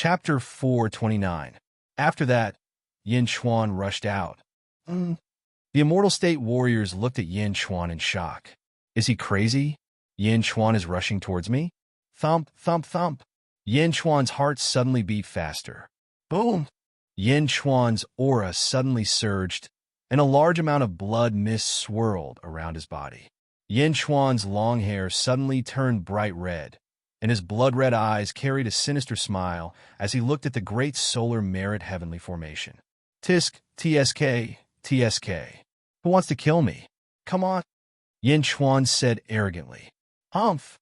Chapter 429. After that, Yin Chuan rushed out. The Immortal State warriors looked at Yin Chuan in shock. Is he crazy? Yin Chuan is rushing towards me? Thump, thump, thump. Yin Chuan's heart suddenly beat faster. Boom! Yin Chuan's aura suddenly surged, and a large amount of blood mist swirled around his body. Yin Chuan's long hair suddenly turned bright red, and his blood-red eyes carried a sinister smile as he looked at the great solar merit heavenly formation. Tisk, TSK, TSK. Who wants to kill me? Come on, Yin Chuan said arrogantly. Humph!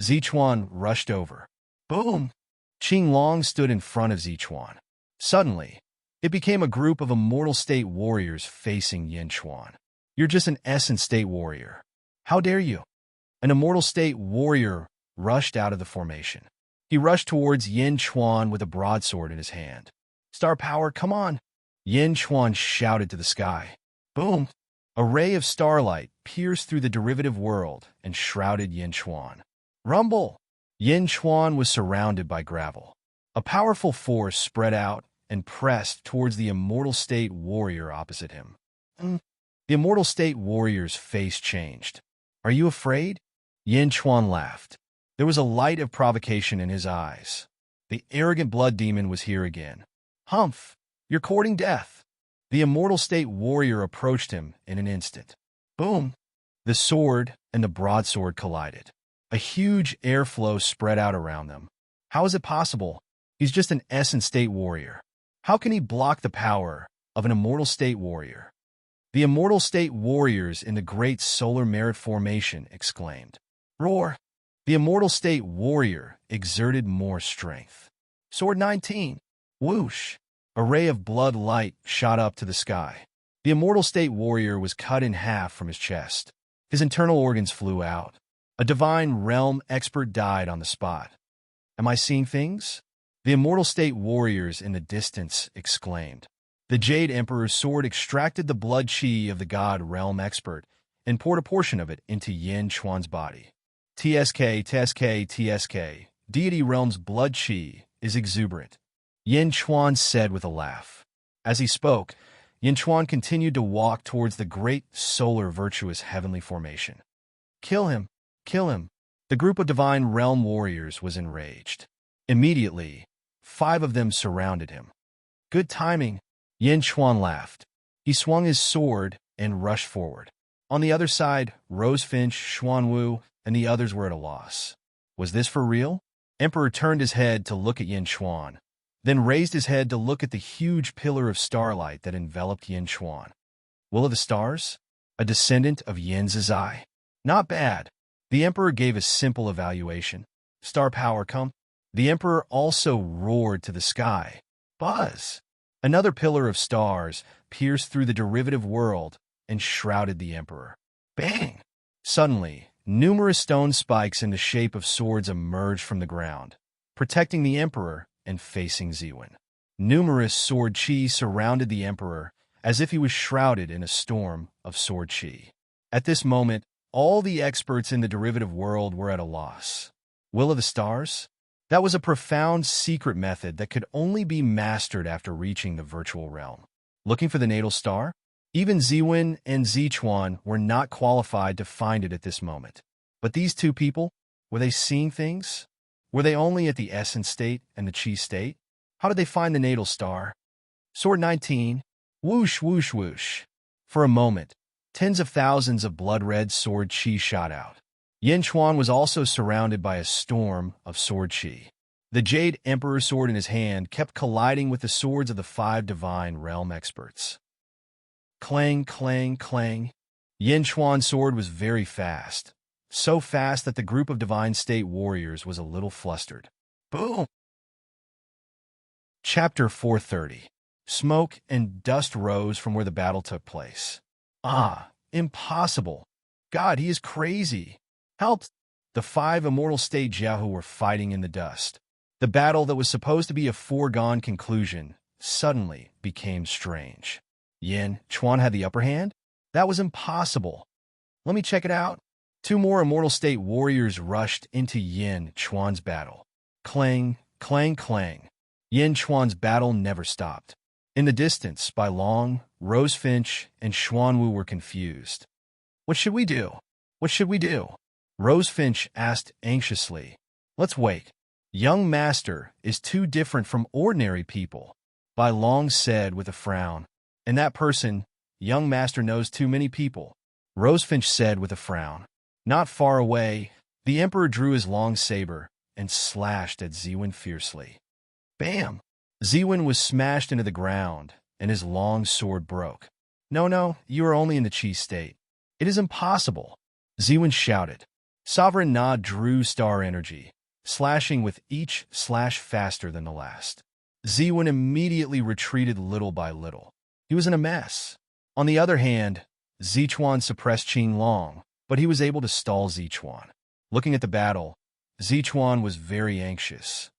Zichuan rushed over. Boom! Qing Long stood in front of Zichuan. Suddenly, it became a group of Immortal State warriors facing Yin Chuan. You're just an Essence State warrior. How dare you? An Immortal State warrior rushed out of the formation. He rushed towards Yin Chuan with a broadsword in his hand. Star power, come on! Yin Chuan shouted to the sky. Boom! A ray of starlight pierced through the derivative world and shrouded Yin Chuan. Rumble! Yin Chuan was surrounded by gravel. A powerful force spread out and pressed towards the Immortal State warrior opposite him. The Immortal State warrior's face changed. Are you afraid? Yin Chuan laughed. There was a light of provocation in his eyes. The arrogant blood demon was here again. Humph! You're courting death. The Immortal State warrior approached him in an instant. Boom! The sword and the broadsword collided. A huge airflow spread out around them. How is it possible? He's just an Essence State warrior. How can he block the power of an Immortal State warrior? The Immortal State warriors in the great solar merit formation exclaimed. Roar! The Immortal State warrior exerted more strength. Sword 19. Whoosh! A ray of blood light shot up to the sky. The Immortal State warrior was cut in half from his chest. His internal organs flew out. A divine realm expert died on the spot. Am I seeing things? The Immortal State warriors in the distance exclaimed. The Jade Emperor's sword extracted the blood chi of the god realm expert and poured a portion of it into Yin Chuan's body. TSK, TSK, TSK. Deity realm's blood chi is exuberant, Yin Chuan said with a laugh. As he spoke, Yin Chuan continued to walk towards the great solar virtuous heavenly formation. Kill him! Kill him! The group of divine realm warriors was enraged. Immediately, 5 of them surrounded him. Good timing, Yin Chuan laughed. He swung his sword and rushed forward. On the other side, Rosefinch, Xuanwu, and the others were at a loss. Was this for real? Emperor turned his head to look at Yin Chuan, then raised his head to look at the huge pillar of starlight that enveloped Yin Chuan. Will of the Stars? A descendant of Yin Zizai? Not bad. The Emperor gave a simple evaluation. Star power come. The Emperor also roared to the sky. Buzz! Another pillar of stars pierced through the derivative world and shrouded the Emperor. Bang! Suddenly, numerous stone spikes in the shape of swords emerged from the ground, protecting the Emperor and facing Ziwen. Numerous sword chi surrounded the Emperor as if he was shrouded in a storm of sword chi. At this moment, all the experts in the derivative world were at a loss. Will of the Stars? That was a profound secret method that could only be mastered after reaching the virtual realm. Looking for the natal star? Even Ziwen and Zichuan were not qualified to find it at this moment. But these 2 people, were they seeing things? Were they only at the Essence State and the Chi State? How did they find the natal star? Sword 19. Whoosh, whoosh, whoosh. For a moment, tens of thousands of blood-red sword chi shot out. Yin Chuan was also surrounded by a storm of sword chi. The Jade Emperor's sword in his hand kept colliding with the swords of the 5 divine realm experts. Clang, clang, clang. Yin Chuan's sword was very fast. So fast that the group of divine state warriors was a little flustered. Boom! Chapter 430. Smoke and dust rose from where the battle took place. Ah, impossible. God, he is crazy. Help! The 5 Immortal State Jiahu were fighting in the dust. The battle that was supposed to be a foregone conclusion suddenly became strange. Yin Chuan had the upper hand? That was impossible. Let me check it out. 2 more Immortal State warriors rushed into Yin Chuan's battle. Clang, clang, clang. Yin Chuan's battle never stopped. In the distance, Bai Long, Rosefinch, and Xuanwu were confused. What should we do? What should we do? Rosefinch asked anxiously. Let's wait. Young master is too different from ordinary people, Bai Long said with a frown. And that person, young master, knows too many people, Rosefinch said with a frown. Not far away, the emperor drew his long saber and slashed at Ziwen fiercely. Bam! Ziwen was smashed into the ground, and his long sword broke. No, you are only in the chi state. It is impossible, Ziwen shouted. Sovereign Na drew star energy, slashing with each slash faster than the last. Ziwen immediately retreated little by little. He was in a mess. On the other hand, Zichuan suppressed Qing Long, but he was able to stall Zichuan. Looking at the battle, Zichuan was very anxious.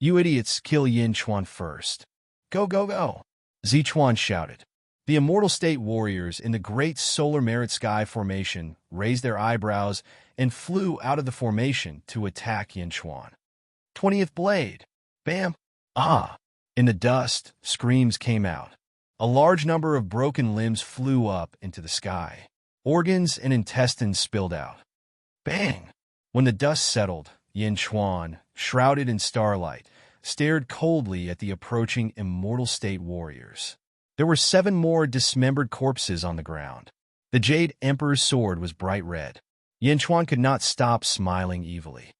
You idiots, kill Yin Chuan first. Go, go, go, Zichuan shouted. The Immortal State warriors in the Great Solar Merit Sky formation raised their eyebrows and flew out of the formation to attack Yin Chuan. 20th Blade! Bam! Ah! In the dust, screams came out. A large number of broken limbs flew up into the sky. Organs and intestines spilled out. Bang! When the dust settled, Yin Chuan, shrouded in starlight, stared coldly at the approaching Immortal State warriors. There were 7 more dismembered corpses on the ground. The Jade Emperor's sword was bright red. Yin Chuan could not stop smiling evilly.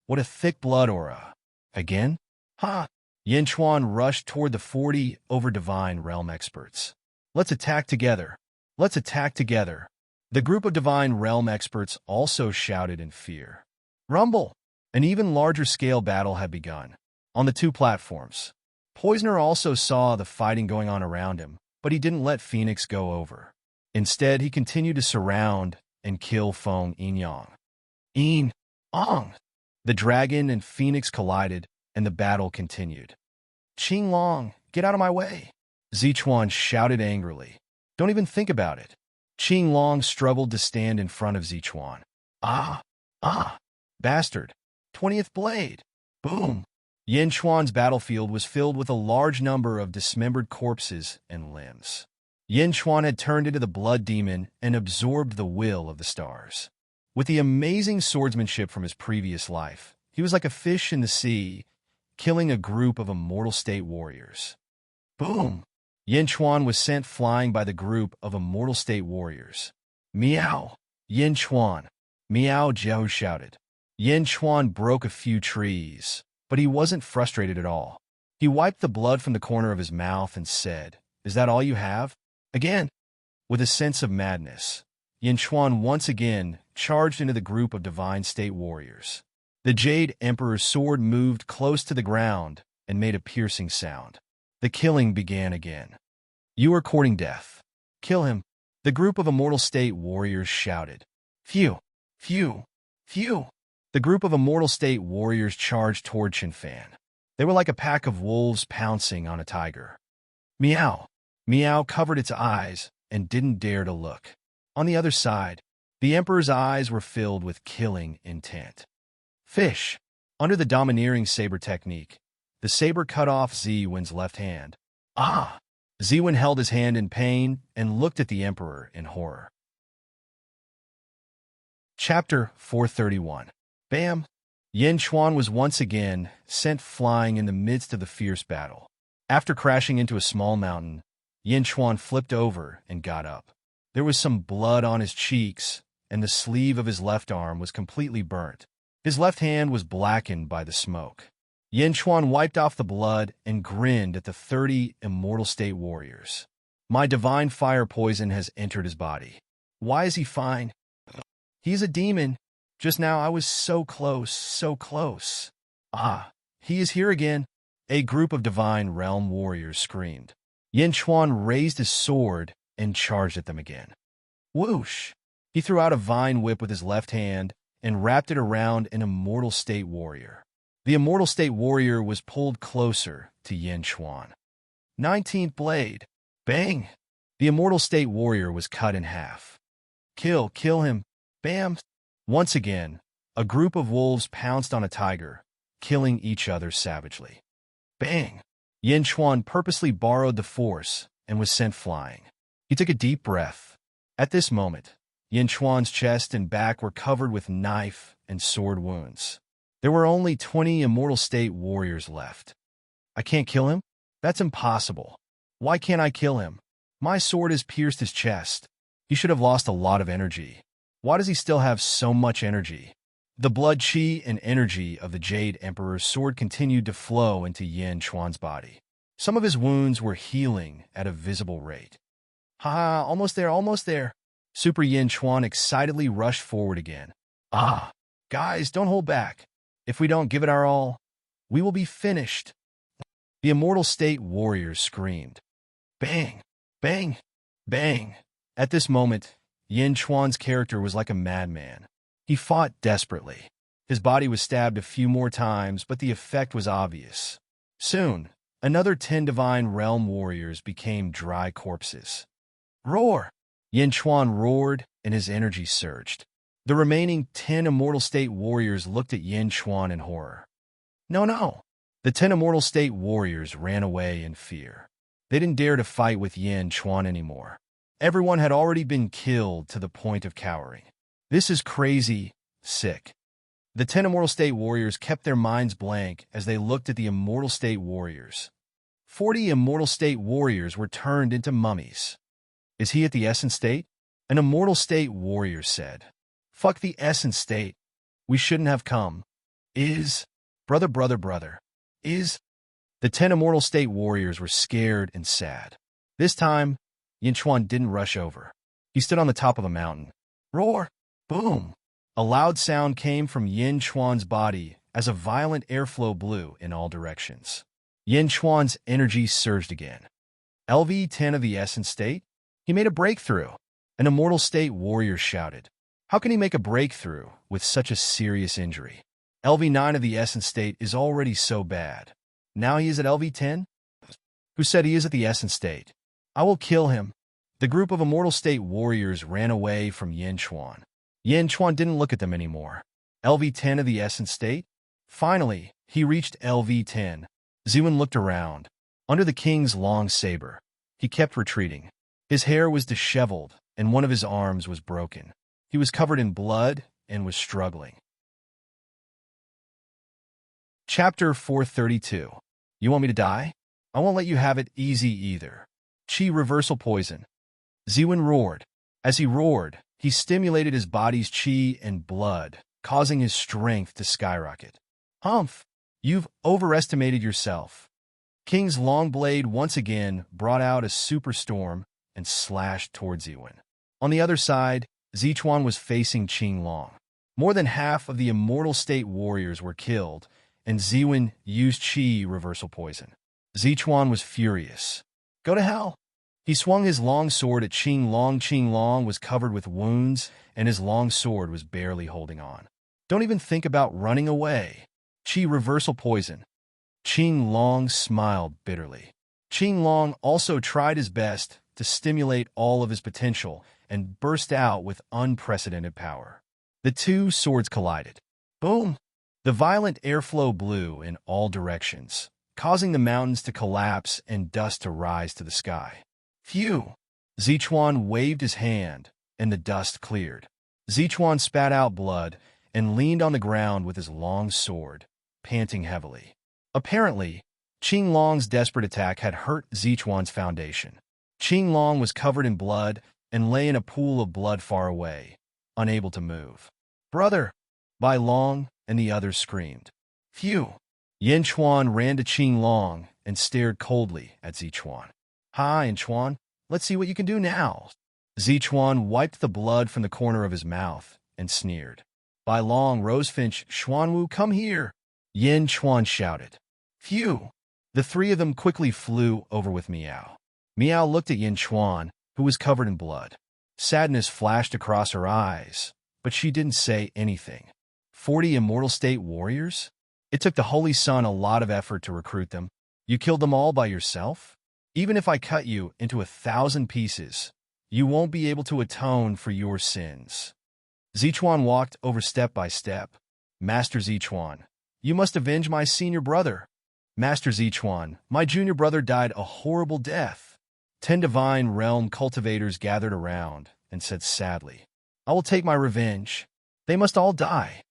What a thick blood aura. Again? Ha! Yin Chuan rushed toward the 40 over Divine Realm experts. Let's attack together. Let's attack together. The group of Divine Realm experts also shouted in fear. Rumble! An even larger scale battle had begun. On the 2 platforms. Poisoner also saw the fighting going on around him, but he didn't let Phoenix go over. Instead, he continued to surround and kill Feng Yinyang. Yin Ong! The dragon and Phoenix collided, and the battle continued. Qing Long, get out of my way! Zichuan shouted angrily. Don't even think about it. Qing Long struggled to stand in front of Zichuan. Ah! Bastard! 20th Blade! Boom! Yin Chuan's battlefield was filled with a large number of dismembered corpses and limbs. Yin Chuan had turned into the blood demon and absorbed the will of the stars. With the amazing swordsmanship from his previous life, he was like a fish in the sea, killing a group of Immortal State warriors. Boom! Yin Chuan was sent flying by the group of Immortal State warriors. Meow! Yin Chuan! Meow, Zhou shouted. Yin Chuan broke a few trees, but he wasn't frustrated at all. He wiped the blood from the corner of his mouth and said, Is that all you have? Again! With a sense of madness, Yin Chuan once again charged into the group of Divine State warriors. The Jade Emperor's sword moved close to the ground and made a piercing sound. The killing began again. You are courting death. Kill him. The group of Immortal State warriors shouted. Phew! Phew! Phew! The group of Immortal State warriors charged toward Qinfan. They were like a pack of wolves pouncing on a tiger. Meow! Meow covered its eyes and didn't dare to look. On the other side, the Emperor's eyes were filled with killing intent. Fish! Under the domineering saber technique, the saber cut off Ziwen's left hand. Ah! Ziwen held his hand in pain and looked at the Emperor in horror. Chapter 431. Bam! Yin Chuan was once again sent flying in the midst of the fierce battle. After crashing into a small mountain, Yin Chuan flipped over and got up. There was some blood on his cheeks, and the sleeve of his left arm was completely burnt. His left hand was blackened by the smoke. Yin Chuan wiped off the blood and grinned at the 30 Immortal State warriors. My divine fire poison has entered his body. Why is he fine? He's a demon. Just now I was so close, so close. Ah, he is here again. A group of Divine Realm warriors screamed. Yin Chuan raised his sword and charged at them again. Whoosh! He threw out a vine whip with his left hand and wrapped it around an Immortal State warrior. The Immortal State warrior was pulled closer to Yin Chuan. 19th Blade! Bang! The Immortal State warrior was cut in half. Kill him! Bam! Once again, a group of wolves pounced on a tiger, killing each other savagely. Bang! Yin Chuan purposely borrowed the force and was sent flying. He took a deep breath. At this moment, Yin Chuan's chest and back were covered with knife and sword wounds. There were only 20 Immortal State warriors left. I can't kill him? That's impossible. Why can't I kill him? My sword has pierced his chest. He should have lost a lot of energy. Why does he still have so much energy? The blood, chi, and energy of the Jade Emperor's sword continued to flow into Yin Chuan's body. Some of his wounds were healing at a visible rate. Ha, almost there, almost there. Super Yin Chuan excitedly rushed forward again. Ah, guys, don't hold back. If we don't give it our all, we will be finished. The Immortal State warriors screamed. Bang, bang, bang. At this moment, Yin Chuan's character was like a madman. He fought desperately. His body was stabbed a few more times, but the effect was obvious. Soon, another 10 Divine Realm warriors became dry corpses. Roar! Yin Chuan roared, and his energy surged. The remaining 10 Immortal State warriors looked at Yin Chuan in horror. No, no! The 10 Immortal State warriors ran away in fear. They didn't dare to fight with Yin Chuan anymore. Everyone had already been killed to the point of cowering. This is crazy, sick. The 10 Immortal State warriors kept their minds blank as they looked at the Immortal State warriors. 40 Immortal State warriors were turned into mummies. Is he at the Essence State? An Immortal State warrior said. Fuck the Essence State. We shouldn't have come. Brother. The 10 Immortal State warriors were scared and sad. This time, Yin Chuan didn't rush over. He stood on the top of a mountain. Roar! Boom! A loud sound came from Yin Chuan's body as a violent airflow blew in all directions. Yin Chuan's energy surged again. LV-10 of the Essence State? He made a breakthrough. An Immortal State warrior shouted. How can he make a breakthrough with such a serious injury? LV-9 of the Essence State is already so bad. Now he is at LV-10? Who said he is at the Essence State? I will kill him. The group of Immortal State warriors ran away from Yin Chuan. Yin Chuan didn't look at them anymore. LV-10 of the Essence State? Finally, he reached LV-10. Ziwen looked around. Under the king's long saber, he kept retreating. His hair was disheveled, and one of his arms was broken. He was covered in blood and was struggling. Chapter 432. You want me to die? I won't let you have it easy either. Chi reversal poison. Ziwen roared. As he roared, he stimulated his body's chi and blood, causing his strength to skyrocket. Humph! You've overestimated yourself. King's long blade once again brought out a superstorm and slashed towards Ziwen. On the other side, Zichuan was facing Qing Long. More than half of the Immortal State warriors were killed, and Ziwen used Qi reversal poison. Zichuan was furious. Go to hell! He swung his long sword at Qing Long. Qing Long was covered with wounds, and his long sword was barely holding on. Don't even think about running away. Qi reversal poison. Qing Long smiled bitterly. Qing Long also tried his best to stimulate all of his potential and burst out with unprecedented power. The two swords collided. Boom! The violent airflow blew in all directions, causing the mountains to collapse and dust to rise to the sky. Phew! Zichuan waved his hand, and the dust cleared. Zichuan spat out blood and leaned on the ground with his long sword, panting heavily. Apparently, Qing Long's desperate attack had hurt Zichuan's foundation. Qing Long was covered in blood and lay in a pool of blood far away, unable to move. Brother! Bai Long and the others screamed. Phew! Yin Chuan ran to Qing Long and stared coldly at Zichuan. Hi, Yin Chuan, let's see what you can do now. Zichuan wiped the blood from the corner of his mouth and sneered. Bai Long, Rosefinch, Xuanwu, come here! Yin Chuan shouted. Phew! The three of them quickly flew over with Miao. Miao looked at Yin Chuan, who was covered in blood. Sadness flashed across her eyes, but she didn't say anything. 40 Immortal State warriors? It took the Holy Sun a lot of effort to recruit them. You killed them all by yourself? Even if I cut you into 1,000 pieces, you won't be able to atone for your sins. Zichuan walked over step by step. Master Zichuan, you must avenge my senior brother. Master Zichuan, my junior brother died a horrible death. 10 divine realm cultivators gathered around and said sadly, I will take my revenge. They must all die.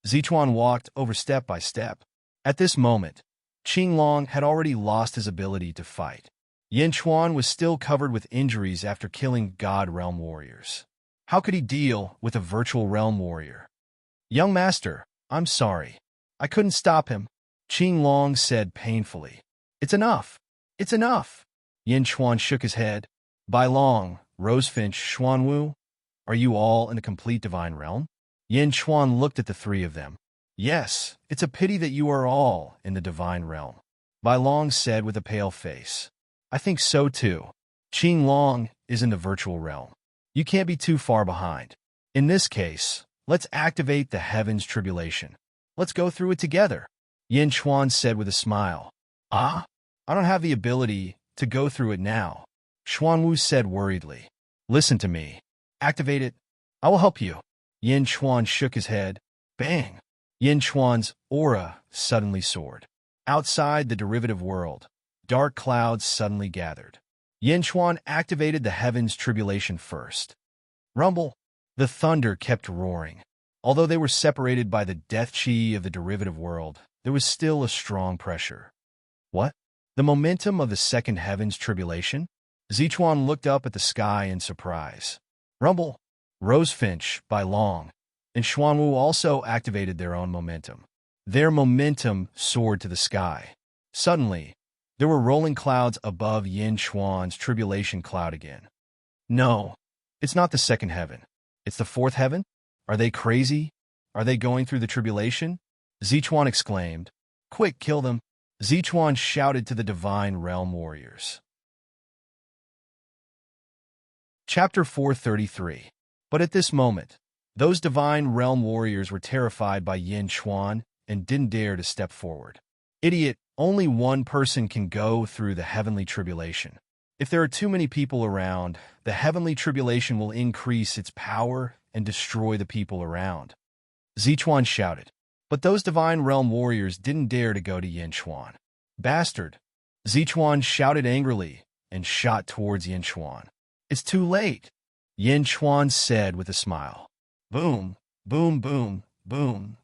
Zichuan walked over step by step. At this moment, Qinglong had already lost his ability to fight. Yin Chuan was still covered with injuries after killing God Realm warriors. How could he deal with a virtual realm warrior? Young master, I'm sorry. I couldn't stop him, Qinglong said painfully. It's enough. It's enough. Yin Chuan shook his head. Bai Long, Rosefinch, Xuanwu, are you all in the complete divine realm? Yin Chuan looked at the three of them. Yes, it's a pity that you are all in the divine realm, Bai Long said with a pale face. I think so too. Qinglong is in the virtual realm. You can't be too far behind. In this case, let's activate the heavens tribulation. Let's go through it together, Yin Chuan said with a smile. Ah? I don't have the ability to go through it now, Xuanwu said worriedly. Listen to me. Activate it. I will help you. Yin Chuan shook his head. Bang! Yin Chuan's aura suddenly soared. Outside the derivative world, dark clouds suddenly gathered. Yin Chuan activated the heavens tribulation first. Rumble! The thunder kept roaring. Although they were separated by the death chi of the derivative world, there was still a strong pressure. What? The momentum of the second heavens tribulation? Zichuan looked up at the sky in surprise. Rumble! Rosefinch, Bai Long, and Xuanwu also activated their own momentum. Their momentum soared to the sky. Suddenly, there were rolling clouds above Yin Chuan's tribulation cloud again. No, it's not the second heaven. It's the fourth heaven? Are they crazy? Are they going through the tribulation? Zichuan exclaimed. Quick, kill them! Zichuan shouted to the divine realm warriors. Chapter 433. But at this moment, those divine realm warriors were terrified by Yin Chuan and didn't dare to step forward. Idiot, only one person can go through the heavenly tribulation. If there are too many people around, the heavenly tribulation will increase its power and destroy the people around. Zichuan shouted. But those divine realm warriors didn't dare to go to Yin Chuan. Bastard! Zichuan shouted angrily and shot towards Yin Chuan. It's too late, Yin Chuan said with a smile. Boom, boom, boom, boom.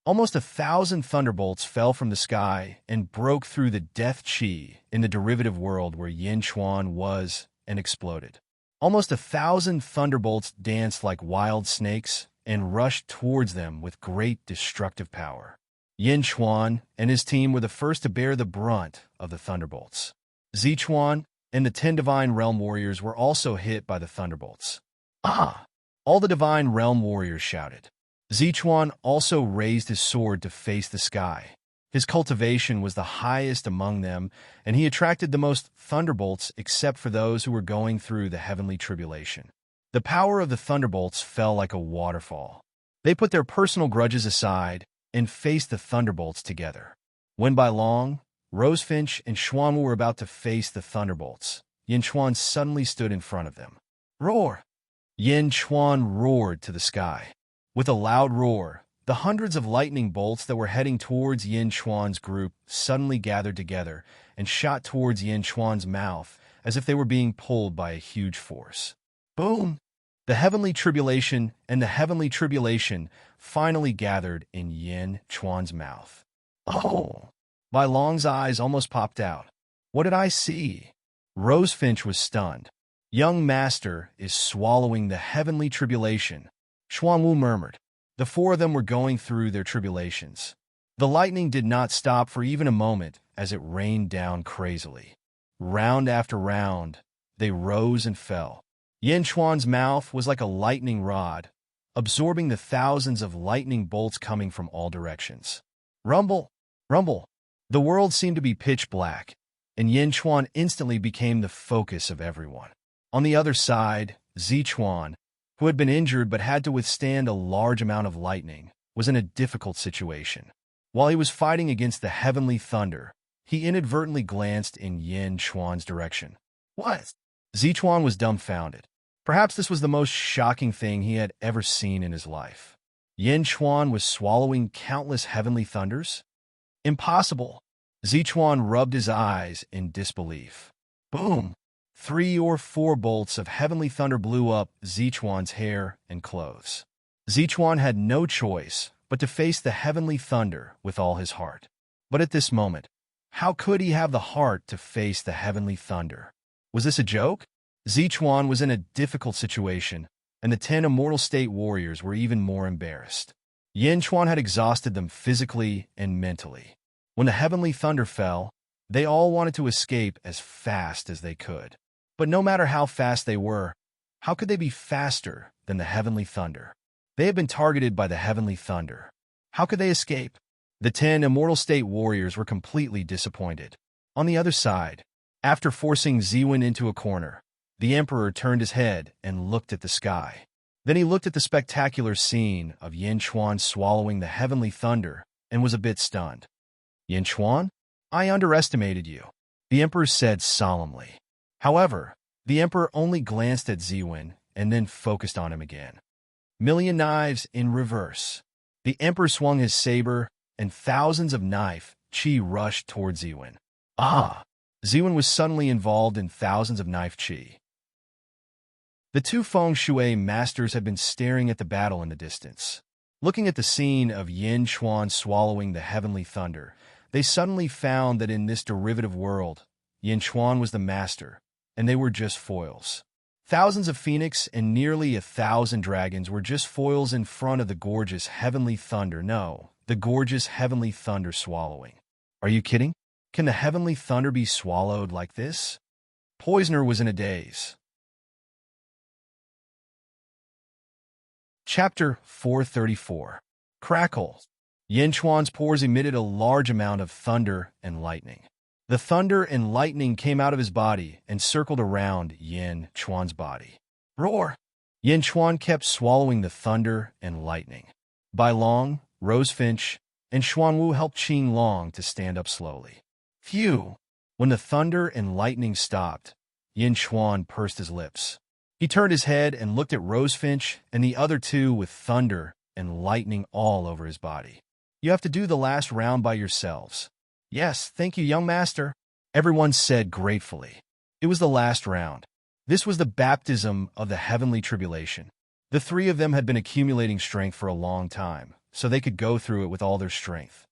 Almost 1,000 thunderbolts fell from the sky and broke through the death chi in the derivative world where Yin Chuan was and exploded. Almost 1,000 thunderbolts danced like wild snakes and rushed towards them with great destructive power. Yin Chuan and his team were the first to bear the brunt of the thunderbolts. Zichuan and the 10 divine realm warriors were also hit by the thunderbolts. Ah! All the divine realm warriors shouted. Zichuan also raised his sword to face the sky. His cultivation was the highest among them, and he attracted the most thunderbolts except for those who were going through the heavenly tribulation. The power of the thunderbolts fell like a waterfall. They put their personal grudges aside and faced the thunderbolts together. When Bai Long, Rosefinch, and Xuanwu were about to face the thunderbolts, Yin Chuan suddenly stood in front of them. Roar! Yin Chuan roared to the sky. With a loud roar, the hundreds of lightning bolts that were heading towards Yin Chuan's group suddenly gathered together and shot towards Yin Chuan's mouth as if they were being pulled by a huge force. Boom! The heavenly tribulation and the heavenly tribulation finally gathered in Yin Chuan's mouth. Oh! Bai Long's eyes almost popped out. What did I see? Rosefinch was stunned. Young master is swallowing the heavenly tribulation, Xuanwu murmured. The 4 of them were going through their tribulations. The lightning did not stop for even a moment as it rained down crazily. Round after round, they rose and fell. Yin Chuan's mouth was like a lightning rod, absorbing the thousands of lightning bolts coming from all directions. Rumble! Rumble! The world seemed to be pitch black, and Yin Chuan instantly became the focus of everyone. On the other side, Zichuan, who had been injured but had to withstand a large amount of lightning, was in a difficult situation. While he was fighting against the heavenly thunder, he inadvertently glanced in Yin Chuan's direction. What? Zichuan was dumbfounded. Perhaps this was the most shocking thing he had ever seen in his life. Yin Chuan was swallowing countless heavenly thunders? Impossible! Zichuan rubbed his eyes in disbelief. Boom! 3 or 4 bolts of heavenly thunder blew up Zichuan's hair and clothes. Zichuan had no choice but to face the heavenly thunder with all his heart. But at this moment, how could he have the heart to face the heavenly thunder? Was this a joke? Zichuan was in a difficult situation, and the 10 Immortal State warriors were even more embarrassed. Yin Chuan had exhausted them physically and mentally. When the heavenly thunder fell, they all wanted to escape as fast as they could. But no matter how fast they were, how could they be faster than the heavenly thunder? They had been targeted by the heavenly thunder. How could they escape? The 10 Immortal State warriors were completely disappointed. On the other side, after forcing Ziwen into a corner, the emperor turned his head and looked at the sky. Then he looked at the spectacular scene of Yin Chuan swallowing the heavenly thunder and was a bit stunned. Yin Chuan, I underestimated you, the emperor said solemnly. However, the emperor only glanced at Ziwen and then focused on him again. Million knives in reverse. The emperor swung his saber, and thousands of knife chi rushed toward Ziwen. Ah! Ziwen was suddenly involved in thousands of knife chi. The 2 feng shui masters had been staring at the battle in the distance. Looking at the scene of Yin Chuan swallowing the heavenly thunder, they suddenly found that in this derivative world, Yin Chuan was the master, and they were just foils. Thousands of phoenix and nearly 1,000 dragons were just foils in front of the gorgeous heavenly thunder. No, the gorgeous heavenly thunder swallowing. Are you kidding? Can the heavenly thunder be swallowed like this? Poisoner was in a daze. Chapter 434. Crackle. Yin Chuan's pores emitted a large amount of thunder and lightning. The thunder and lightning came out of his body and circled around Yin Chuan's body. Roar! Yin Chuan kept swallowing the thunder and lightning. Bai Long, Rose Finch, and Xuanwu helped Qing Long to stand up slowly. Phew! When the thunder and lightning stopped, Yin Chuan pursed his lips. He turned his head and looked at Rose Finch and the other 2 with thunder and lightning all over his body. You have to do the last round by yourselves. Yes, thank you, young master, everyone said gratefully. It was the last round. This was the baptism of the heavenly tribulation. The 3 of them had been accumulating strength for a long time, so they could go through it with all their strength.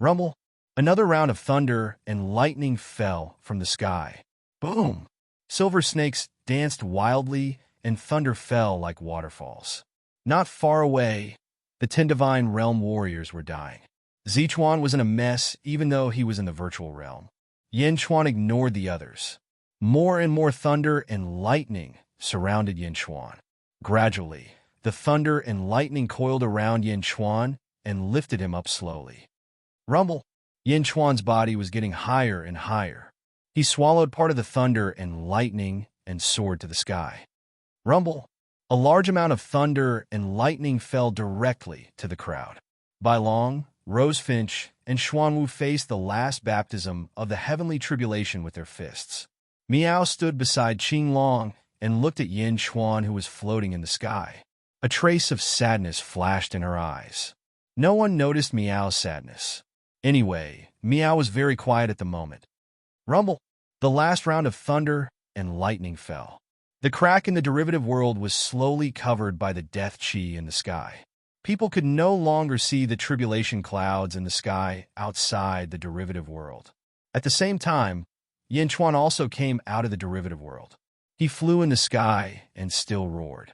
Rumble! Another round of thunder and lightning fell from the sky. Boom! Silver snakes danced wildly, and thunder fell like waterfalls. Not far away, the 10 Divine Realm warriors were dying. Zichuan was in a mess even though he was in the virtual realm. Yin Chuan ignored the others. More and more thunder and lightning surrounded Yin Chuan. Gradually, the thunder and lightning coiled around Yin Chuan and lifted him up slowly. Rumble! Yin Chuan's body was getting higher and higher. He swallowed part of the thunder and lightning and soared to the sky. Rumble! A large amount of thunder and lightning fell directly to the crowd. Bai Long, Rose Finch, and Xuanwu faced the last baptism of the heavenly tribulation with their fists. Miao stood beside Qing Long and looked at Yin Chuan, who was floating in the sky. A trace of sadness flashed in her eyes. No one noticed Miao's sadness. Anyway, Miao was very quiet at the moment. Rumble! The last round of thunder and lightning fell. The crack in the derivative world was slowly covered by the death chi in the sky. People could no longer see the tribulation clouds in the sky outside the derivative world. At the same time, Yin Chuan also came out of the derivative world. He flew in the sky and still roared.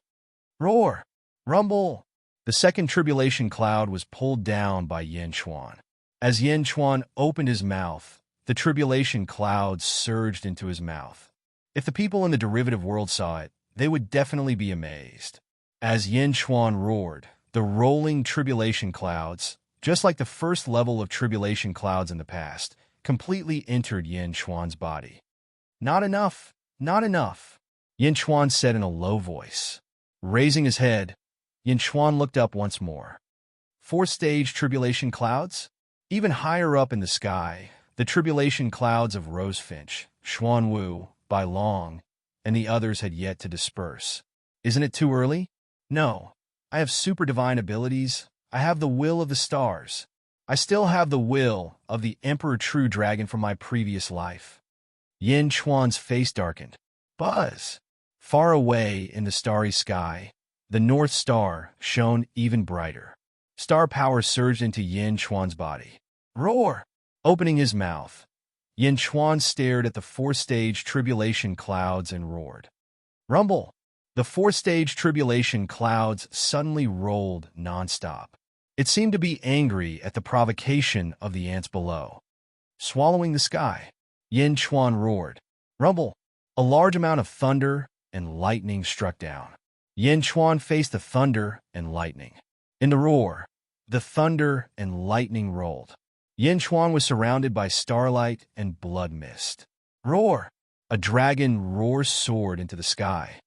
Roar! Rumble! The second tribulation cloud was pulled down by Yin Chuan. As Yin Chuan opened his mouth, the tribulation clouds surged into his mouth. If the people in the derivative world saw it, they would definitely be amazed. As Yin Chuan roared, the rolling tribulation clouds, just like the first level of tribulation clouds in the past, completely entered Yin Chuan's body. Not enough, not enough, Yin Chuan said in a low voice. Raising his head, Yin Chuan looked up once more. 4-stage tribulation clouds? Even higher up in the sky, the tribulation clouds of Rose Finch, Xuanwu, Bai Long, and the others had yet to disperse. Isn't it too early? No. I have super divine abilities. I have the will of the stars. I still have the will of the Emperor True Dragon from my previous life. Yin Chuan's face darkened. Buzz! Far away in the starry sky, the North Star shone even brighter. Star power surged into Yin Chuan's body. Roar! Opening his mouth, Yin Chuan stared at the four-stage tribulation clouds and roared. Rumble! The four-stage tribulation clouds suddenly rolled nonstop. It seemed to be angry at the provocation of the ants below. Swallowing the sky, Yin Chuan roared. Rumble! A large amount of thunder and lightning struck down. Yin Chuan faced the thunder and lightning. In the roar, the thunder and lightning rolled. Yin Chuan was surrounded by starlight and blood mist. Roar! A dragon roar soared into the sky.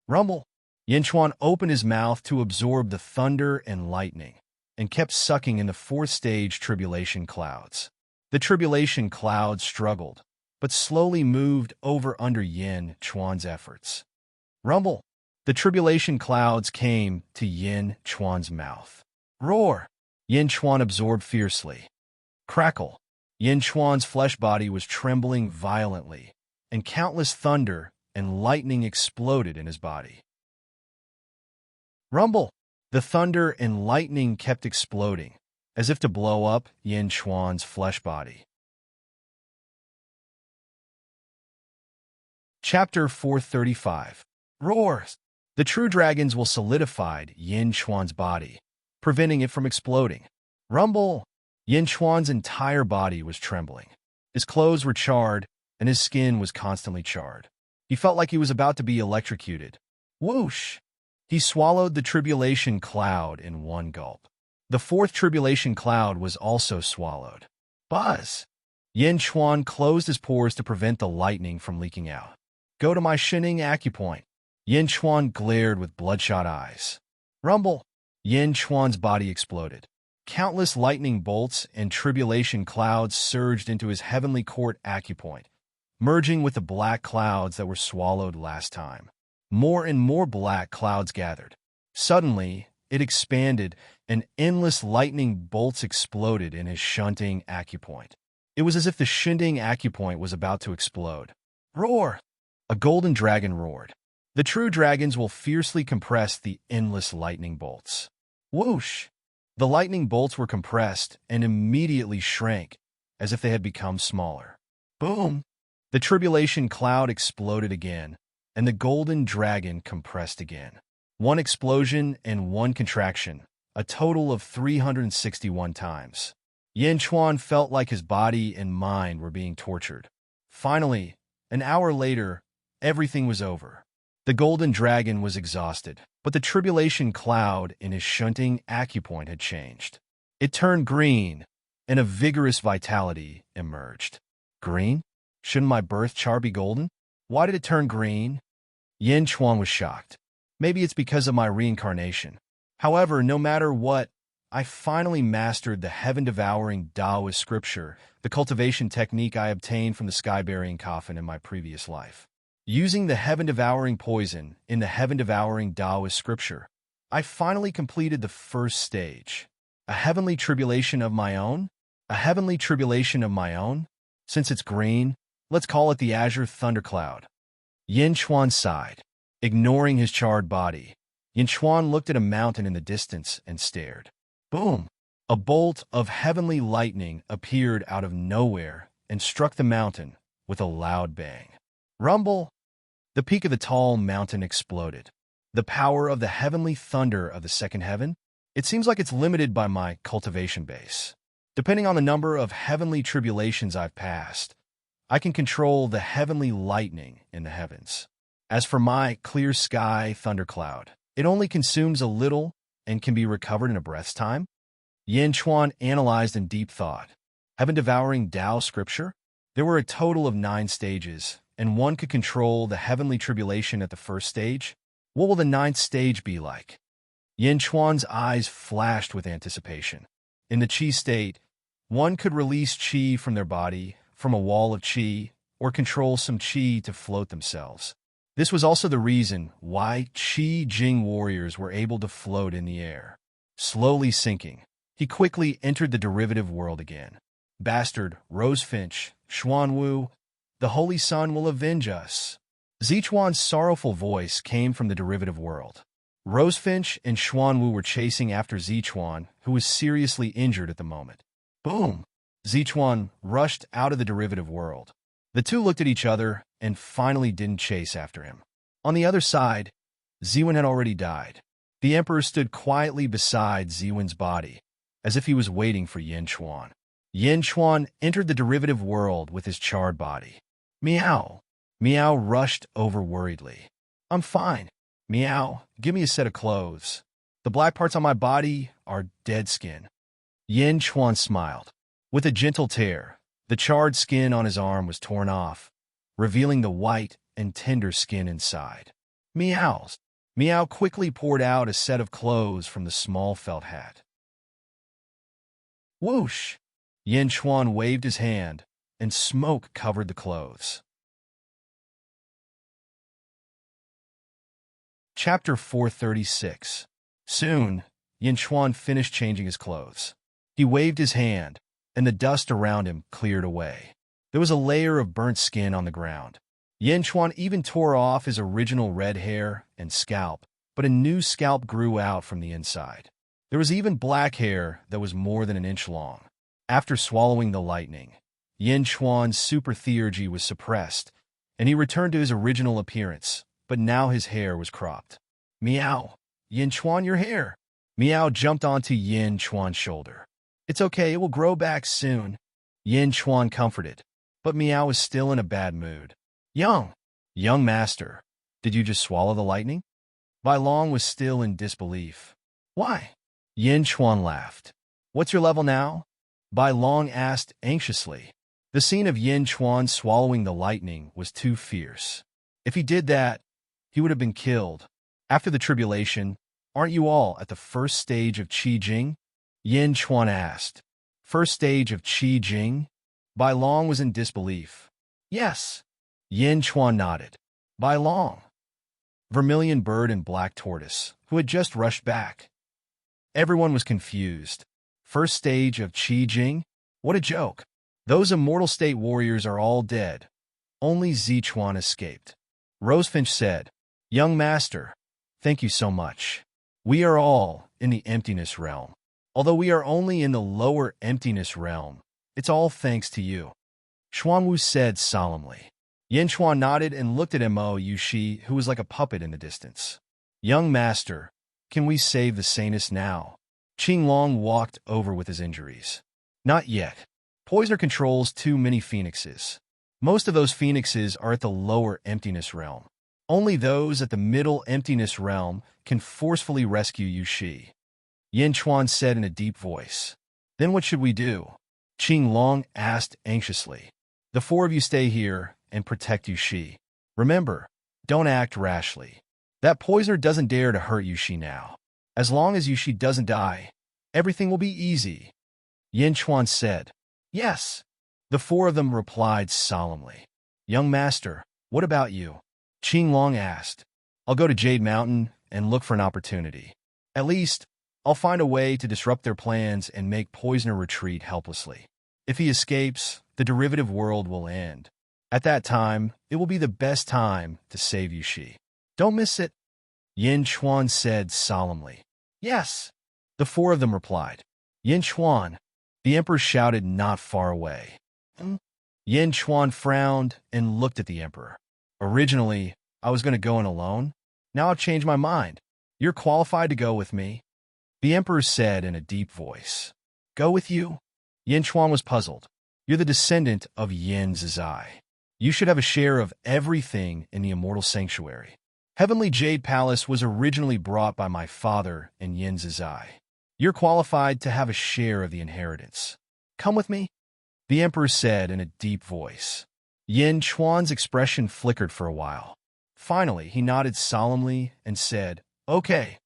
Rumble! Yin Chuan opened his mouth to absorb the thunder and lightning, and kept sucking in the fourth-stage tribulation clouds. The tribulation clouds struggled, but slowly moved over under Yin Chuan's efforts. Rumble! The tribulation clouds came to Yin Chuan's mouth. Roar! Yin Chuan absorbed fiercely. Crackle! Yin Chuan's flesh body was trembling violently, and countless thunder and lightning exploded in his body. Rumble! The thunder and lightning kept exploding, as if to blow up Yin Chuan's flesh body. Chapter 435. Roars! The true dragons will solidify Yin Chuan's body, preventing it from exploding. Rumble! Yin Chuan's entire body was trembling. His clothes were charred, and his skin was constantly charred. He felt like he was about to be electrocuted. Whoosh! He swallowed the tribulation cloud in one gulp. The fourth tribulation cloud was also swallowed. Buzz! Yin Chuan closed his pores to prevent the lightning from leaking out. Go to my Shining acupoint. Yin Chuan glared with bloodshot eyes. Rumble! Yin Chuan's body exploded. Countless lightning bolts and tribulation clouds surged into his heavenly court acupoint, merging with the black clouds that were swallowed last time. More and more black clouds gathered. Suddenly, it expanded, and endless lightning bolts exploded in his shunting acupoint. It was as if the shunting acupoint was about to explode. Roar! A golden dragon roared. The true dragons will fiercely compress the endless lightning bolts. Whoosh! The lightning bolts were compressed and immediately shrank, as if they had become smaller. Boom! The tribulation cloud exploded again, and the golden dragon compressed again. One explosion and one contraction, a total of 361 times. Yin Chuan felt like his body and mind were being tortured. Finally, an hour later, everything was over. The golden dragon was exhausted, but the tribulation cloud in his shunting acupoint had changed. It turned green, and a vigorous vitality emerged. Green? Shouldn't my birth char be golden? Why did it turn green? Yin Chuan was shocked. Maybe it's because of my reincarnation. However, no matter what, I finally mastered the heaven-devouring Taoist scripture, the cultivation technique I obtained from the sky-burying coffin in my previous life. Using the heaven-devouring poison in the heaven-devouring Taoist scripture, I finally completed the first stage. A heavenly tribulation of my own? A heavenly tribulation of my own? Since it's green, let's call it the azure thundercloud. Yin Chuan sighed. Ignoring his charred body, Yin Chuan looked at a mountain in the distance and stared. Boom! A bolt of heavenly lightning appeared out of nowhere and struck the mountain with a loud bang. Rumble! The peak of the tall mountain exploded. The power of the heavenly thunder of the second heaven? It seems like it's limited by my cultivation base. Depending on the number of heavenly tribulations I've passed, I can control the heavenly lightning in the heavens. As for my clear sky thundercloud, it only consumes a little and can be recovered in a breath's time. Yin Chuan analyzed in deep thought. Heaven-devouring Tao scripture? There were a total of 9 stages, and one could control the heavenly tribulation at the first stage. What will the 9th stage be like? Yin Chuan's eyes flashed with anticipation. In the Qi state, one could release Qi from their body, from a wall of Qi, or control some Qi to float themselves. This was also the reason why Qi Jing warriors were able to float in the air. Slowly sinking, He quickly entered the derivative world again. Bastard, Rosefinch, Xuanwu, the Holy Sun will avenge us. Zichuan's sorrowful voice came from the derivative world. Rosefinch and Xuanwu were chasing after Zichuan, who was seriously injured at the moment. Boom! Zichuan rushed out of the derivative world. The two looked at each other and finally didn't chase after him. On the other side, Ziwen had already died. The emperor stood quietly beside Ziwen's body, as if he was waiting for Yin Chuan. Yin Chuan entered the derivative world with his charred body. Meow. Meow rushed over worriedly. I'm fine. Meow, give me a set of clothes. The black parts on my body are dead skin. Yin Chuan smiled. With a gentle tear, the charred skin on his arm was torn off, revealing the white and tender skin inside. Meows. Meow quickly poured out a set of clothes from the small felt hat. Whoosh! Yin Chuan waved his hand, and smoke covered the clothes. Chapter 436. Soon, Yin Chuan finished changing his clothes. He waved his hand, and the dust around him cleared away. There was a layer of burnt skin on the ground. Yin Chuan even tore off his original red hair and scalp, but a new scalp grew out from the inside. There was even black hair that was more than an inch long. After swallowing the lightning, Yin Chuan's super theurgy was suppressed, and he returned to his original appearance, but now his hair was cropped. Meow! Yin Chuan, your hair! Meow jumped onto Yin Chuan's shoulder. It's okay, it will grow back soon. Yin Chuan comforted, but Meow was still in a bad mood. Young master, did you just swallow the lightning? Bai Long was still in disbelief. Why? Yin Chuan laughed. What's your level now? Bai Long asked anxiously. The scene of Yin Chuan swallowing the lightning was too fierce. If he did that, he would have been killed. After the tribulation, aren't you all at the first stage of Qi Jing? Yin Chuan asked. First stage of Qi Jing? Bai Long was in disbelief. Yes. Yin Chuan nodded. Bai Long. Vermilion Bird and Black Tortoise, who had just rushed back. Everyone was confused. First stage of Qi Jing? What a joke. Those immortal state warriors are all dead. Only Zichuan escaped. Rosefinch said, Young master, thank you so much. We are all in the emptiness realm. Although we are only in the lower emptiness realm, it's all thanks to you. Xuanwu said solemnly. Yin Chuan nodded and looked at Mo Yushi, who was like a puppet in the distance. Young master, can we save the Sanus now? Qing Long walked over with his injuries. Not yet. Poisoner controls too many phoenixes. Most of those phoenixes are at the lower emptiness realm. Only those at the middle emptiness realm can forcefully rescue Yushi. Yin Chuan said in a deep voice. Then what should we do? Qing Long asked anxiously. The four of you stay here and protect Yushi. Remember, don't act rashly. That poisoner doesn't dare to hurt Yushi now. As long as Yushi doesn't die, everything will be easy. Yin Chuan said. Yes. The four of them replied solemnly. Young master, what about you? Qing Long asked. I'll go to Jade Mountain and look for an opportunity. At least, I'll find a way to disrupt their plans and make Poisoner retreat helplessly. If he escapes, the derivative world will end. At that time, it will be the best time to save Yushi. Don't miss it. Yin Chuan said solemnly. Yes. The four of them replied. Yin Chuan, the emperor shouted not far away. Yin Chuan frowned and looked at the emperor. Originally, I was going to go in alone. Now I've changed my mind. You're qualified to go with me. The emperor said in a deep voice. Go with you? Yin Chuan was puzzled. You're the descendant of Yin Zizai. You should have a share of everything in the Immortal Sanctuary. Heavenly Jade Palace was originally brought by my father and Yin Zizai. You're qualified to have a share of the inheritance. Come with me? The emperor said in a deep voice. Yin Chuan's expression flickered for a while. Finally, he nodded solemnly and said, Okay.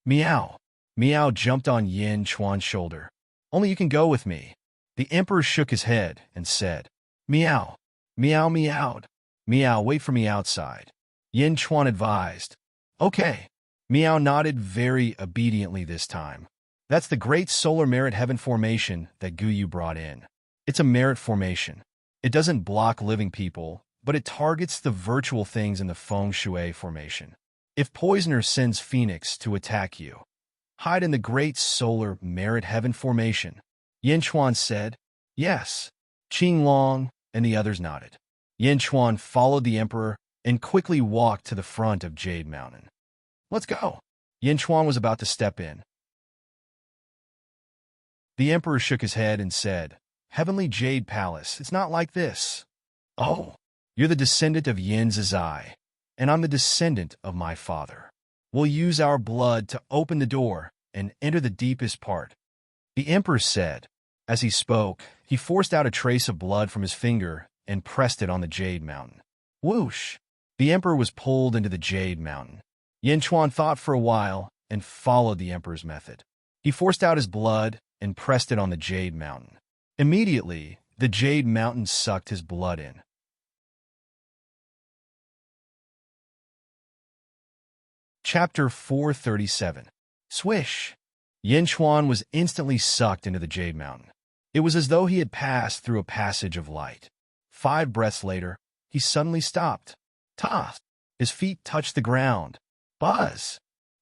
Meow. Meow jumped on Yin Chuan's shoulder. Only you can go with me. The emperor shook his head and said, Meow. Meow meowed. Meow, wait for me outside. Yin Chuan advised. Okay. Meow nodded very obediently this time. That's the great solar merit heaven formation that Guyu brought in. It's a merit formation. It doesn't block living people, but it targets the virtual things in the feng shui formation. If Poisoner sends Phoenix to attack you, hide in the great solar merit heaven formation. Yin Chuan said, yes. Qing Long and the others nodded. Yin Chuan followed the emperor and quickly walked to the front of Jade Mountain. Let's go. Yin Chuan was about to step in. The emperor shook his head and said, Heavenly Jade Palace, it's not like this. Oh, you're the descendant of Yin Zizai, and I'm the descendant of my father. We'll use our blood to open the door and enter the deepest part. The emperor said. As he spoke, he forced out a trace of blood from his finger and pressed it on the Jade Mountain. Whoosh! The emperor was pulled into the Jade Mountain. Yin Chuan thought for a while and followed the emperor's method. He forced out his blood and pressed it on the Jade Mountain. Immediately, the Jade Mountain sucked his blood in. Chapter 437. Swish! Yin Chuan was instantly sucked into the Jade Mountain. It was as though he had passed through a passage of light. 5 breaths later, he suddenly stopped. Toss! His feet touched the ground. Buzz!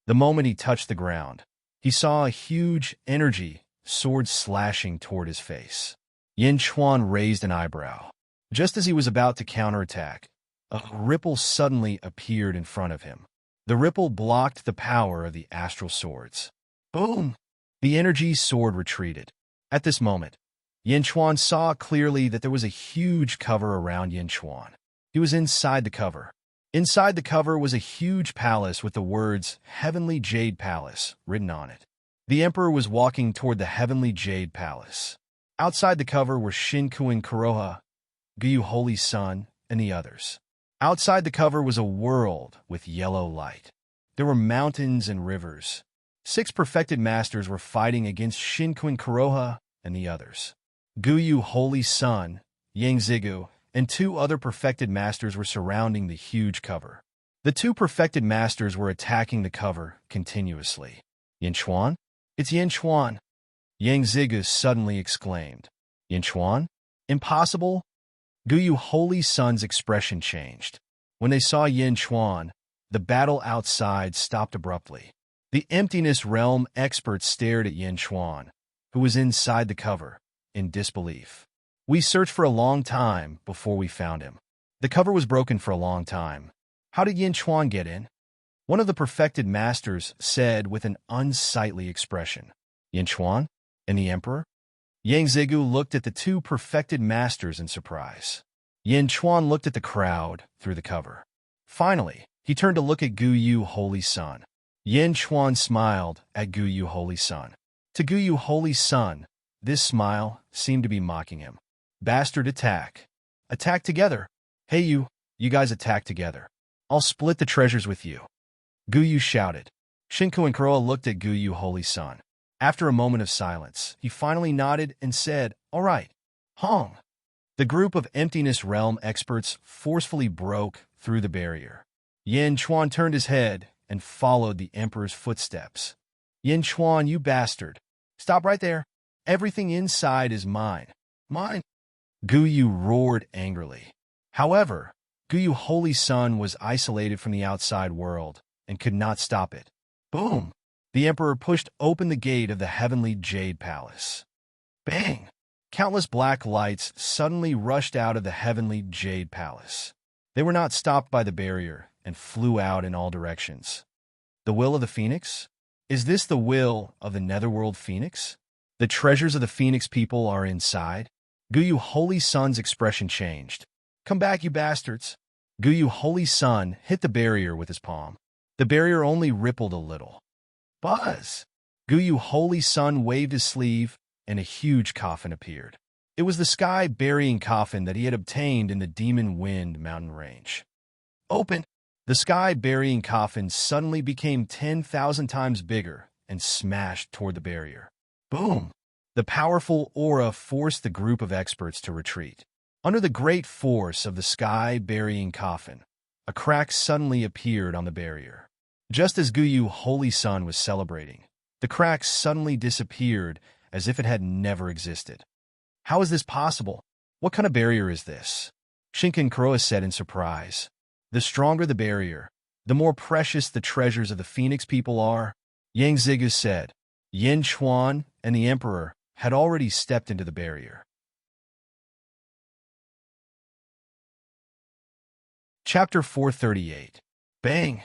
The moment he touched the ground, he saw a huge energy sword slashing toward his face. Yin Chuan raised an eyebrow. Just as he was about to counterattack, a ripple suddenly appeared in front of him. The ripple blocked the power of the astral swords. Boom! The energy sword retreated. At this moment, Yin Chuan saw clearly that there was a huge cover around Yin Chuan. He was inside the cover. Inside the cover was a huge palace with the words Heavenly Jade Palace written on it. The emperor was walking toward the Heavenly Jade Palace. Outside the cover were Shinkuin Kuroha, Guyu Holy Sun, and the others. Outside the cover was a world with yellow light. There were mountains and rivers. 6 perfected masters were fighting against Shinkuin Kuroha and the others. Guyu Holy Sun, Yang Zigu, and 2 other perfected masters were surrounding the huge cover. The 2 perfected masters were attacking the cover continuously. Yin Chuan? It's Yin Chuan! Yang Zigu suddenly exclaimed. Yin Chuan? Impossible? Guyu Holy Sun's expression changed. When they saw Yin Chuan, the battle outside stopped abruptly. The Emptiness Realm experts stared at Yin Chuan, who was inside the cover, in disbelief. We searched for a long time before we found him. The cover was broken for a long time. How did Yin Chuan get in? One of the perfected masters said with an unsightly expression. Yin Chuan? And the emperor? Yang Zigu looked at the 2 perfected masters in surprise. Yin Chuan looked at the crowd through the cover. Finally, he turned to look at Guyu Holy Sun. Yin Chuan smiled at Guyu Holy Sun. To Guyu Holy Sun, this smile seemed to be mocking him. Bastard attack. Attack together. Hey you guys attack together. I'll split the treasures with you. Guyu shouted. Shinku and Kuroha looked at Guyu Holy Sun. After a moment of silence, he finally nodded and said, All right. Hong. The group of Emptiness Realm experts forcefully broke through the barrier. Yin Chuan turned his head and followed the emperor's footsteps. Yin Chuan, you bastard. Stop right there. Everything inside is mine. Mine. Guyu roared angrily. However, Guyu Holy Sun was isolated from the outside world and could not stop it. Boom! The emperor pushed open the gate of the Heavenly Jade Palace. Bang! Countless black lights suddenly rushed out of the Heavenly Jade Palace. They were not stopped by the barrier and flew out in all directions. The will of the Phoenix? Is this the will of the Netherworld Phoenix? The treasures of the Phoenix people are inside? Guyu Holy Sun's expression changed. Come back, you bastards! Guyu Holy Sun hit the barrier with his palm. The barrier only rippled a little. Buzz! Guyu Holy Sun waved his sleeve, and a huge coffin appeared. It was the sky-burying coffin that he had obtained in the Demon Wind mountain range. Open! The sky-burying coffin suddenly became 10,000 times bigger and smashed toward the barrier. Boom! The powerful aura forced the group of experts to retreat. Under the great force of the sky-burying coffin, a crack suddenly appeared on the barrier. Just as Guyu Holy Sun was celebrating, The crack suddenly disappeared as if it had never existed. How is this possible? What kind of barrier is this? Shinken Kuroa said in surprise. The stronger the barrier, the more precious the treasures of the Phoenix people are, Yang Zigu said. Yin Chuan and the Emperor had already stepped into the barrier. Chapter 438. Bang!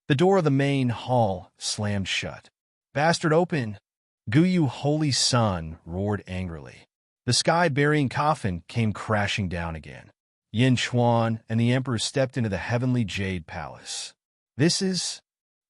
The door of the main hall slammed shut. Bastard open! Guyu Holy Sun roared angrily. The sky-burying coffin came crashing down again. Yin Chuan and the Emperor stepped into the heavenly jade palace. This is...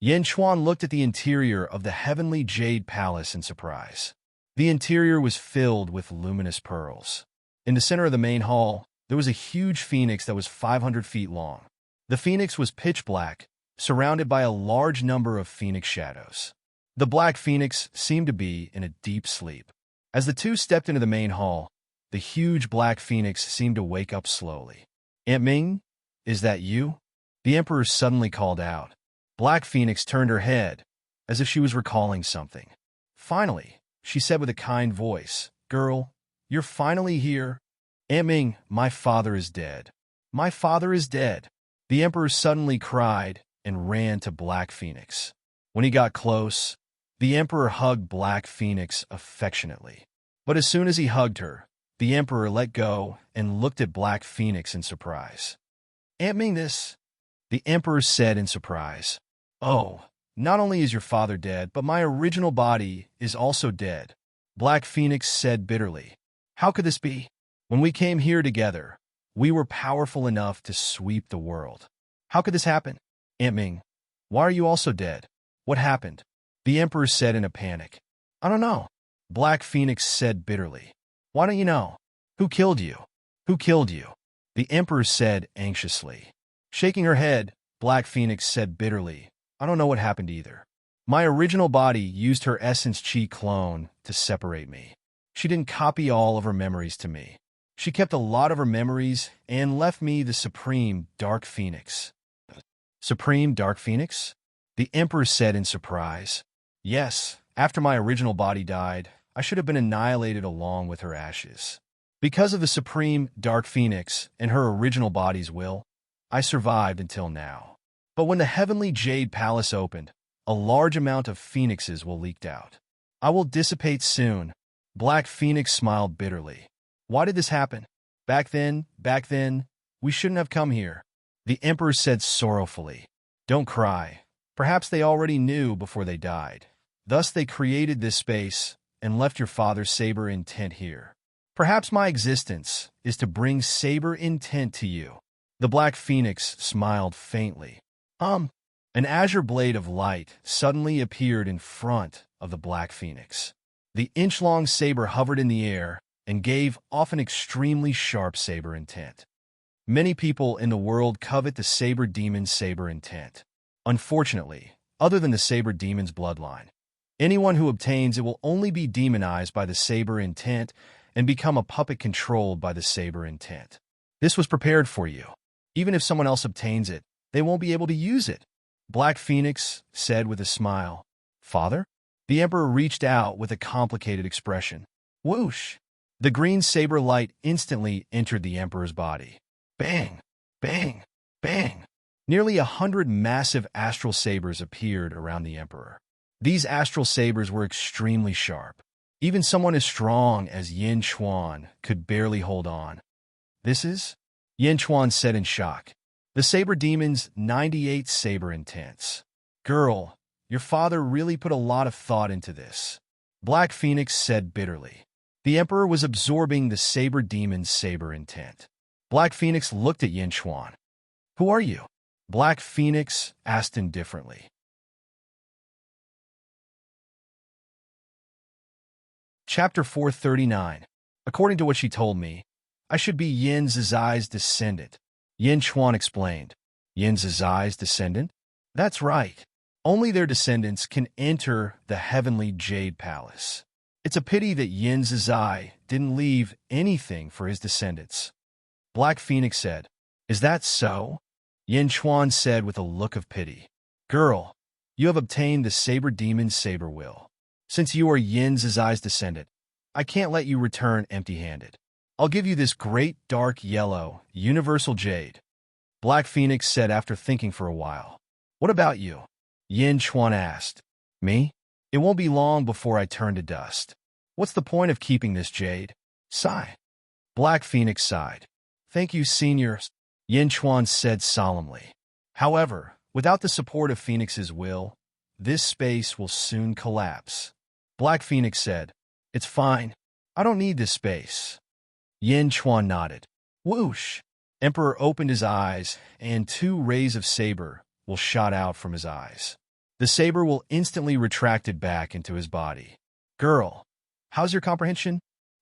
Yin Chuan looked at the interior of the heavenly jade palace in surprise. The interior was filled with luminous pearls. In the center of the main hall, there was a huge phoenix that was 500 feet long. The phoenix was pitch black, surrounded by a large number of phoenix shadows. The black phoenix seemed to be in a deep sleep. As the two stepped into the main hall, the huge black phoenix seemed to wake up slowly. Aunt Ming, is that you? The Emperor suddenly called out. Black Phoenix turned her head, as if she was recalling something. Finally, she said with a kind voice, Girl, you're finally here. Aunt Ming, my father is dead. My father is dead. The Emperor suddenly cried and ran to Black Phoenix. When he got close, the Emperor hugged Black Phoenix affectionately. But as soon as he hugged her, the Emperor let go and looked at Black Phoenix in surprise. Aunt Ming, this, the Emperor said in surprise. Oh, not only is your father dead, but my original body is also dead, Black Phoenix said bitterly. How could this be? When we came here together, we were powerful enough to sweep the world. How could this happen? Aunt Ming, why are you also dead? What happened? The Emperor said in a panic. I don't know, Black Phoenix said bitterly. Why don't you know? Who killed you? Who killed you? The Emperor said anxiously. Shaking her head, Black Phoenix said bitterly. I don't know what happened either. My original body used her essence chi clone to separate me. She didn't copy all of her memories to me. She kept a lot of her memories and left me the Supreme Dark Phoenix. Supreme Dark Phoenix? The Emperor said in surprise. Yes, after my original body died, I should have been annihilated along with her ashes. Because of the Supreme Dark Phoenix and her original body's will, I survived until now. But when the heavenly jade palace opened, a large amount of phoenixes will leak out. I will dissipate soon. Black Phoenix smiled bitterly. Why did this happen? Back then, we shouldn't have come here. The Emperor said sorrowfully. Don't cry. Perhaps they already knew before they died. Thus they created this space and left your father's saber intent here. Perhaps my existence is to bring saber intent to you. The Black Phoenix smiled faintly. An azure blade of light suddenly appeared in front of the Black Phoenix. The inch-long saber hovered in the air and gave off an extremely sharp saber intent. Many people in the world covet the saber demon's saber intent. Unfortunately, other than the saber demon's bloodline, anyone who obtains it will only be demonized by the saber intent and become a puppet controlled by the saber intent. This was prepared for you. Even if someone else obtains it, they won't be able to use it. Black Phoenix said with a smile. Father? The Emperor reached out with a complicated expression. Whoosh! The green saber light instantly entered the Emperor's body. Bang! Bang! Bang! Nearly 100 massive astral sabers appeared around the Emperor. These astral sabers were extremely sharp. Even someone as strong as Yin Chuan could barely hold on. This is? Yin Chuan said in shock. The Saber Demon's 98 Saber Intents. Girl, your father really put a lot of thought into this. Black Phoenix said bitterly. The Emperor was absorbing the Saber Demon's Saber Intent. Black Phoenix looked at Yin Chuan. Who are you? Black Phoenix asked indifferently. Chapter 439. According to what she told me, I should be Yin Zizai's descendant. Yin Chuan explained. Yin Zizai's descendant? That's right. Only their descendants can enter the heavenly Jade Palace. It's a pity that Yin Zizai didn't leave anything for his descendants. Black Phoenix said. Is that so? Yin Chuan said with a look of pity. Girl, you have obtained the Saber Demon's Saber Will. Since you are Yin's eyes descendant, I can't let you return empty-handed. I'll give you this great dark yellow, universal jade, Black Phoenix said after thinking for a while. What about you? Yin Chuan asked. Me? It won't be long before I turn to dust. What's the point of keeping this jade? Sigh. Black Phoenix sighed. Thank you, senior, Yin Chuan said solemnly. However, without the support of Phoenix's will, this space will soon collapse. Black Phoenix said, It's fine. I don't need this space. Yin Chuan nodded. Whoosh! Emperor opened his eyes, and 2 rays of saber will shot out from his eyes. The saber will instantly retracted back into his body. Girl, how's your comprehension?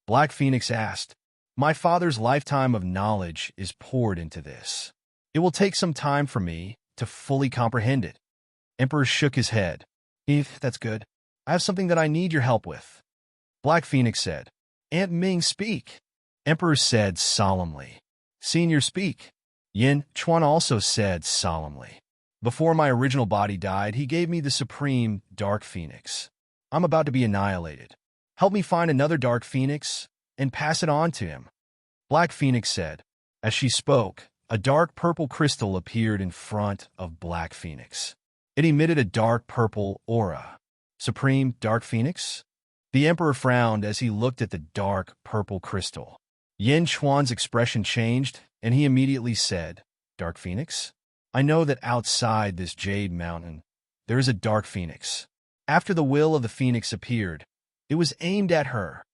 Black Phoenix asked. My father's lifetime of knowledge is poured into this. It will take some time for me to fully comprehend it. Emperor shook his head. That's good. I have something that I need your help with. Black Phoenix said. Aunt Ming, speak. Emperor said solemnly. Senior, speak. Yin Chuan also said solemnly. Before my original body died, he gave me the supreme Dark Phoenix. I'm about to be annihilated. Help me find another Dark Phoenix and pass it on to him. Black Phoenix said. As she spoke, a dark purple crystal appeared in front of Black Phoenix. It emitted a dark purple aura. Supreme Dark Phoenix? The Emperor frowned as he looked at the dark purple crystal. Yin Chuan's expression changed, and he immediately said, Dark Phoenix? I know that outside this jade mountain, there is a Dark Phoenix. After the will of the Phoenix appeared, it was aimed at her.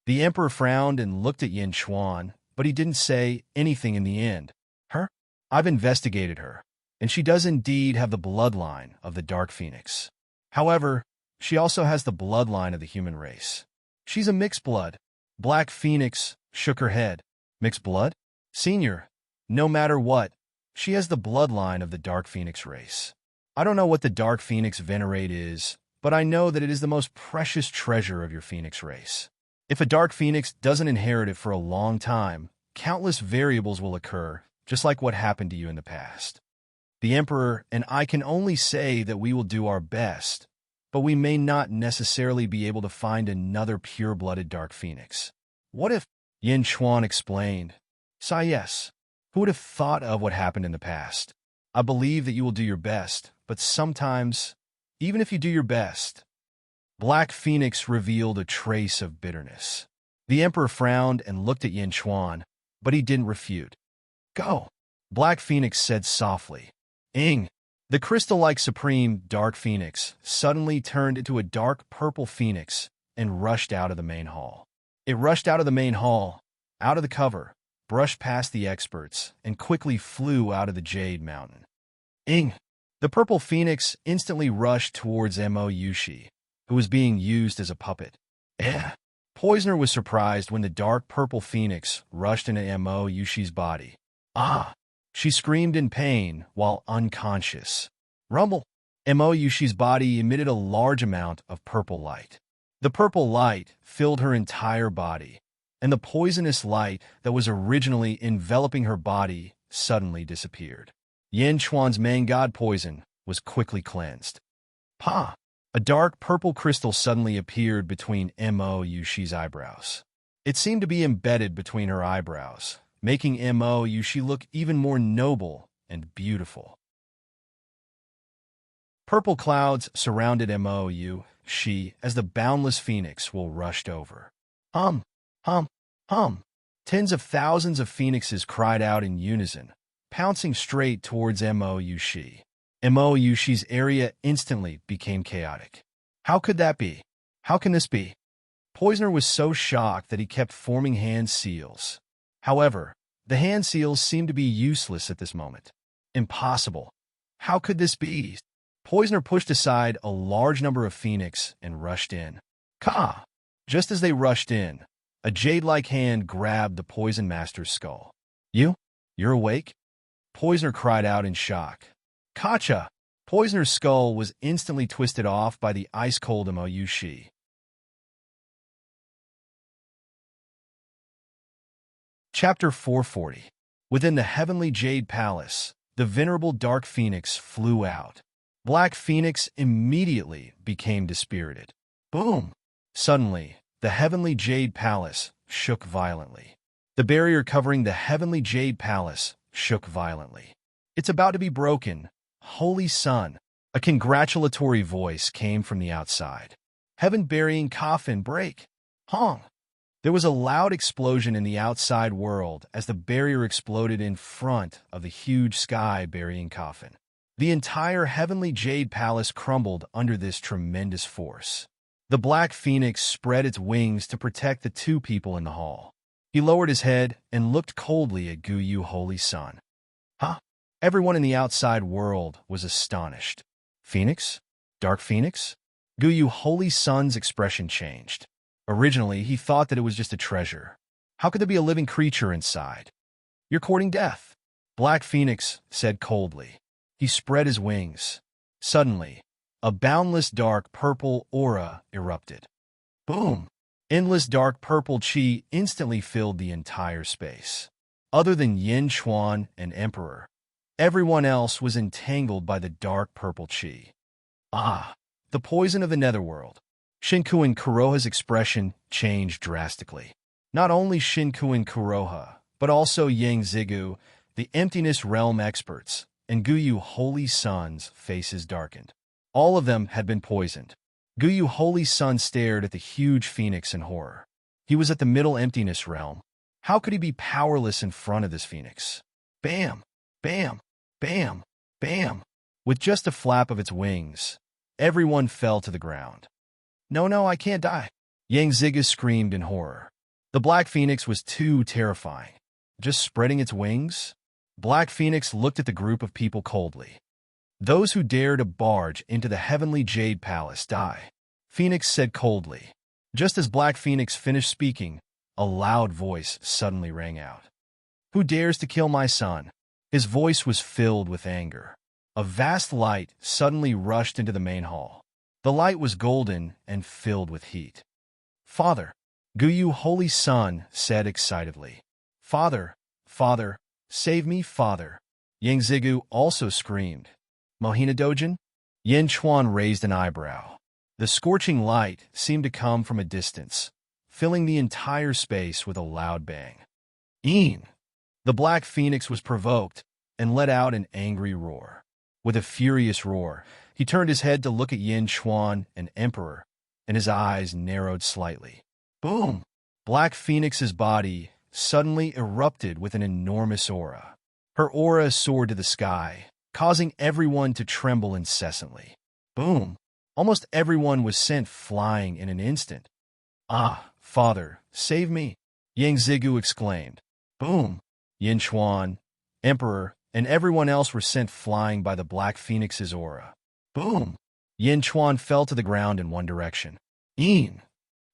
The Emperor frowned and looked at Yin Chuan, but he didn't say anything in the end. Her? I've investigated her, and she does indeed have the bloodline of the Dark Phoenix. However, she also has the bloodline of the human race. She's a mixed blood. Black Phoenix shook her head. Mixed blood? Senior, no matter what, she has the bloodline of the Dark Phoenix race. I don't know what the Dark Phoenix venerate is, but I know that it is the most precious treasure of your Phoenix race. If a Dark Phoenix doesn't inherit it for a long time, countless variables will occur, just like what happened to you in the past. The Emperor and I can only say that we will do our best, but we may not necessarily be able to find another pure-blooded Dark Phoenix. What if? Yin Chuan explained. Sigh, yes. Who would have thought of what happened in the past? I believe that you will do your best, but sometimes, even if you do your best, Black Phoenix revealed a trace of bitterness. The Emperor frowned and looked at Yin Chuan, but he didn't refute. Go, Black Phoenix said softly. Ing. The crystal-like supreme Dark Phoenix suddenly turned into a dark purple phoenix and rushed out of the main hall. It rushed out of the main hall, out of the cover, brushed past the experts, and quickly flew out of the Jade Mountain. Ing. The purple phoenix instantly rushed towards Mo Yushi, who was being used as a puppet. Poisoner was surprised when the dark purple phoenix rushed into Mo Yushi's body. Ah! She screamed in pain while unconscious. Rumble! Mo Yushi's body emitted a large amount of purple light. The purple light filled her entire body, and the poisonous light that was originally enveloping her body suddenly disappeared. Yin Chuan's main god poison was quickly cleansed. Pa! A dark purple crystal suddenly appeared between Mo Yushi's eyebrows. It seemed to be embedded between her eyebrows, making Mo Yushi look even more noble and beautiful. Purple clouds surrounded Mo Yushi as the boundless phoenix will rushed over. Hum, hum, hum. Tens of thousands of phoenixes cried out in unison, pouncing straight towards Mo Yushi. Mo Yushi's area instantly became chaotic. How could that be? How can this be? Poisoner was so shocked that he kept forming hand seals. However, the hand seals seemed to be useless at this moment. Impossible. How could this be? Poisoner pushed aside a large number of phoenix and rushed in. Ka! Just as they rushed in, a jade-like hand grabbed the Poison Master's skull. You're awake? Poisoner cried out in shock. Kacha! Poisoner's skull was instantly twisted off by the ice-cold Mo Yushi. Chapter 440. Within the heavenly Jade Palace, the venerable Dark Phoenix flew out. Black Phoenix immediately became dispirited. Boom! Suddenly, the heavenly Jade Palace shook violently. The barrier covering the heavenly Jade Palace shook violently. It's about to be broken. Holy Sun! A congratulatory voice came from the outside. Heaven-burying coffin break! Hong! There was a loud explosion in the outside world as the barrier exploded in front of the huge sky-burying coffin. The entire heavenly Jade Palace crumbled under this tremendous force. The Black Phoenix spread its wings to protect the two people in the hall. He lowered his head and looked coldly at Guyu Holy Sun. Huh? Everyone in the outside world was astonished. Phoenix? Dark Phoenix? Guyu Holy Sun's expression changed. Originally, he thought that it was just a treasure. How could there be a living creature inside? You're courting death, Black Phoenix said coldly. He spread his wings. Suddenly, a boundless dark purple aura erupted. Boom! Endless dark purple chi instantly filled the entire space. Other than Yin Chuan and Emperor, everyone else was entangled by the dark purple chi. Ah, the poison of the netherworld. Shinkuin Kuroha's expression changed drastically. Not only Shinkuin Kuroha, but also Yang Zigu, the Emptiness Realm experts, and Guyu Holy Sun's faces darkened. All of them had been poisoned. Guyu Holy Sun stared at the huge phoenix in horror. He was at the Middle Emptiness Realm. How could he be powerless in front of this phoenix? Bam! Bam! Bam! Bam! With just a flap of its wings, everyone fell to the ground. No, I can't die. Yang Ziga screamed in horror. The Black Phoenix was too terrifying. Just spreading its wings? Black Phoenix looked at the group of people coldly. Those who dare to barge into the heavenly Jade Palace die, Phoenix said coldly. Just as Black Phoenix finished speaking, a loud voice suddenly rang out. Who dares to kill my son? His voice was filled with anger. A vast light suddenly rushed into the main hall. The light was golden and filled with heat. Father, Guyu Holy Sun said excitedly. Father, save me, Father. Yang Zigu also screamed. Mohina Dojin? Yin Chuan raised an eyebrow. The scorching light seemed to come from a distance, filling the entire space with a loud bang. Een! The Black Phoenix was provoked and let out an angry roar. With a furious roar, he turned his head to look at Yin Chuan and Emperor, and his eyes narrowed slightly. Boom! Black Phoenix's body suddenly erupted with an enormous aura. Her aura soared to the sky, causing everyone to tremble incessantly. Boom! Almost everyone was sent flying in an instant. Ah, Father, save me! Yang Zigu exclaimed. Boom! Yin Chuan, Emperor, and everyone else were sent flying by the Black Phoenix's aura. Boom! Yin Chuan fell to the ground in one direction. Een!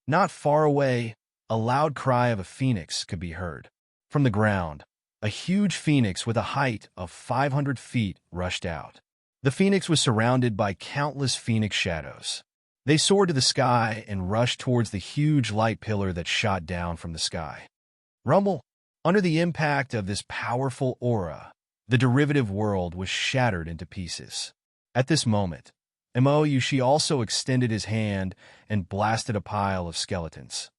Not far away, a loud cry of a phoenix could be heard. From the ground, a huge phoenix with a height of 500 feet rushed out. The phoenix was surrounded by countless phoenix shadows. They soared to the sky and rushed towards the huge light pillar that shot down from the sky. Rumble! Under the impact of this powerful aura, the derivative world was shattered into pieces. At this moment, Mo Yushi also extended his hand and blasted a pile of skeletons.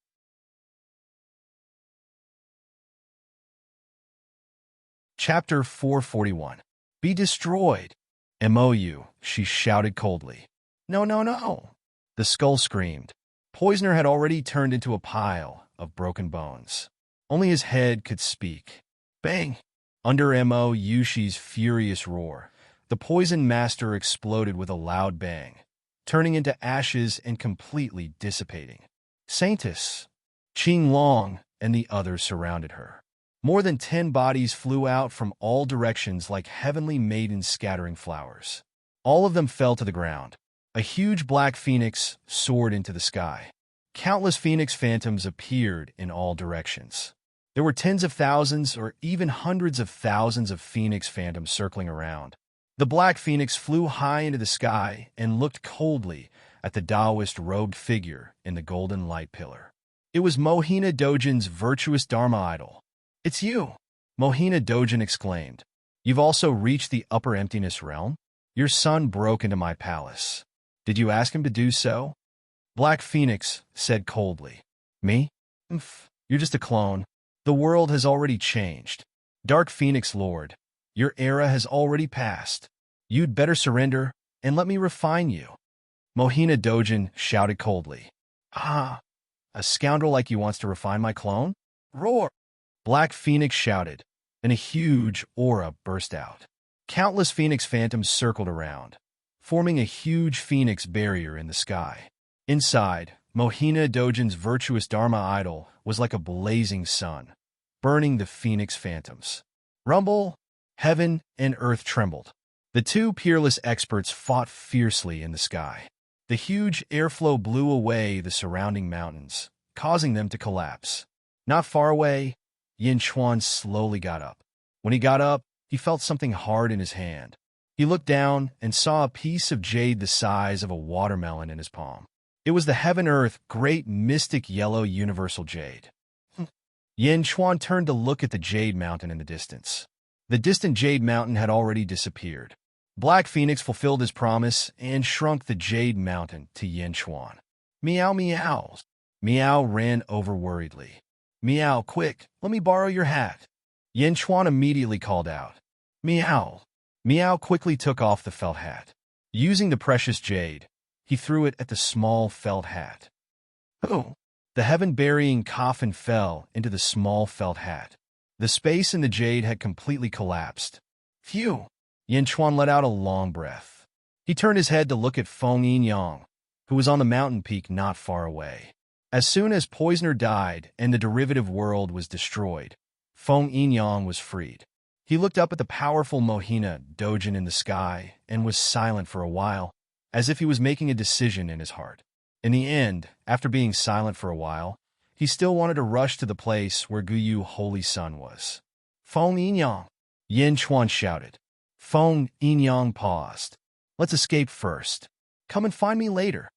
Chapter 441. Be destroyed! MOU, she shouted coldly. No. The skull screamed. Poisoner had already turned into a pile of broken bones. Only his head could speak. Bang! Under M.O. Yushi's furious roar, the poison master exploded with a loud bang, turning into ashes and completely dissipating. Saintess, Qing Long, and the others surrounded her. More than 10 bodies flew out from all directions like heavenly maidens scattering flowers. All of them fell to the ground. A huge black phoenix soared into the sky. Countless phoenix phantoms appeared in all directions. There were tens of thousands or even hundreds of thousands of phoenix phantoms circling around. The black phoenix flew high into the sky and looked coldly at the Taoist robed figure in the golden light pillar. It was Mohina Dojin's virtuous Dharma idol. "It's you!" Mohina Dojin exclaimed. "You've also reached the upper emptiness realm?" Your son broke into my palace. Did you ask him to do so? Black Phoenix said coldly. Me? You're just a clone. The world has already changed. Dark Phoenix Lord, your era has already passed. You'd better surrender and let me refine you. Mohina Dojin shouted coldly. Ah, a scoundrel like you wants to refine my clone? Roar! Black Phoenix shouted, and a huge aura burst out. Countless phoenix phantoms circled around, forming a huge phoenix barrier in the sky. Inside, Mohina Dojin's virtuous Dharma idol was like a blazing sun, burning the phoenix phantoms. Rumble, heaven and earth trembled. The two peerless experts fought fiercely in the sky. The huge airflow blew away the surrounding mountains, causing them to collapse. Not far away, Yin Chuan slowly got up. When he got up, he felt something hard in his hand. He looked down and saw a piece of jade the size of a watermelon in his palm. It was the heaven-earth, great mystic yellow universal jade. Yin Chuan turned to look at the jade mountain in the distance. The distant jade mountain had already disappeared. Black Phoenix fulfilled his promise and shrunk the jade mountain to Yin Chuan. Meow meow. Meow ran over worriedly. Meow, quick, let me borrow your hat. Yin Chuan immediately called out. Meow. Meow quickly took off the felt hat. Using the precious jade, he threw it at the small felt hat. Oh! The heaven-burying coffin fell into the small felt hat. The space in the jade had completely collapsed. Phew! Yin Chuan let out a long breath. He turned his head to look at Feng Yinyang, who was on the mountain peak not far away. As soon as Poisoner died and the derivative world was destroyed, Feng Yinyang was freed. He looked up at the powerful Mohina Dojin in the sky and was silent for a while, as if he was making a decision in his heart. In the end, after being silent for a while, he still wanted to rush to the place where Guyu Holy Sun was. Feng Yinyang! Yin Chuan shouted. Feng Yinyang paused. Let's escape first. Come and find me later.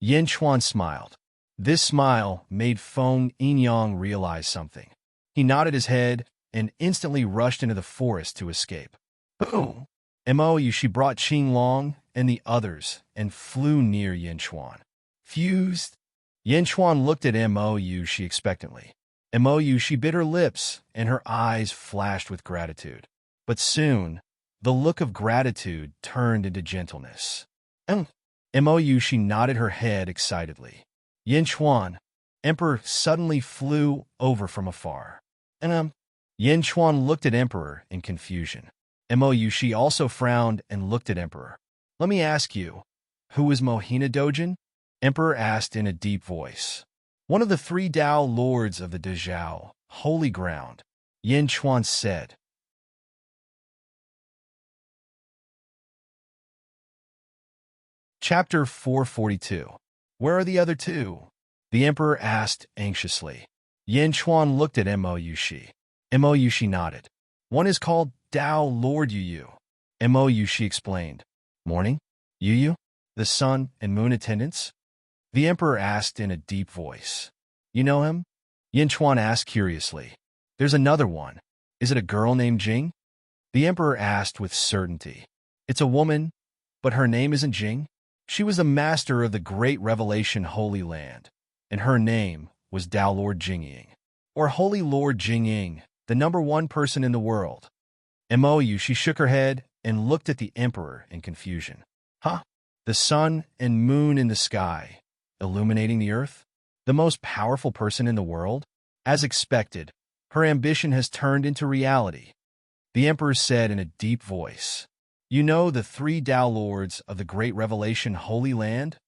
Yin Chuan smiled. This smile made Feng Yinyang realize something. He nodded his head and instantly rushed into the forest to escape. Boom! She brought Qing Long and the others and flew near Yin Chuan. Fused. Yin Chuan looked at She expectantly. She bit her lips and her eyes flashed with gratitude. But soon, the look of gratitude turned into gentleness. She nodded her head excitedly. Yin Chuan, Emperor suddenly flew over from afar. Yin Chuan looked at Emperor in confusion. She also frowned and looked at Emperor. Let me ask you, who is Mohina Dojin? Emperor asked in a deep voice. One of the 3 Tao lords of the Dezhao, holy ground, Yin Chuan said. Chapter 442. Where are the other 2? The Emperor asked anxiously. Yin Chuan looked at She nodded. One is called Tao Lord Yu. She explained. Morning? Yu? The sun and moon attendants? The Emperor asked in a deep voice. You know him? Yin Chuan asked curiously. There's another one. Is it a girl named Jing? The Emperor asked with certainty. It's a woman, but her name isn't Jing. She was the master of the Great Revelation Holy Land, and her name was Tao Lord Jingying, or Holy Lord Jingying, the #1 person in the world. She shook her head and looked at the Emperor in confusion. Huh? The sun and moon in the sky, illuminating the earth? The most powerful person in the world? As expected, her ambition has turned into reality. The Emperor said in a deep voice. You know the 3 Tao Lords of the Great Revelation Holy Land?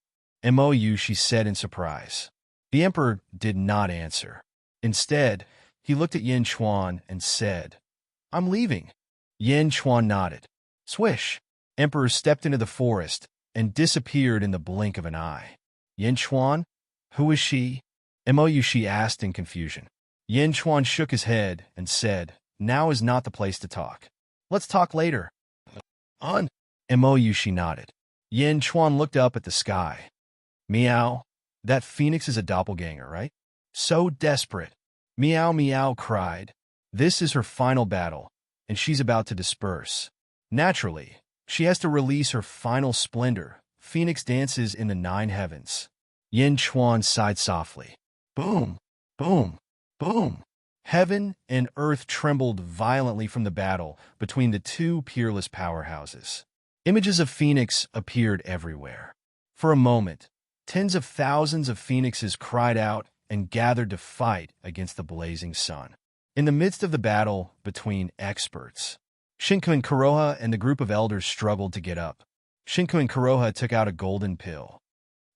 She said in surprise. The Emperor did not answer. Instead, he looked at Yin Chuan and said, I'm leaving. Yin Chuan nodded. Swish! Emperor stepped into the forest and disappeared in the blink of an eye. Yin Chuan? Who is she? She asked in confusion. Yin Chuan shook his head and said, Now is not the place to talk. Let's talk later. She nodded. Yin Chuan looked up at the sky. Meow. That phoenix is a doppelganger, right? So desperate. Meow Meow cried. This is her final battle, and she's about to disperse. Naturally, She has to release her final splendor. Phoenix dances in the 9 heavens. Yin Chuan sighed softly. Boom, boom, boom. Heaven and earth trembled violently from the battle between the two peerless powerhouses. Images of Phoenix appeared everywhere. For a moment, tens of thousands of phoenixes cried out and gathered to fight against the blazing sun. In the midst of the battle between experts, Shinku and Kuroha and the group of elders struggled to get up. Shinku and Kuroha took out a golden pill.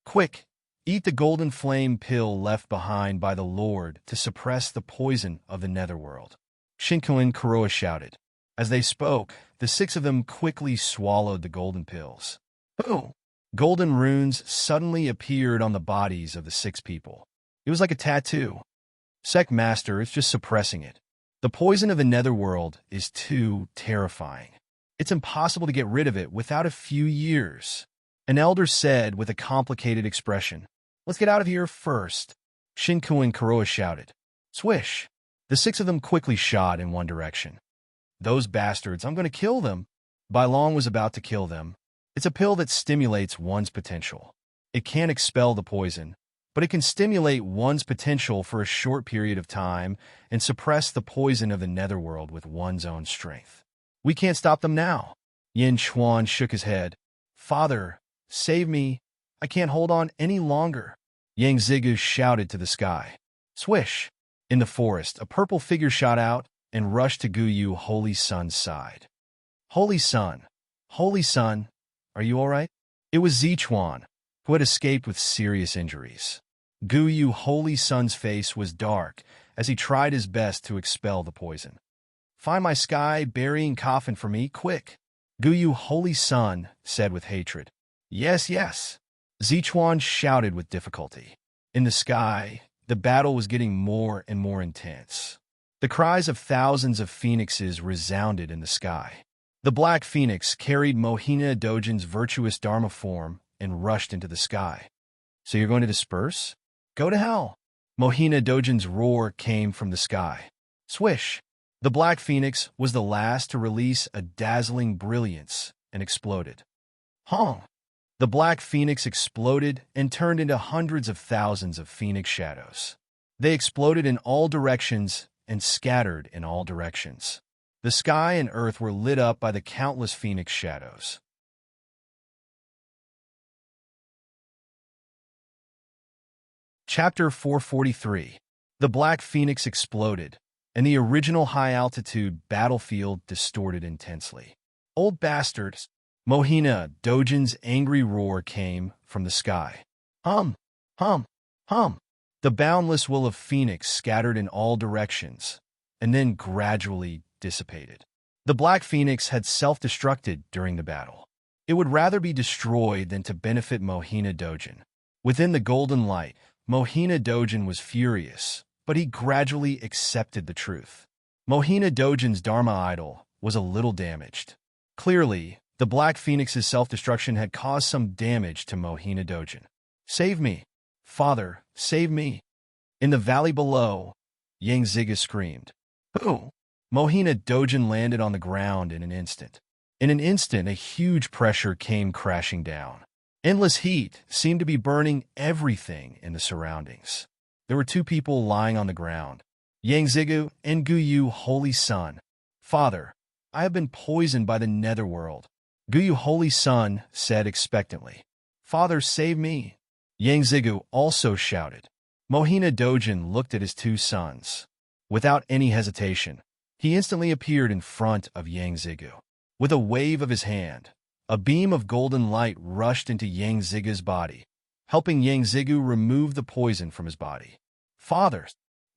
Quick, eat the golden flame pill left behind by the Lord to suppress the poison of the netherworld. Shinku and Kuroha shouted. As they spoke, the 6 of them quickly swallowed the golden pills. Boom! Golden runes suddenly appeared on the bodies of the 6 people. It was like a tattoo. Sect Master is just suppressing it. The poison of the netherworld is too terrifying. It's impossible to get rid of it without a few years. An elder said with a complicated expression. Let's get out of here first. Shinku and Kuroha shouted. Swish! The 6 of them quickly shot in one direction. Those bastards, I'm going to kill them. Bai Long was about to kill them. It's a pill that stimulates one's potential. It can't expel the poison, but it can stimulate one's potential for a short period of time and suppress the poison of the netherworld with one's own strength. We can't stop them now. Yin Chuan shook his head. Father, save me. I can't hold on any longer. Yang Zigu shouted to the sky. Swish! In the forest, a purple figure shot out and rushed to Guyu Holy Sun's side. Holy Sun, are you all right? It was Zichuan, who had escaped with serious injuries. Guyu Holy Sun's face was dark as he tried his best to expel the poison. Find my sky burying coffin for me, quick. Guyu Holy Sun said with hatred. Yes, yes. Zichuan shouted with difficulty. In the sky, the battle was getting more and more intense. The cries of thousands of phoenixes resounded in the sky. The Black Phoenix carried Mohina Dojin's virtuous Dharma form and rushed into the sky. So you're going to disperse? Go to hell! Mohina Dojin's roar came from the sky. Swish! The Black Phoenix was the last to release a dazzling brilliance and exploded. Hong! The Black Phoenix exploded and turned into hundreds of thousands of phoenix shadows. They exploded in all directions and scattered in all directions. The sky and earth were lit up by the countless phoenix shadows. Chapter 443. The Black Phoenix exploded, and the original high-altitude battlefield distorted intensely. Old bastards! Mohina Dojin's angry roar came from the sky. Hum! Hum! Hum! The boundless will of Phoenix scattered in all directions, and then gradually dissipated. The Black Phoenix had self-destructed during the battle. It would rather be destroyed than to benefit Mohina Dojin. Within the golden light, Mohina Dojin was furious, but he gradually accepted the truth. Mohina Dojin's Dharma idol was a little damaged. Clearly, the Black Phoenix's self-destruction had caused some damage to Mohina Dojin. Save me! Father, save me! In the valley below, Yang Ziga screamed. Who? Mohina Dojin landed on the ground in an instant. In an instant, a huge pressure came crashing down. Endless heat seemed to be burning everything in the surroundings. There were 2 people lying on the ground, Yang Zigu and Guyu Holy Sun. Father, I have been poisoned by the netherworld. Guyu Holy Sun said expectantly. Father, save me! Yang Zigu also shouted. Mohina Dojin looked at his 2 sons. Without any hesitation, he instantly appeared in front of Yang Zigu. With a wave of his hand, a beam of golden light rushed into Yang Zigu's body, helping Yang Zigu remove the poison from his body. Father!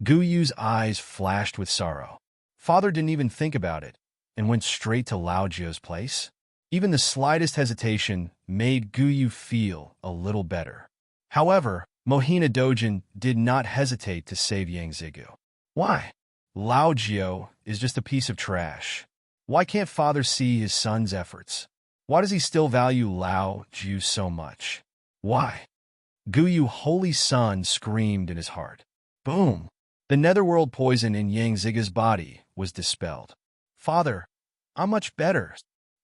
Guyu's eyes flashed with sorrow. Father didn't even think about it, and went straight to Lao Jio's place. Even the slightest hesitation made Guyu feel a little better. However, Mohina Dojin did not hesitate to save Yang Zigu. Why? Lao Jio is just a piece of trash. Why can't father see his son's efforts? Why does he still value Lao Jiu so much? Why? Guyu Holy Sun screamed in his heart. Boom! The netherworld poison in Yang Ziga's body was dispelled. Father, I'm much better.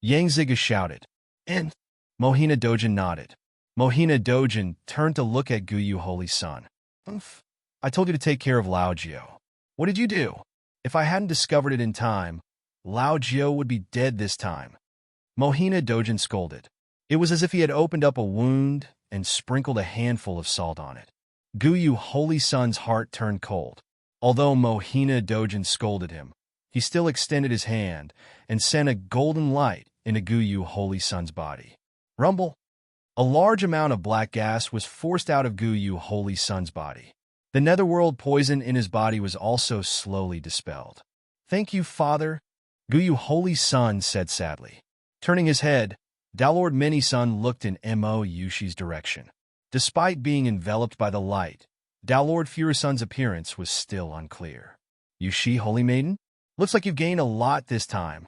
Yang Ziga shouted. And Mohina Dojin nodded. Mohina Dojin turned to look at Guyu Holy Sun. Oof. I told you to take care of Lao Jiao. What did you do? If I hadn't discovered it in time, Lao Jiao would be dead this time. Mohina Dojin scolded. It was as if he had opened up a wound and sprinkled a handful of salt on it. Guyu Holy Sun's heart turned cold. Although Mohina Dojin scolded him, he still extended his hand and sent a golden light into Guyu Holy Sun's body. Rumble! A large amount of black gas was forced out of Guyu Holy Sun's body. The netherworld poison in his body was also slowly dispelled. Thank you, Father, Guyu Holy Sun said sadly. Turning his head, Dalord Many-Sun looked in Mo Yushi's direction. Despite being enveloped by the light, Dalord Furusun's appearance was still unclear. Yushi, Holy Maiden? Looks like you've gained a lot this time,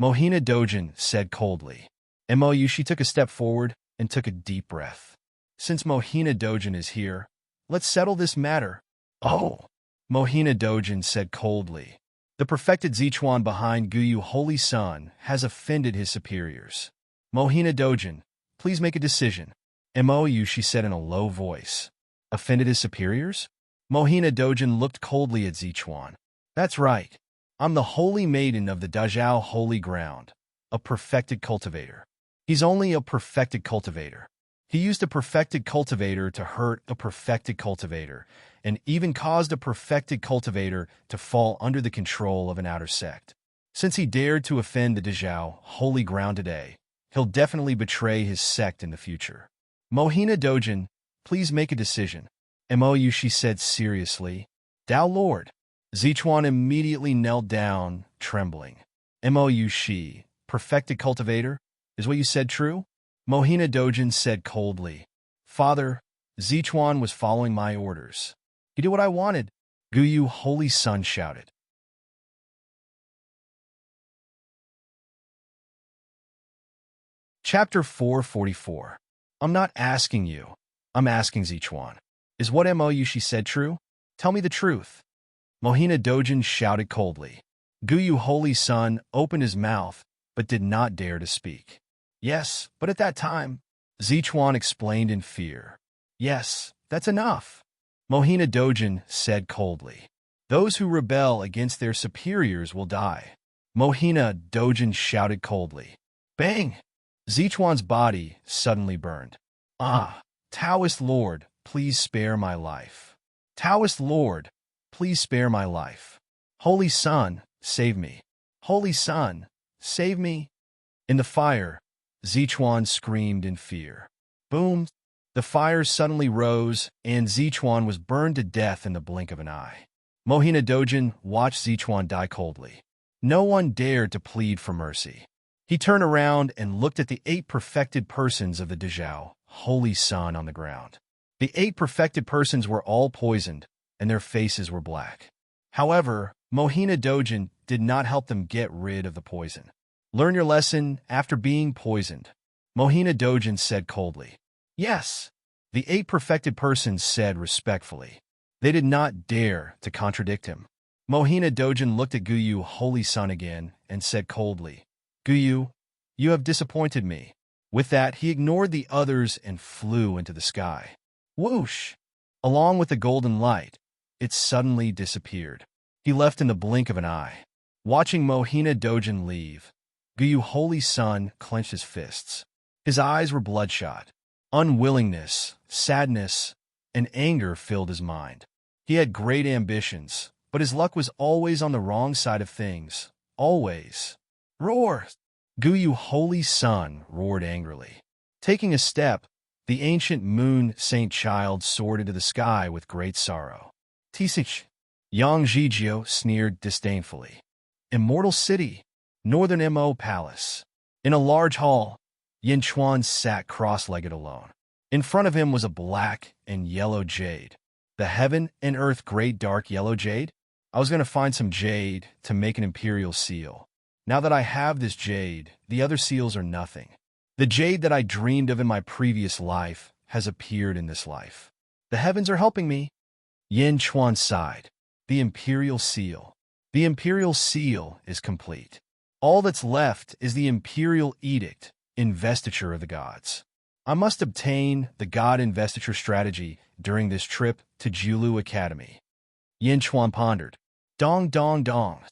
Mohina Dojin said coldly. Mo Yushi took a step forward and took a deep breath. Since Mohina Dojin is here, let's settle this matter. Oh, Mohina Dojin said coldly. The perfected Zichuan behind Guyu Holy Sun has offended his superiors. Mohina Dojin, please make a decision. Mo Yushi said in a low voice. Offended his superiors? Mohina Dojin looked coldly at Zichuan. That's right. I'm the holy maiden of the Dazhao Holy Ground, a perfected cultivator. He's only a perfected cultivator. He used a perfected cultivator to hurt a perfected cultivator, and even caused a perfected cultivator to fall under the control of an outer sect. Since he dared to offend the Dazhao Holy Ground today, he'll definitely betray his sect in the future. Mohina Dojin, please make a decision. Mo Yushi said seriously. Dao Lord. Zichuan immediately knelt down, trembling. Mo Yushi, perfected cultivator, is what you said true? Mohina Dojin said coldly. Father, Zichuan was following my orders. He did what I wanted, Guyu Holy Sun shouted. Chapter 444. I'm not asking you. I'm asking Zichuan. Is what Mo Yushi said true? Tell me the truth. Mohina Dojin shouted coldly. Guyu Holy Sun opened his mouth, but did not dare to speak. Yes, but at that time, Zichuan explained in fear. Yes, that's enough. Mohina Dojin said coldly. Those who rebel against their superiors will die. Mohina Dojin shouted coldly. Bang! Zichuan's body suddenly burned. Ah, Taoist Lord, please spare my life. Taoist Lord, please spare my life. Holy Sun, save me. Holy Sun, save me. In the fire, Zichuan screamed in fear. Boom! The fire suddenly rose, and Zichuan was burned to death in the blink of an eye. Mohina Dojin watched Zichuan die coldly. No one dared to plead for mercy. He turned around and looked at the 8 perfected persons of the Dazhao Holy Sun on the ground. The 8 perfected persons were all poisoned, and their faces were black. However, Mohina Dojin did not help them get rid of the poison. Learn your lesson after being poisoned, Mohina Dojin said coldly. Yes, the 8 perfected persons said respectfully. They did not dare to contradict him. Mohina Dojin looked at Guyu Holy Sun again and said coldly, Guyu, you have disappointed me. With that, he ignored the others and flew into the sky. Whoosh! Along with the golden light, it suddenly disappeared. He left in the blink of an eye. Watching Mohina Dojin leave, Guyu Holy Sun clenched his fists. His eyes were bloodshot. Unwillingness, sadness, and anger filled his mind. He had great ambitions, but his luck was always on the wrong side of things. Always. Roar! Guyu Holy Sun roared angrily. Taking a step, the ancient moon saint child soared into the sky with great sorrow. Tisich! Yang Zhijio sneered disdainfully. Immortal City, Northern Mo Palace. In a large hall, Yin Chuan sat cross-legged alone. In front of him was a black and yellow jade. The heaven and earth great dark yellow jade? I was going to find some jade to make an imperial seal. Now that I have this jade, the other seals are nothing. The jade that I dreamed of in my previous life has appeared in this life. The heavens are helping me. Yin Chuan sighed. The imperial seal. The imperial seal is complete. All that's left is the imperial edict, investiture of the gods. I must obtain the god investiture strategy during this trip to Julu Academy. Yin Chuan pondered. Dong, dong, dong.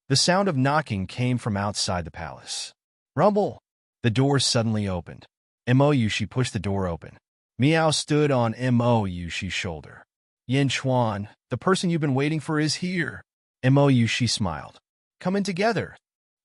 The sound of knocking came from outside the palace. Rumble! The door suddenly opened. Mo Yushi pushed the door open. Miao stood on Mo Yushi's shoulder. Yin Chuan, the person you've been waiting for is here. Mo Yushi smiled. Come in together.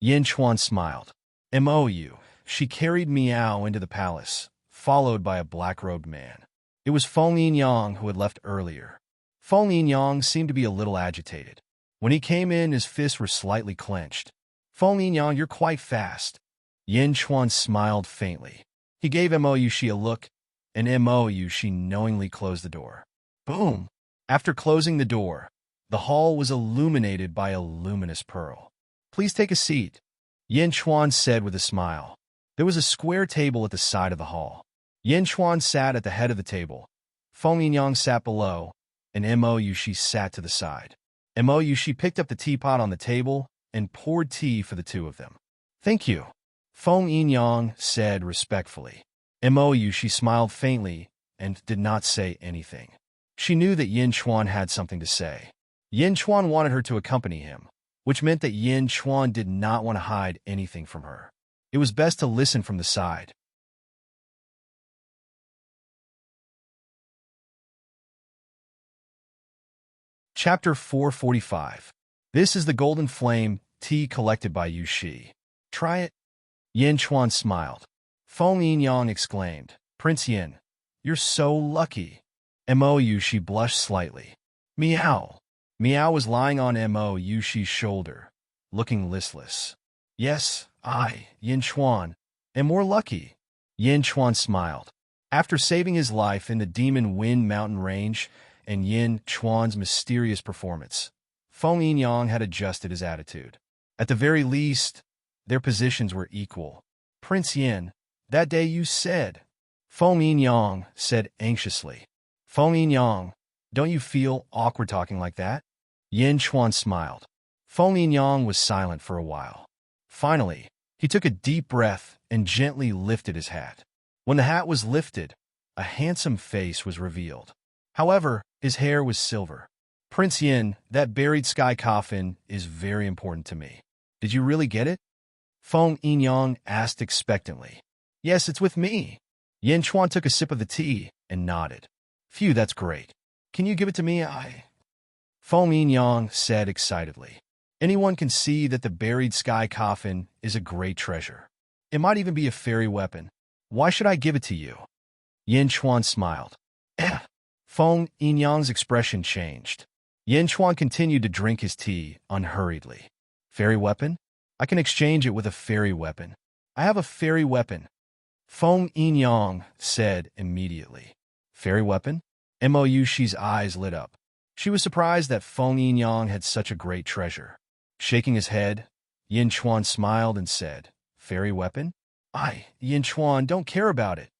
Yin Chuan smiled. Mo Yu. She carried Miao into the palace, followed by a black-robed man. It was Feng Yinyang who had left earlier. Feng Yinyang seemed to be a little agitated. When he came in, his fists were slightly clenched. Feng Yinyang, you're quite fast. Yin Chuan smiled faintly. He gave Mo Yushi a look, and Mo Yushi knowingly closed the door. Boom! After closing the door, the hall was illuminated by a luminous pearl. Please take a seat, Yin Chuan said with a smile. There was a square table at the side of the hall. Yin Chuan sat at the head of the table. Feng Yinyang sat below, and Mo Yushi sat to the side. Mo Yushi picked up the teapot on the table and poured tea for the two of them. Thank you, Feng Yinyang said respectfully. Mo Yushi smiled faintly and did not say anything. She knew that Yin Chuan had something to say. Yin Chuan wanted her to accompany him, which meant that Yin Chuan did not want to hide anything from her. It was best to listen from the side. Chapter 445. This is the golden flame, tea collected by Yu Shi. Try it. Yin Chuan smiled. Feng Yinyang exclaimed, Prince Yin, you're so lucky. Mo Yushi blushed slightly. Meow. Meow was lying on Mo Yushi's shoulder, looking listless. Yes, I, Yin Chuan, am more lucky. Yin Chuan smiled. After saving his life in the Demon Wind Mountain Range and Yin Chuan's mysterious performance, Feng Yinyang had adjusted his attitude. At the very least, their positions were equal. Prince Yin, that day you said. Feng Yinyang said anxiously. Feng Yinyang, don't you feel awkward talking like that? Yin Chuan smiled. Feng Yinyang was silent for a while. Finally, he took a deep breath and gently lifted his hat. When the hat was lifted, a handsome face was revealed. However, his hair was silver. Prince Yin, that buried sky coffin is very important to me. Did you really get it? Feng Yinyang asked expectantly. Yes, it's with me. Yin Chuan took a sip of the tea and nodded. Phew, that's great. Can you give it to me? Feng Yinyang said excitedly. Anyone can see that the buried sky coffin is a great treasure. It might even be a fairy weapon. Why should I give it to you? Yin Chuan smiled. Feng Yinyang's expression changed. Yin Chuan continued to drink his tea unhurriedly. Fairy weapon? I can exchange it with a fairy weapon. I have a fairy weapon. Feng Yinyang said immediately. Fairy weapon? Mo Yushi's eyes lit up. She was surprised that Feng Yinyang had such a great treasure. Shaking his head, Yin Chuan smiled and said, Fairy weapon? Yin Chuan, don't care about it.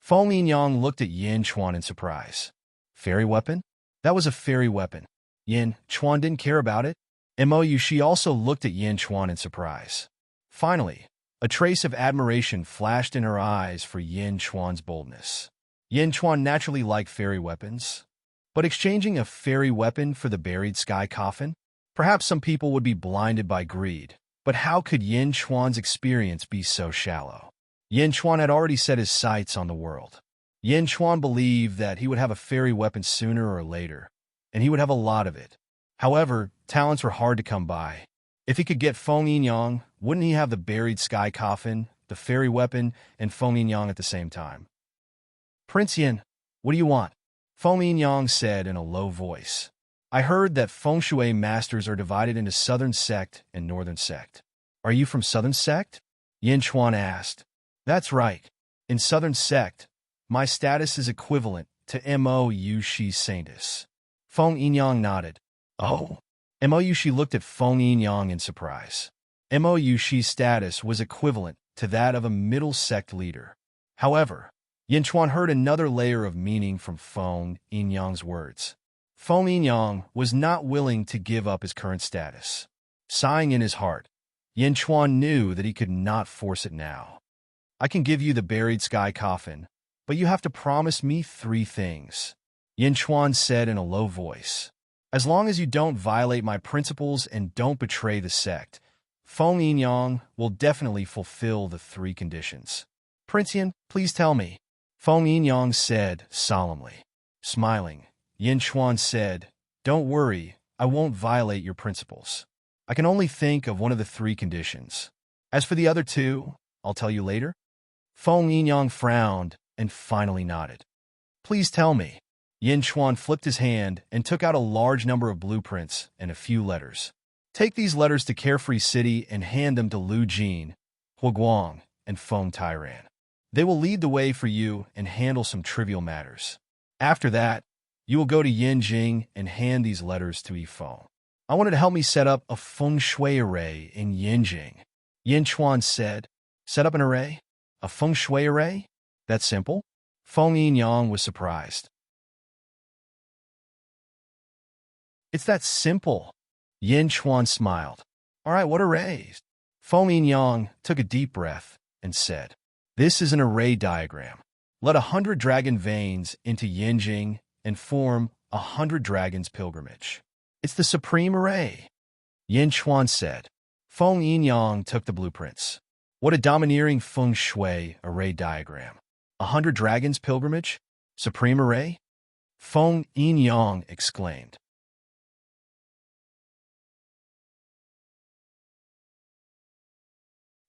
Feng Yinyang looked at Yin Chuan in surprise. Fairy weapon? That was a fairy weapon. Yin Chuan didn't care about it? Mo Yushi also looked at Yin Chuan in surprise. Finally, a trace of admiration flashed in her eyes for Yin Chuan's boldness. Yin Chuan naturally liked fairy weapons, but exchanging a fairy weapon for the buried sky coffin? Perhaps some people would be blinded by greed, but how could Yin Chuan's experience be so shallow? Yin Chuan had already set his sights on the world. Yin Chuan believed that he would have a fairy weapon sooner or later, and he would have a lot of it. However, talents were hard to come by. If he could get Feng Yinyang, wouldn't he have the buried sky coffin, the fairy weapon, and Feng Yinyang at the same time? Prince Yin, what do you want? Feng Yinyang said in a low voice. I heard that feng shui masters are divided into Southern Sect and Northern Sect. Are you from Southern Sect? Yin Chuan asked. That's right. In Southern Sect, my status is equivalent to Mo Yushi Saintus. Feng Yinyang nodded. Oh. Mo Yushi looked at Feng Yinyang in surprise. Mo Yushi's status was equivalent to that of a middle sect leader. However, Yin Chuan heard another layer of meaning from Feng Yinyang's words. Feng Yinyang was not willing to give up his current status. Sighing in his heart, Yin Chuan knew that he could not force it now. I can give you the buried sky coffin, but you have to promise me 3 things, Yin Chuan said in a low voice. As long as you don't violate my principles and don't betray the sect, Feng Yinyang will definitely fulfill the 3 conditions. Prince Yin, please tell me, Feng Yinyang said solemnly. Smiling, Yin Chuan said, don't worry, I won't violate your principles. I can only think of one of the 3 conditions. As for the other 2, I'll tell you later. Feng Yinyang frowned and finally nodded. Please tell me. Yin Chuan flipped his hand and took out a large number of blueprints and a few letters. Take these letters to Carefree City and hand them to Lu Jin, Huaguang, and Feng Tairan. They will lead the way for you and handle some trivial matters. After that, you will go to Yinjing and hand these letters to Yifeng. I wanted to help me set up a feng shui array in Yinjing. Yin Chuan said, set up an array? A feng shui array? That simple? Feng Yinyang was surprised. It's that simple. Yin Chuan smiled. All right, what arrays? Feng Yinyang took a deep breath and said, this is an array diagram. Let 100 dragon veins into Yinjing and form 100 dragons pilgrimage. It's the supreme array. Yin Chuan said. Feng Yinyang took the blueprints. What a domineering feng shui array diagram. 100 dragons pilgrimage? Supreme array? Feng Yinyang exclaimed.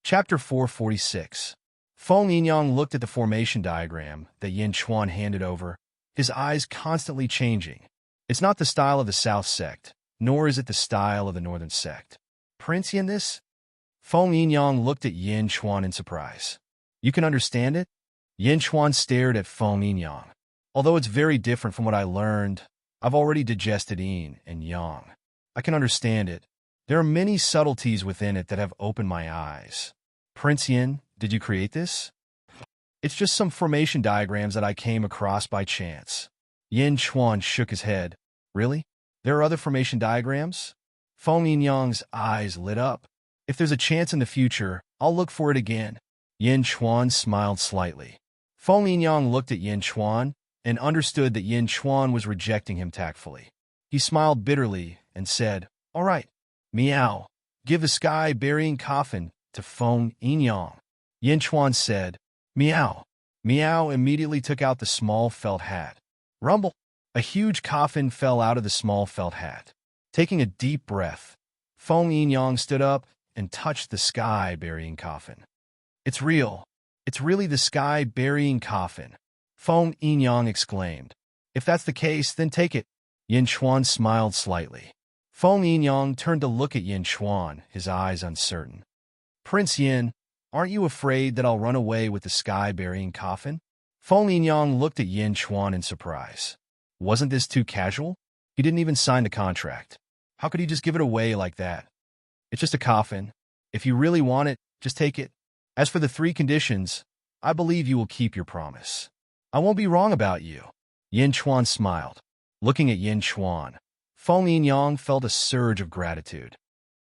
Chapter 446. Feng Yinyang looked at the formation diagram that Yin Chuan handed over, his eyes constantly changing. It's not the style of the South sect, nor is it the style of the Northern sect. Prince Yin this? Feng Yinyang looked at Yin Chuan in surprise. You can understand it? Yin Chuan stared at Feng Yinyang. Although it's very different from what I learned, I've already digested yin and yang. I can understand it. There are many subtleties within it that have opened my eyes. Prince Yin, did you create this? It's just some formation diagrams that I came across by chance. Yin Chuan shook his head. Really? There are other formation diagrams? Feng Yinyang's eyes lit up. If there's a chance in the future, I'll look for it again. Yin Chuan smiled slightly. Feng Yinyang looked at Yin Chuan and understood that Yin Chuan was rejecting him tactfully. He smiled bitterly and said, all right, meow, give the sky burying coffin to Feng Yinyang. Yin Chuan said, meow. Meow immediately took out the small felt hat. Rumble. A huge coffin fell out of the small felt hat. Taking a deep breath, Feng Yinyang stood up and touched the sky burying coffin. It's real. It's really the sky burying coffin. Feng Yinyang exclaimed. If that's the case, then take it. Yin Chuan smiled slightly. Feng Yinyang turned to look at Yin Chuan, his eyes uncertain. Prince Yin, aren't you afraid that I'll run away with the sky-burying coffin? Feng Yinyang looked at Yin Chuan in surprise. Wasn't this too casual? He didn't even sign the contract. How could he just give it away like that? It's just a coffin. If you really want it, just take it. As for the 3 conditions, I believe you will keep your promise. I won't be wrong about you. Yin Chuan smiled. Looking at Yin Chuan, Feng Yinyang felt a surge of gratitude.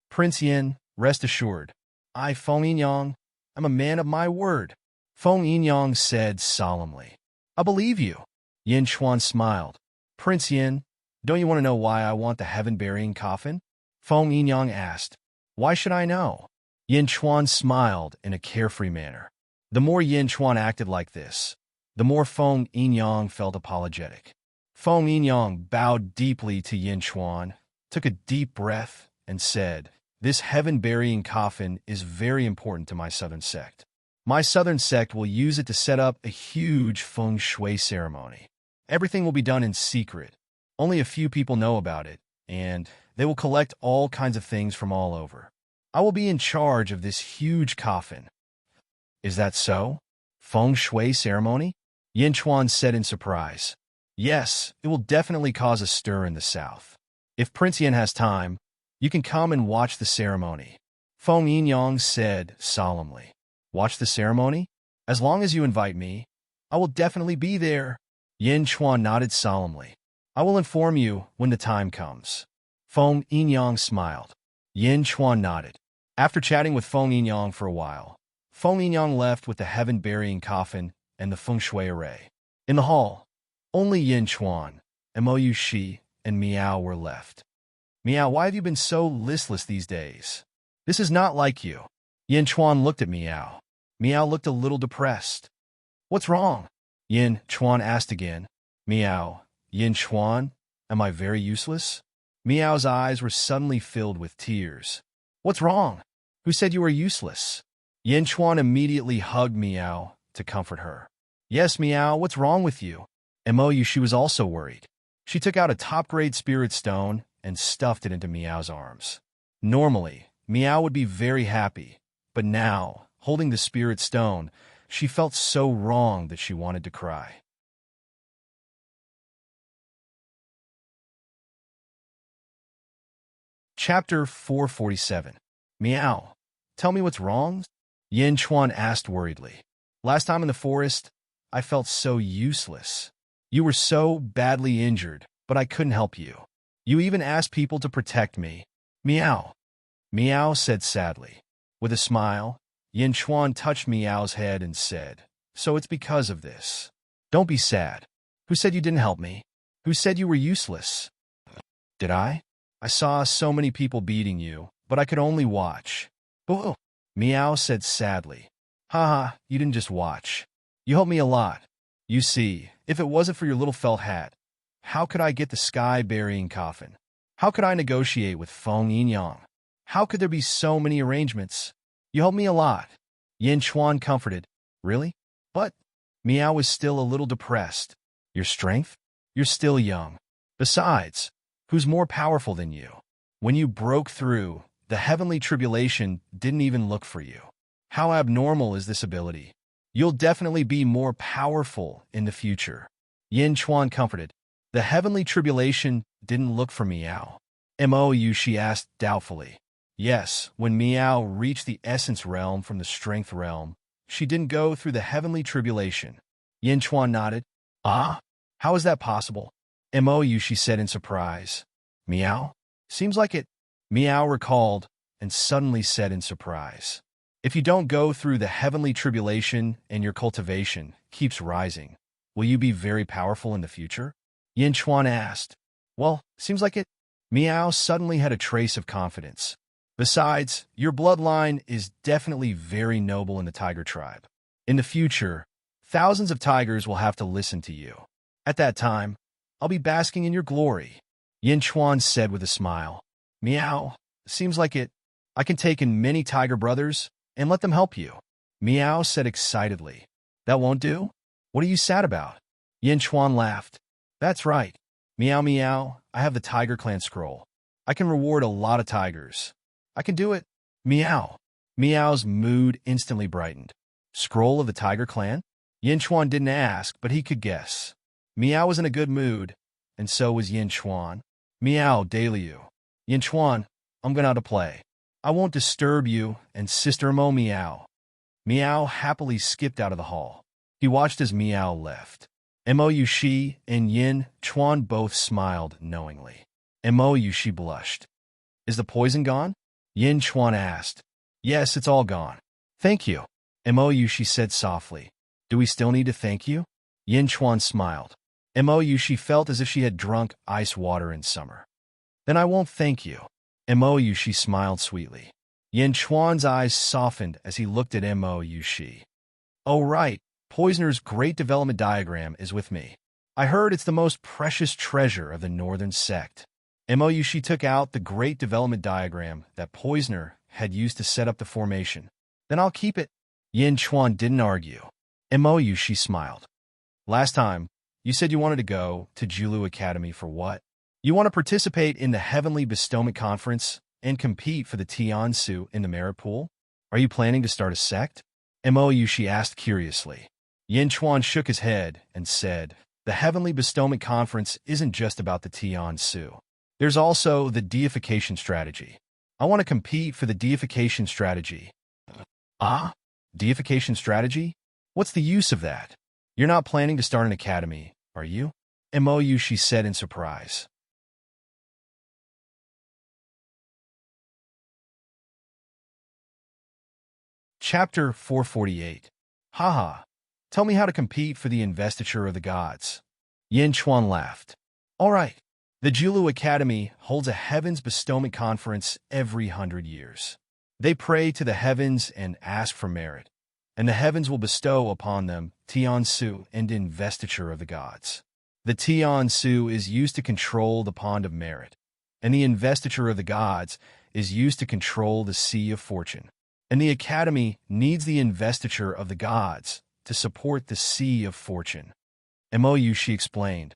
Prince Yin, rest assured, I, Feng Yinyang, am a man of my word. Feng Yinyang said solemnly. I believe you. Yin Chuan smiled. Prince Yin, don't you want to know why I want the heaven-burying coffin? Feng Yinyang asked. Why should I know? Yin Chuan smiled in a carefree manner. The more Yin Chuan acted like this, the more Feng Yinyang felt apologetic. Feng Yinyang bowed deeply to Yin Chuan, took a deep breath, and said, this heaven-burying coffin is very important to my southern sect. My southern sect will use it to set up a huge feng shui ceremony. Everything will be done in secret. Only a few people know about it, and they will collect all kinds of things from all over. I will be in charge of this huge coffin. Is that so? Feng shui ceremony? Yin Chuan said in surprise. Yes, it will definitely cause a stir in the south. If Prince Yin has time, you can come and watch the ceremony. Feng Yinyang said solemnly. Watch the ceremony? As long as you invite me, I will definitely be there. Yin Chuan nodded solemnly. I will inform you when the time comes. Feng Yinyang smiled. Yin Chuan nodded. After chatting with Feng Yinyang for a while, Feng Yinyang left with the heaven-burying coffin and the feng shui array. In the hall, only Yin Chuan, Mou Shi, and Miao were left. Miao, why have you been so listless these days? This is not like you. Yin Chuan looked at Miao. Miao looked a little depressed. What's wrong? Yin Chuan asked again. Miao, Yin Chuan, am I very useless? Miao's eyes were suddenly filled with tears. What's wrong? Who said you were useless? Yin Chuan immediately hugged Miao to comfort her. Yes, Miao, what's wrong with you? Mou, she was also worried. She took out a top-grade spirit stone and stuffed it into Miao's arms. Normally, Miao would be very happy, but now, holding the spirit stone, she felt so wrong that she wanted to cry. Chapter 447. Miao, tell me what's wrong? Yin Chuan asked worriedly. Last time in the forest, I felt so useless. You were so badly injured, but I couldn't help you. You even asked people to protect me. Miao. Miao said sadly. With a smile, Yin Chuan touched Miao's head and said, So it's because of this. Don't be sad. Who said you didn't help me? Who said you were useless? Did I? I saw so many people beating you, but I could only watch. Boo! Miao said sadly. Haha, you didn't just watch. You helped me a lot. You see, if it wasn't for your little felt hat, how could I get the sky-burying coffin? How could I negotiate with Feng Yinyang? How could there be so many arrangements? You helped me a lot. Yin Chuan comforted. Really? But Miao was still a little depressed. Your strength? You're still young. Besides, who's more powerful than you? When you broke through, the heavenly tribulation didn't even look for you. How abnormal is this ability? You'll definitely be more powerful in the future. Yin Chuan comforted. The heavenly tribulation didn't look for Miao. Mou, she asked doubtfully. Yes, when Miao reached the essence realm from the strength realm, she didn't go through the heavenly tribulation. Yin Chuan nodded. Ah? How is that possible? Mou, she said in surprise. Miao? Seems like it. Miao recalled and suddenly said in surprise. If you don't go through the heavenly tribulation and your cultivation keeps rising, will you be very powerful in the future? Yin Chuan asked. Well, seems like it. Miao suddenly had a trace of confidence. Besides, your bloodline is definitely very noble in the tiger tribe. In the future, thousands of tigers will have to listen to you. At that time, I'll be basking in your glory. Yin Chuan said with a smile. Miao, seems like it. I can take in many tiger brothers and let them help you. Miao said excitedly. That won't do? What are you sad about? Yin Chuan laughed. That's right. Miao Miao, I have the Tiger Clan scroll. I can reward a lot of tigers. I can do it. Miao. Miao's mood instantly brightened. Scroll of the Tiger Clan? Yin Chuan didn't ask, but he could guess. Miao was in a good mood, and so was Yin Chuan. Miao, Daliu. Yin Chuan, I'm going out to play. I won't disturb you, and Sister Mo Miao. Miao happily skipped out of the hall. He watched as Miao left. Mou Shi and Yin Chuan both smiled knowingly. Mou Shi blushed. Is the poison gone? Yin Chuan asked. Yes, it's all gone. Thank you. Mou Shi said softly. Do we still need to thank you? Yin Chuan smiled. Mou Shi felt as if she had drunk ice water in summer. Then I won't thank you. Mou Shi smiled sweetly. Yin Chuan's eyes softened as he looked at Mou Shi. Oh right, Poisoner's great development diagram is with me. I heard it's the most precious treasure of the northern sect. Mou Shi took out the great development diagram that Poisoner had used to set up the formation. Then I'll keep it. Yin Chuan didn't argue. Mou Shi smiled. Last time, you said you wanted to go to Julu Academy for what? You want to participate in the Heavenly Bestowment Conference and compete for the Tiansu in the merit pool? Are you planning to start a sect? Mou Shi asked curiously. Yin Chuan shook his head and said, the Heavenly Bestowment Conference isn't just about the Tiansu. There's also the deification strategy. I want to compete for the deification strategy. Ah? Deification strategy? What's the use of that? You're not planning to start an academy, are you? Mou Shi said in surprise. Chapter 448. Haha. Tell me how to compete for the investiture of the gods. Yin Chuan laughed. All right. The Julu Academy holds a Heavens Bestowment Conference every 100 years. They pray to the heavens and ask for merit, and the heavens will bestow upon them Tiansu and investiture of the gods. The Tiansu is used to control the pond of merit, and the investiture of the gods is used to control the sea of fortune. And the Academy needs the investiture of the gods to support the sea of fortune. Mou, she explained.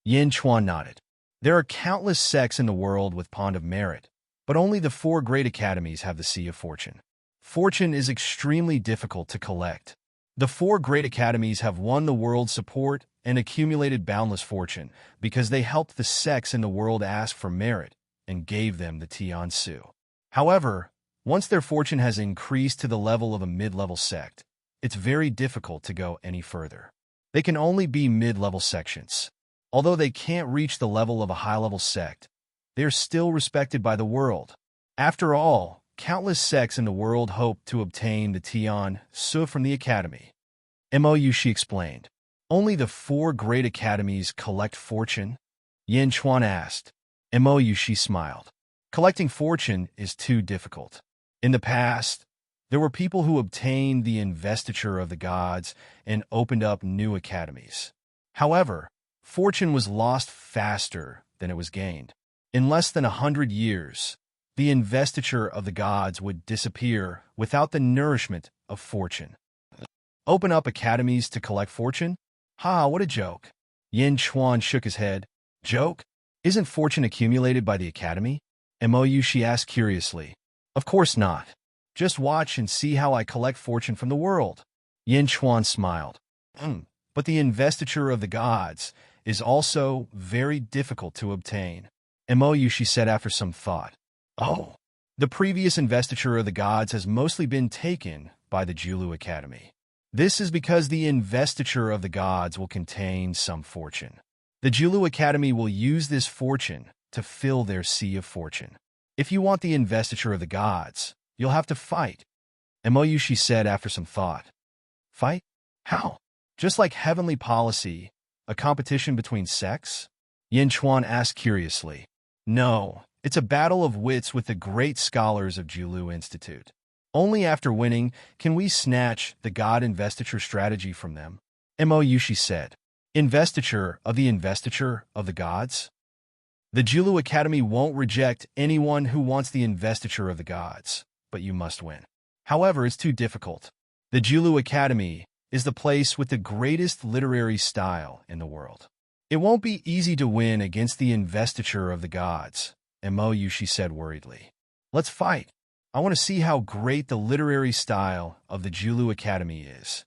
Yin Chuan nodded. There are countless sects in the world with Pond of Merit, but only the 4 great academies have the Sea of Fortune. Fortune is extremely difficult to collect. The 4 great academies have won the world's support and accumulated boundless fortune because they helped the sects in the world ask for merit and gave them the Tiansu. However, once their fortune has increased to the level of a mid-level sect, it's very difficult to go any further. They can only be mid-level sections. Although they can't reach the level of a high-level sect, they are still respected by the world. After all, countless sects in the world hope to obtain the Tiansu from the Academy. Mou, she explained. Only the 4 great academies collect fortune? Yin Chuan asked. Mou, she smiled. Collecting fortune is too difficult. In the past, there were people who obtained the investiture of the gods and opened up new academies. However, fortune was lost faster than it was gained. In less than 100 years, the investiture of the gods would disappear without the nourishment of fortune. Open up academies to collect fortune? Ha, what a joke. Yin Chuan shook his head. Joke? Isn't fortune accumulated by the Academy? Mou, she asked curiously. Of course not. Just watch and see how I collect fortune from the world. Yin Chuan smiled. But the investiture of the gods is also very difficult to obtain. Mou, she said after some thought. Oh, the previous investiture of the gods has mostly been taken by the Julu Academy. This is because the investiture of the gods will contain some fortune. The Julu Academy will use this fortune to fill their sea of fortune. If you want the investiture of the gods, you'll have to fight. Mou, she said after some thought. Fight? How? Just like heavenly policy, a competition between sects? Yin Chuan asked curiously. No, it's a battle of wits with the great scholars of Julu Institute. Only after winning can we snatch the god investiture strategy from them. Mou, she said. Investiture of the gods? The Julu Academy won't reject anyone who wants the investiture of the gods, but you must win. However, it's too difficult. The Julu Academy is the place with the greatest literary style in the world. It won't be easy to win against the investiture of the gods, Mou, she said worriedly. Let's fight. I want to see how great the literary style of the Julu Academy is.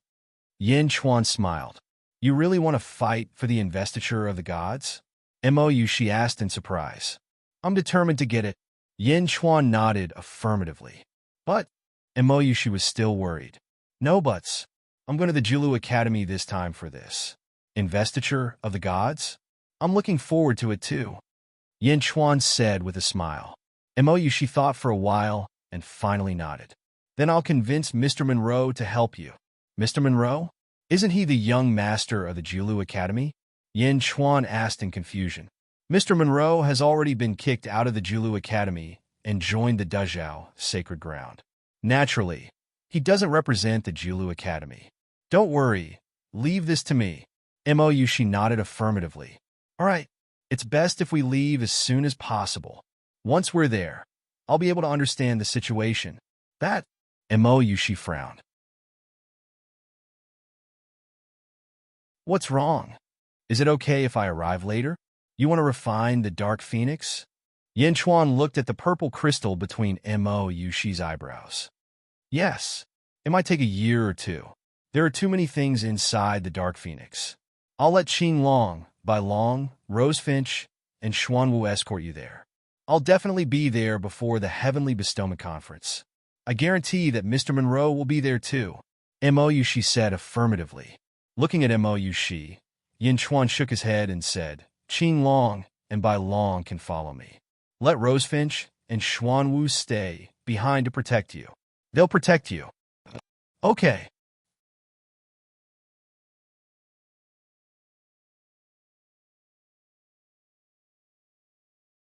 Yin Chuan smiled. You really want to fight for the investiture of the gods? Mou, she asked in surprise. I'm determined to get it. Yin Chuan nodded affirmatively. But, Mou, she was still worried. No buts. I'm going to the Julu Academy this time for this. Investiture of the gods? I'm looking forward to it too. Yin Chuan said with a smile. Mou, she thought for a while and finally nodded. Then I'll convince Mr. Monroe to help you. Mr. Monroe? Isn't he the young master of the Julu Academy? Yin Chuan asked in confusion. Mr. Monroe has already been kicked out of the Julu Academy and joined the Dazhao, sacred ground. Naturally, he doesn't represent the Julu Academy. Don't worry, leave this to me. Mou, she nodded affirmatively. All right, it's best if we leave as soon as possible. Once we're there, I'll be able to understand the situation. That, Mou, she frowned. What's wrong? Is it okay if I arrive later? You want to refine the dark phoenix? Yin Chuan looked at the purple crystal between Mou, she's eyebrows. Yes, it might take a year or two. There are too many things inside the dark phoenix. I'll let Qing Long, Bai Long, Rosefinch, and Xuanwu escort you there. I'll definitely be there before the Heavenly Bestowment Conference. I guarantee that Mr. Monroe will be there too. Mou, she said affirmatively. Looking at Mou, Yin Chuan shook his head and said, Qing Long and Bai Long can follow me. Let Rosefinch and Xuanwu stay behind to protect you. They'll protect you. Okay.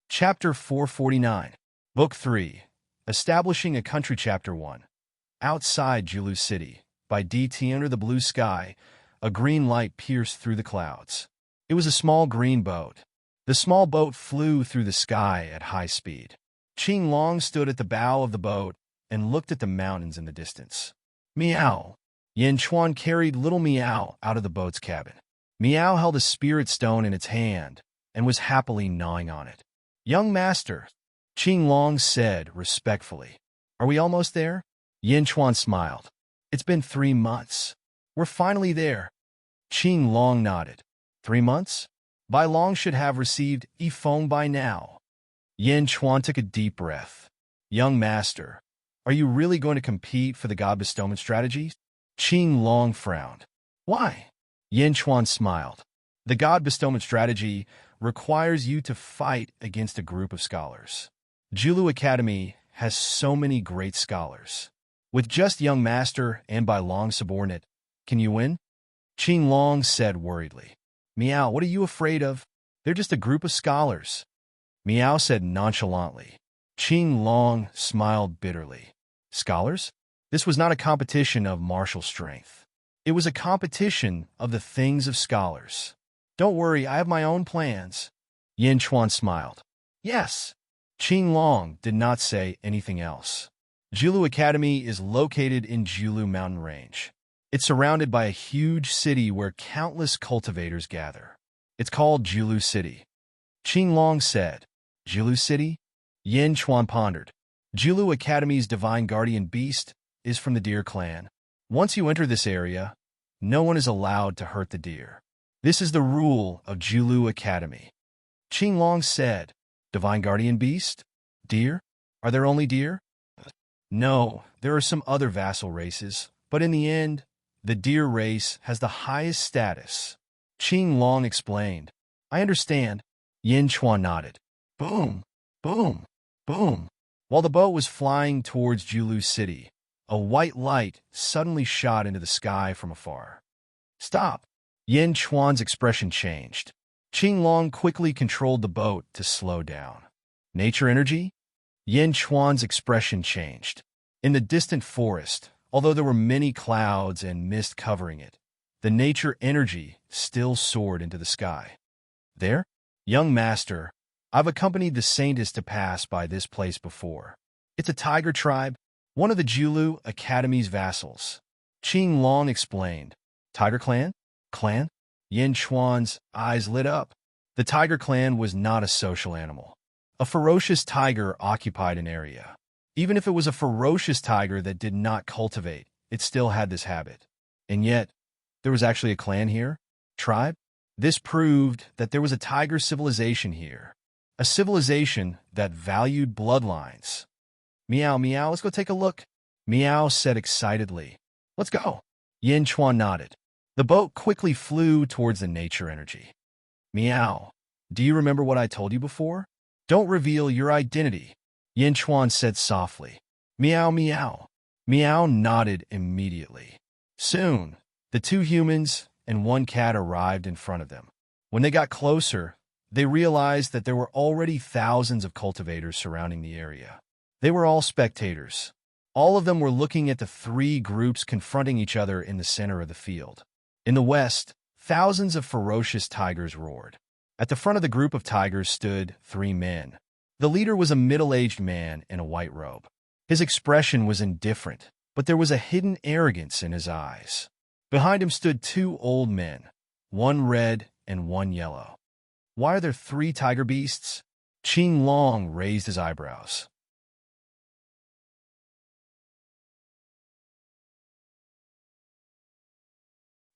Chapter 449. Book 3. Establishing a Country Chapter 1. Outside Julu City. By D.T. Under the blue sky, a green light pierced through the clouds. It was a small green boat. The small boat flew through the sky at high speed. Qing Long stood at the bow of the boat and looked at the mountains in the distance. Meow. Yin Chuan carried little Meow out of the boat's cabin. Meow held a spirit stone in its hand and was happily gnawing on it. Young master, Qing Long said respectfully. Are we almost there? Yin Chuan smiled. It's been 3 months. We're finally there. Qing Long nodded. 3 months? Bai Long should have received Yifeng by now. Yin Chuan took a deep breath. Young master, are you really going to compete for the God Bestowment strategy? Qing Long frowned. Why? Yin Chuan smiled. The God Bestowment strategy requires you to fight against a group of scholars. Julu Academy has so many great scholars. With just young master and Bai Long subordinate, can you win? Qing Long said worriedly. Meow, what are you afraid of? They're just a group of scholars. Meow said nonchalantly. Qing Long smiled bitterly. Scholars? This was not a competition of martial strength. It was a competition of the things of scholars. Don't worry, I have my own plans. Yin Chuan smiled. Yes. Qing Long did not say anything else. Julu Academy is located in Julu Mountain Range. It's surrounded by a huge city where countless cultivators gather. It's called Julu City. Qing Long said. Julu City? Yin Chuan pondered. Julu Academy's divine guardian beast is from the deer clan. Once you enter this area, no one is allowed to hurt the deer. This is the rule of Julu Academy. Qing Long said, Divine guardian beast? Deer? Are there only deer? No, there are some other vassal races, but in the end, the deer race has the highest status. Qing Long explained. I understand. Yin Chuan nodded. Boom, boom, boom. While the boat was flying towards Julu City, a white light suddenly shot into the sky from afar. Stop! Yin Chuan's expression changed. Qing Long quickly controlled the boat to slow down. Nature energy? Yin Chuan's expression changed. In the distant forest, although there were many clouds and mist covering it, the nature energy still soared into the sky. There? Young master, I've accompanied the saintess to pass by this place before. It's a tiger tribe, one of the Julu Academy's vassals. Qing Long explained. Tiger clan? Clan? Yin Chuan's eyes lit up. The tiger clan was not a social animal. A ferocious tiger occupied an area. Even if it was a ferocious tiger that did not cultivate, it still had this habit. And yet, there was actually a clan here? Tribe? This proved that there was a tiger civilization here. A civilization that valued bloodlines. Meow, meow, let's go take a look. Meow said excitedly. Let's go. Yin Chuan nodded. The boat quickly flew towards the nature energy. Meow, do you remember what I told you before? Don't reveal your identity, Yin Chuan said softly. Meow, meow. Meow nodded immediately. Soon, the 2 humans and 1 cat arrived in front of them. When they got closer, they realized that there were already thousands of cultivators surrounding the area. They were all spectators. All of them were looking at the 3 groups confronting each other in the center of the field. In the west, thousands of ferocious tigers roared. At the front of the group of tigers stood 3 men. The leader was a middle-aged man in a white robe. His expression was indifferent, but there was a hidden arrogance in his eyes. Behind him stood 2 old men, 1 red and 1 yellow. Why are there 3 tiger beasts? Qing Long raised his eyebrows.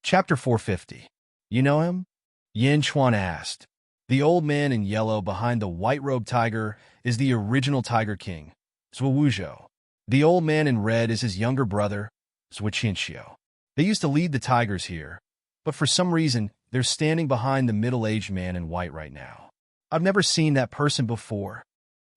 Chapter 450. You know him? Yin Chuan asked. The old man in yellow behind the white-robed tiger is the original Tiger King, Zhuozhou. The old man in red is his younger brother, Zhuoqinxiu. They used to lead the tigers here, but for some reason, they're standing behind the middle-aged man in white right now. I've never seen that person before.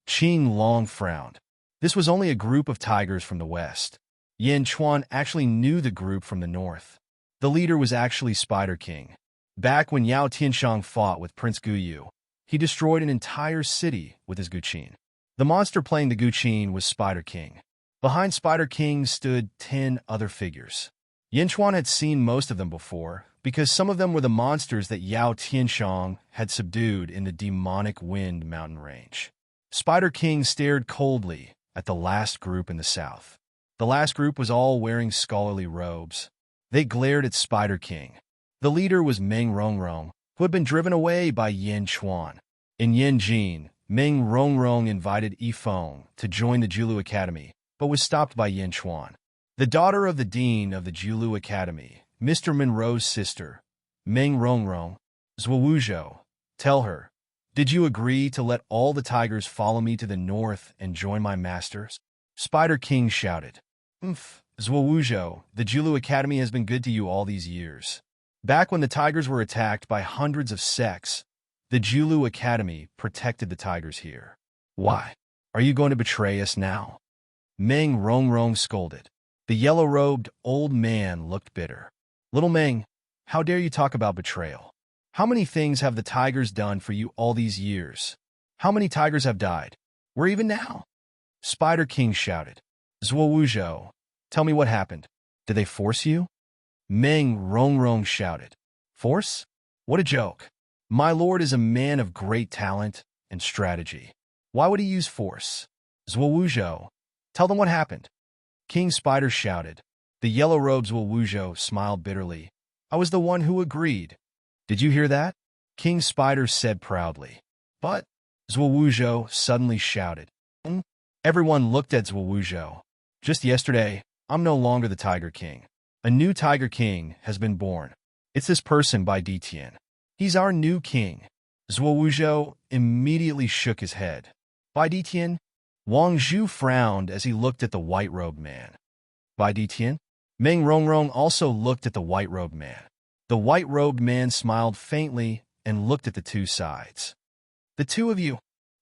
Qing Long frowned. This was only a group of tigers from the west. Yin Chuan actually knew the group from the north. The leader was actually Spider King. Back when Yao Tianshang fought with Prince Guyu, he destroyed an entire city with his Guqin. The monster playing the Guqin was Spider King. Behind Spider King stood 10 other figures. Yin Chuan had seen most of them before, because some of them were the monsters that Yao Tianshang had subdued in the demonic wind mountain range. Spider King stared coldly at the last group in the south. The last group was all wearing scholarly robes. They glared at Spider King. The leader was Meng Rongrong, who had been driven away by Yin Chuan. In Yanjin, Meng Rongrong invited Yifeng to join the Julu Academy, but was stopped by Yin Chuan. The daughter of the dean of the Julu Academy, Mr. Monroe's sister, Meng Rongrong, Zwawuzhou, tell her, "Did you agree to let all the tigers follow me to the north and join my masters?" Spider King shouted, Zwawuzhou, the Julu Academy has been good to you all these years. Back when the tigers were attacked by hundreds of sects, the Julu Academy protected the tigers here. Why? Are you going to betray us now? Meng Rongrong scolded. The yellow-robed old man looked bitter. Little Meng, how dare you talk about betrayal? How many things have the tigers done for you all these years? How many tigers have died? Where even now? Spider King shouted. Zwawuzhou, tell me what happened. Did they force you? Meng Rongrong shouted. Force? What a joke. My lord is a man of great talent and strategy. Why would he use force? Zwawuzhou, tell them what happened. King Spider shouted. The yellow-robed Zwawuzhou smiled bitterly. I was the one who agreed. Did you hear that? King Spider said proudly. But, Zwawuzhou suddenly shouted. Everyone looked at Zwawuzhou. Just yesterday, I'm no longer the Tiger King. A new Tiger King has been born. It's this person Bai Ditian. He's our new king. Zwawuzhou immediately shook his head. Bai Ditian? Wang Zhu frowned as he looked at the white-robed man. Bai Ditian? Meng Rongrong also looked at the white-robed man. The white-robed man smiled faintly and looked at the two sides. The two of you.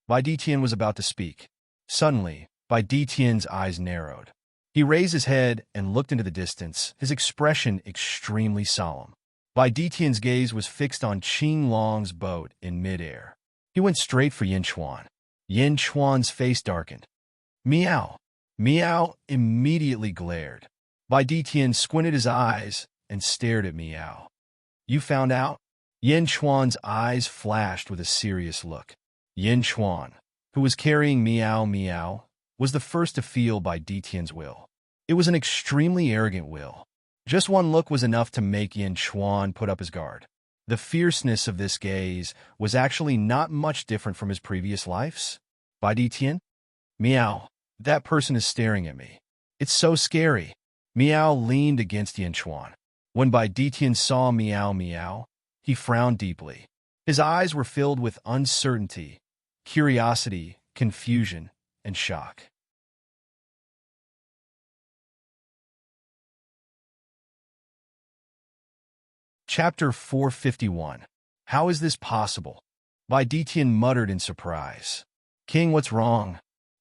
Bai Ditian was about to speak. Suddenly, Bai Ditian's eyes narrowed. He raised his head and looked into the distance, his expression extremely solemn. Bai Ditian's gaze was fixed on Qing Long's boat in midair. He went straight for Yin Chuan. Yin Chuan's face darkened. Meow. Meow immediately glared. Bai Ditian squinted his eyes and stared at Meow. You found out? Yin Chuan's eyes flashed with a serious look. Yin Chuan, who was carrying Meow Meow, was the first to feel Bai Ditian's will. It was an extremely arrogant will. Just one look was enough to make Yin Chuan put up his guard. The fierceness of this gaze was actually not much different from his previous lives. Bai Ditian? Meow, that person is staring at me. It's so scary. Meow leaned against Yin Chuan. When Bai Ditian saw Meow Meow, he frowned deeply. His eyes were filled with uncertainty, curiosity, confusion, and shock. Chapter 451. How is this possible? Bai Ditian muttered in surprise. King, what's wrong?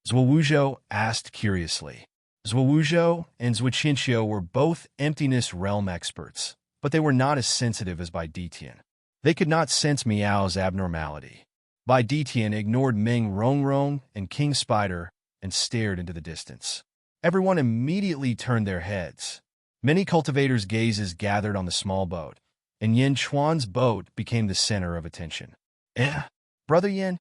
Zwawuzhou asked curiously. Zwawuzhou and Zhuqianqiu were both emptiness realm experts, but they were not as sensitive as Bai Ditian. They could not sense Meow's abnormality. Bai Ditian ignored Meng Rongrong and King Spider and stared into the distance. Everyone immediately turned their heads. Many cultivators' gazes gathered on the small boat, and Yin Chuan's boat became the center of attention. Brother Yin?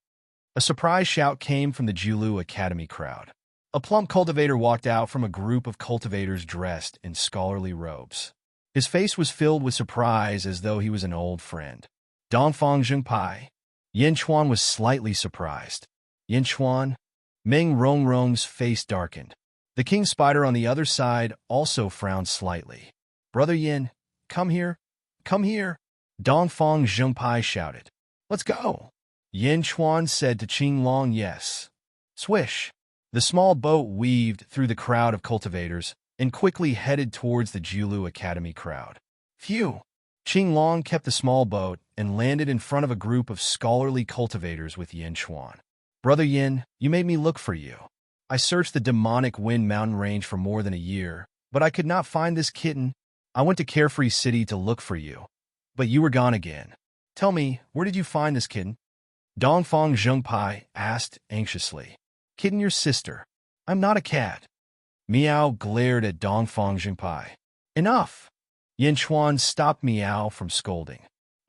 A surprise shout came from the Julu Academy crowd. A plump cultivator walked out from a group of cultivators dressed in scholarly robes. His face was filled with surprise as though he was an old friend. Dongfang Zhengpai. Yin Chuan was slightly surprised. Yin Chuan? Meng Rongrong's face darkened. The King Spider on the other side also frowned slightly. Brother Yin, come here. Come here. Dongfang Zhengpai shouted. Let's go. Yin Chuan said to Qing Long yes. Swish. The small boat weaved through the crowd of cultivators and quickly headed towards the Julu Academy crowd. Phew! Qing Long kept the small boat and landed in front of a group of scholarly cultivators with Yin Chuan. Brother Yin, you made me look for you. I searched the demonic Wind Mountain range for more than a year, but I could not find this kitten. I went to Carefree City to look for you, but you were gone again. Tell me, where did you find this kitten? Dongfang Zhengpai asked anxiously. Kitten, your sister. I'm not a cat. Meow glared at Dongfang Zhengpai. Enough! Yin Chuan stopped Meow from scolding.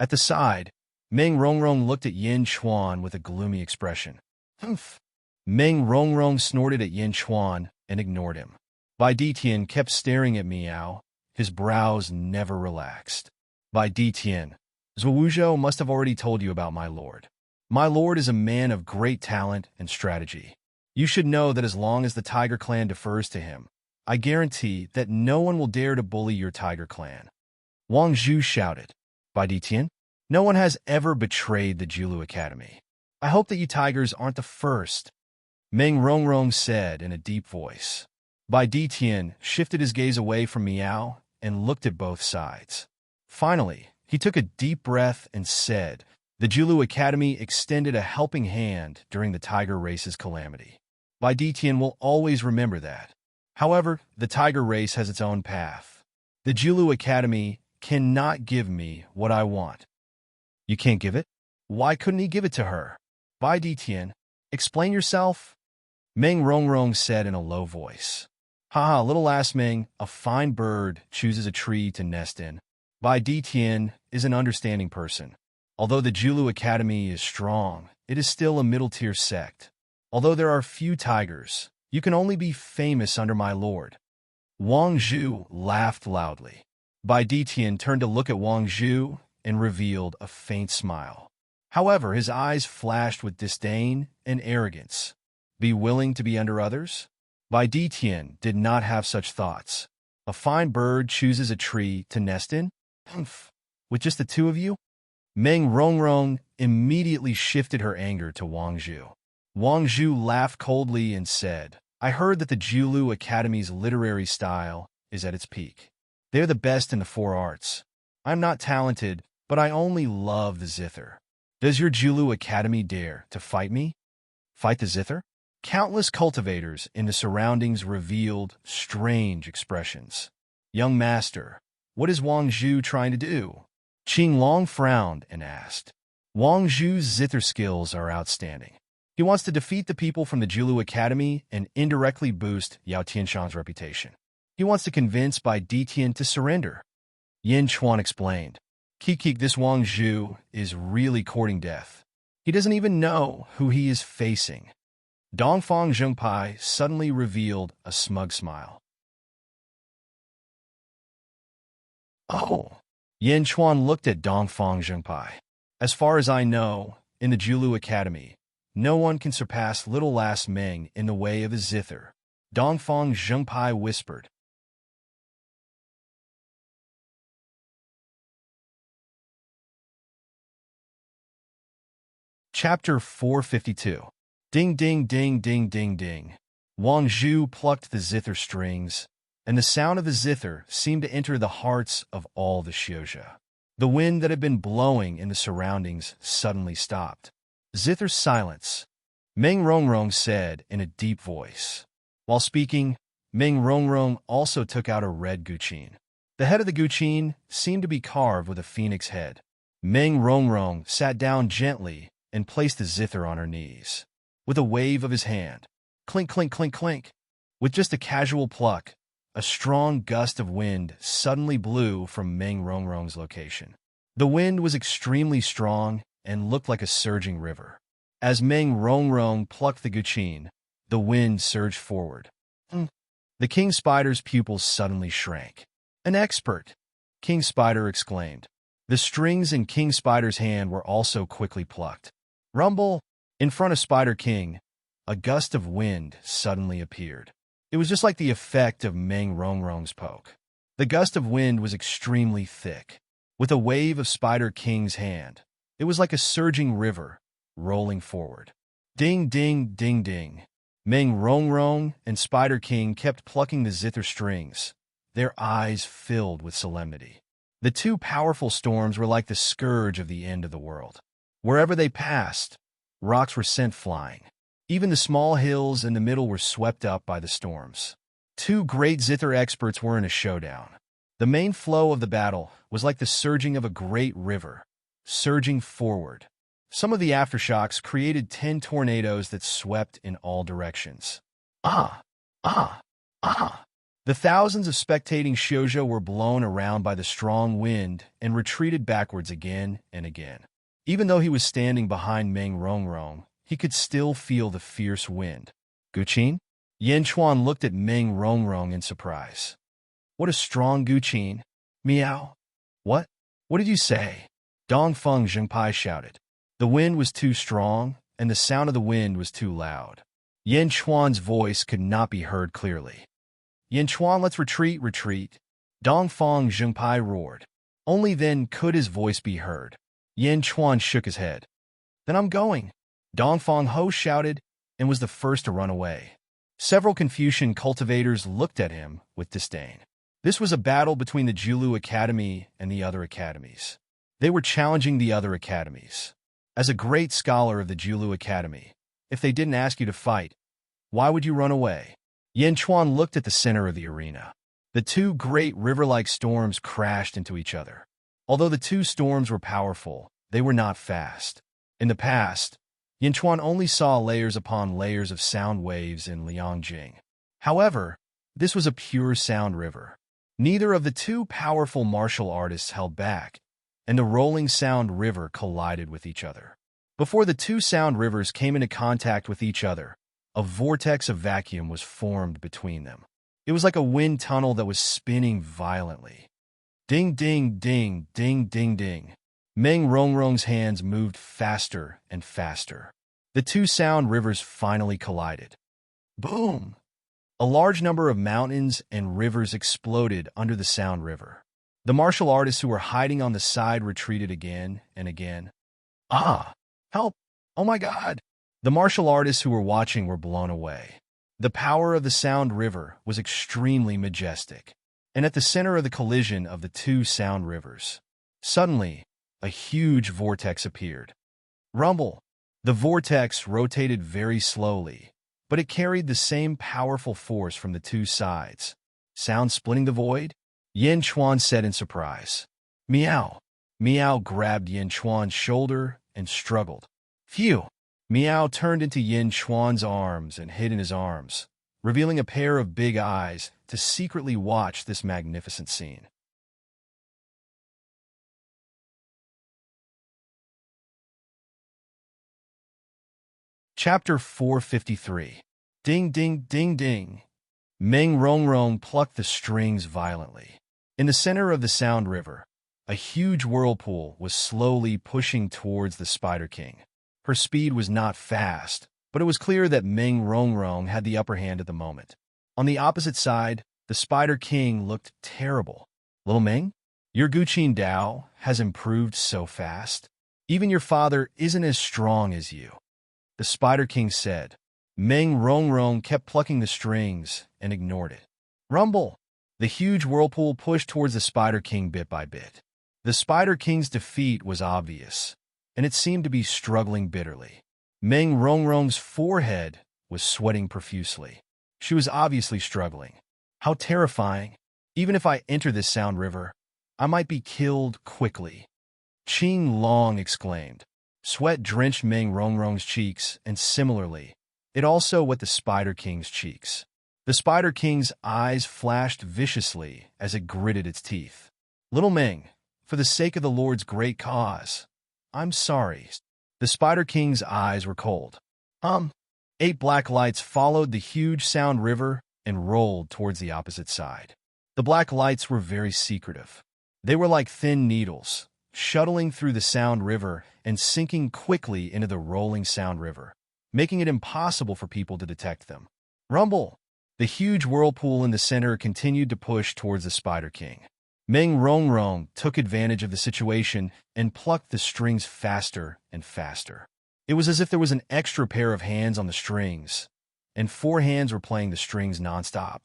At the side, Meng Rongrong looked at Yin Chuan with a gloomy expression. Humph! Meng Rongrong snorted at Yin Chuan and ignored him. Bai Ditian kept staring at Meow. His brows never relaxed. Bai Ditian, Zhuozhou must have already told you about my lord. My lord is a man of great talent and strategy. You should know that as long as the Tiger Clan defers to him, I guarantee that no one will dare to bully your Tiger Clan. Wang Zhu shouted. Bai Ditian, no one has ever betrayed the Julu Academy. I hope that you tigers aren't the first. Meng Rongrong said in a deep voice. Bai Ditian shifted his gaze away from Meow and looked at both sides. Finally, he took a deep breath and said, the Julu Academy extended a helping hand during the tiger race's calamity. Bai Ditian will always remember that. However, the tiger race has its own path. The Julu Academy cannot give me what I want. You can't give it? Why couldn't he give it to her? Bai Ditian, explain yourself. Meng Rongrong said in a low voice. Haha, little ass Meng, a fine bird chooses a tree to nest in. Bai Ditian is an understanding person. Although the Julu Academy is strong, it is still a middle-tier sect. Although there are few tigers, you can only be famous under my lord. Wang Zhu laughed loudly. Bai Ditian turned to look at Wang Zhu and revealed a faint smile. However, his eyes flashed with disdain and arrogance. Be willing to be under others? Bai Ditian did not have such thoughts. A fine bird chooses a tree to nest in? Humph. With just the two of you? Meng Rongrong immediately shifted her anger to Wang Zhu. Wang Zhu laughed coldly and said, I heard that the Julu Academy's literary style is at its peak. They're the best in the four arts. I'm not talented, but I only love the zither. Does your Julu Academy dare to fight me? Fight the zither? Countless cultivators in the surroundings revealed strange expressions. Young master, what is Wang Zhu trying to do? Qing Long frowned and asked. Wang Zhu's zither skills are outstanding. He wants to defeat the people from the Julu Academy and indirectly boost Yao Tianshan's reputation. He wants to convince Bai Ditian to surrender. Yin Chuan explained. Kikik, this Wang Zhu is really courting death. He doesn't even know who he is facing. Dongfang Zhengpai suddenly revealed a smug smile. Oh. Yin Chuan looked at Dongfang Zhengpai. As far as I know, in the Julu Academy, no one can surpass little lass Meng in the way of a zither. Dongfang Zhengpai whispered. Chapter 452. Ding ding ding ding ding ding. Wang Zhu plucked the zither strings, and the sound of the zither seemed to enter the hearts of all the Xiozhia. The wind that had been blowing in the surroundings suddenly stopped. Zither silence, Meng Rongrong said in a deep voice. While speaking, Meng Rongrong also took out a red guqin. The head of the guqin seemed to be carved with a phoenix head. Meng Rongrong sat down gently and placed the zither on her knees. With a wave of his hand, clink, clink, clink, clink. With just a casual pluck, a strong gust of wind suddenly blew from Meng Rongrong's location. The wind was extremely strong and looked like a surging river. As Meng Rongrong plucked the guqin, the wind surged forward. The King Spider's pupils suddenly shrank. An expert! King Spider exclaimed. The strings in King Spider's hand were also quickly plucked. Rumble! In front of Spider King, a gust of wind suddenly appeared. It was just like the effect of Meng Rongrong's poke. The gust of wind was extremely thick. With a wave of Spider King's hand, it was like a surging river, rolling forward. Ding, ding, ding, ding. Meng Rongrong and Spider King kept plucking the zither strings, their eyes filled with solemnity. The two powerful storms were like the scourge of the end of the world. Wherever they passed, rocks were sent flying. Even the small hills in the middle were swept up by the storms. Two great zither experts were in a showdown. The main flow of the battle was like the surging of a great river, surging forward. Some of the aftershocks created 10 tornadoes that swept in all directions. Ah! Ah! Ah! The thousands of spectating shoujo were blown around by the strong wind and retreated backwards again and again. Even though he was standing behind Meng Rongrong, he could still feel the fierce wind. Guqin? Yan Chuan looked at Meng Rongrong in surprise. What a strong Guqin! Meow! What? What did you say? Dongfeng Zhengpai shouted. The wind was too strong, and the sound of the wind was too loud. Yan Chuan's voice could not be heard clearly. Yan Chuan, let's retreat, retreat. Dongfeng Zhengpai roared. Only then could his voice be heard. Yan Chuan shook his head. Then I'm going. Dongfeng Ho shouted and was the first to run away. Several Confucian cultivators looked at him with disdain. This was a battle between the Julu Academy and the other academies. They were challenging the other academies. As a great scholar of the Julu Academy, if they didn't ask you to fight, why would you run away? Yan Chuan looked at the center of the arena. The two great river-like storms crashed into each other. Although the two storms were powerful, they were not fast. In the past, Yan Chuan only saw layers upon layers of sound waves in Liangjing. However, this was a pure sound river. Neither of the two powerful martial artists held back, and the rolling sound river collided with each other. Before the two sound rivers came into contact with each other, a vortex of vacuum was formed between them. It was like a wind tunnel that was spinning violently. Ding, ding, ding, ding, ding, ding. Meng Rongrong's hands moved faster and faster. The two sound rivers finally collided. Boom! A large number of mountains and rivers exploded under the sound river. The martial artists who were hiding on the side retreated again and again. Ah! Help! Oh my God! The martial artists who were watching were blown away. The power of the sound river was extremely majestic, and at the center of the collision of the two sound rivers, suddenly, a huge vortex appeared. Rumble! The vortex rotated very slowly, but it carried the same powerful force from the two sides. Sound splitting the void? Yan Chuan said in surprise. Meow! Meow grabbed Yan Chuan's shoulder and struggled. Phew! Meow turned into Yan Chuan's arms and hid in his arms, revealing a pair of big eyes to secretly watch this magnificent scene. Chapter 453. Ding, ding, ding, ding. Meng Rongrong plucked the strings violently. In the center of the Sound River, a huge whirlpool was slowly pushing towards the Spider King. Her speed was not fast, but it was clear that Meng Rongrong had the upper hand at the moment. On the opposite side, the Spider King looked terrible. Little Meng, your Guqin Dao has improved so fast. Even your father isn't as strong as you. The Spider King said. Meng Rongrong kept plucking the strings and ignored it. Rumble! The huge whirlpool pushed towards the Spider King bit by bit. The Spider King's defeat was obvious, and it seemed to be struggling bitterly. Meng Rongrong's forehead was sweating profusely. She was obviously struggling. How terrifying! Even if I enter this sound river, I might be killed quickly. Qing Long exclaimed. Sweat drenched Meng Rongrong's cheeks, and similarly, it also wet the Spider King's cheeks. The Spider King's eyes flashed viciously as it gritted its teeth. Little Meng, for the sake of the Lord's great cause, I'm sorry. The Spider King's eyes were cold. 8 black lights followed the huge sound river and rolled towards the opposite side. The black lights were very secretive. They were like thin needles, shuttling through the sound river and sinking quickly into the rolling sound river, making it impossible for people to detect them. Rumble! The huge whirlpool in the center continued to push towards the Spider King. Meng Rongrong took advantage of the situation and plucked the strings faster and faster. It was as if there was an extra pair of hands on the strings, and 4 hands were playing the strings nonstop.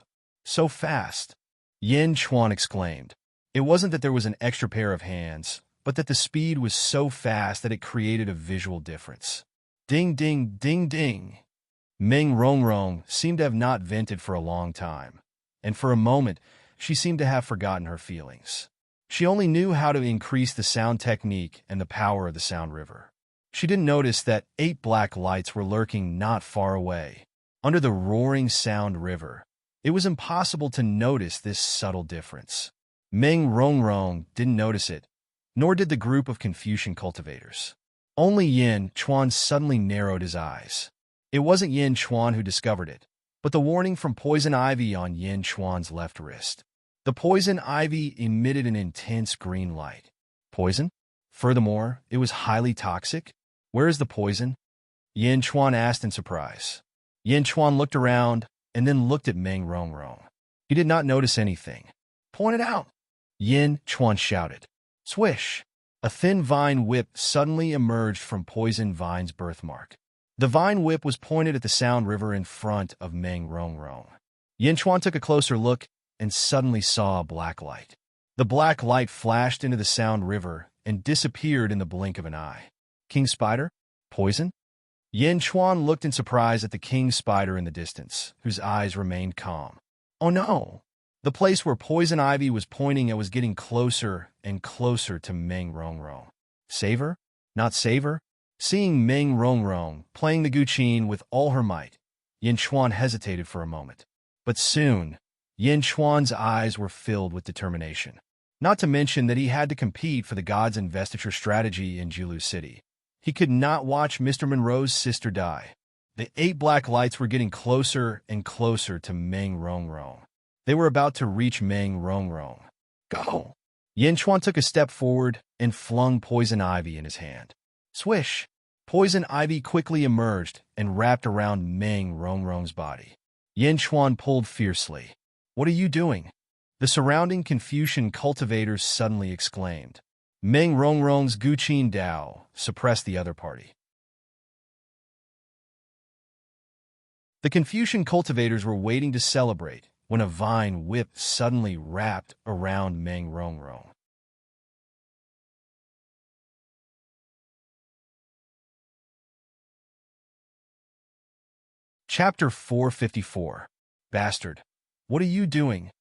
So fast! Yan Chuan exclaimed. It wasn't that there was an extra pair of hands, but that the speed was so fast that it created a visual difference. Ding, ding, ding, ding. Meng Rongrong seemed to have not vented for a long time, and for a moment, she seemed to have forgotten her feelings. She only knew how to increase the sound technique and the power of the sound river. She didn't notice that 8 black lights were lurking not far away, under the roaring sound river. It was impossible to notice this subtle difference. Meng Rongrong didn't notice it, nor did the group of Confucian cultivators. Only Yin Chuan suddenly narrowed his eyes. It wasn't Yin Chuan who discovered it, but the warning from poison ivy on Yin Chuan's left wrist. The poison ivy emitted an intense green light. Poison? Furthermore, it was highly toxic. Where is the poison? Yin Chuan asked in surprise. Yin Chuan looked around and then looked at Meng Rongrong. He did not notice anything. Point it out! Yin Chuan shouted. Swish! A thin vine whip suddenly emerged from Poison Vine's birthmark. The vine whip was pointed at the sound river in front of Meng Rongrong. Yin Chuan took a closer look and suddenly saw a black light. The black light flashed into the sound river and disappeared in the blink of an eye. King Spider? Poison? Yin Chuan looked in surprise at the king spider in the distance, whose eyes remained calm. Oh no! The place where poison ivy was pointing at was getting closer and closer to Meng Rongrong. Save her? Not save her? Seeing Meng Rongrong playing the guqin with all her might, Yin Chuan hesitated for a moment. But soon, Yin Chuan's eyes were filled with determination. Not to mention that he had to compete for the God's investiture strategy in Julu City. He could not watch Mr. Monroe's sister die. The 8 black lights were getting closer and closer to Meng Rongrong. They were about to reach Meng Rongrong. Go! Yin Chuan took a step forward and flung poison ivy in his hand. Swish! Poison ivy quickly emerged and wrapped around Meng Rongrong's body. Yin Chuan pulled fiercely. What are you doing? The surrounding Confucian cultivators suddenly exclaimed. Meng Rongrong's Guqin Dao suppressed the other party. The Confucian cultivators were waiting to celebrate when a vine whip suddenly wrapped around Meng Rongrong. Chapter 454. Bastard. What are you doing?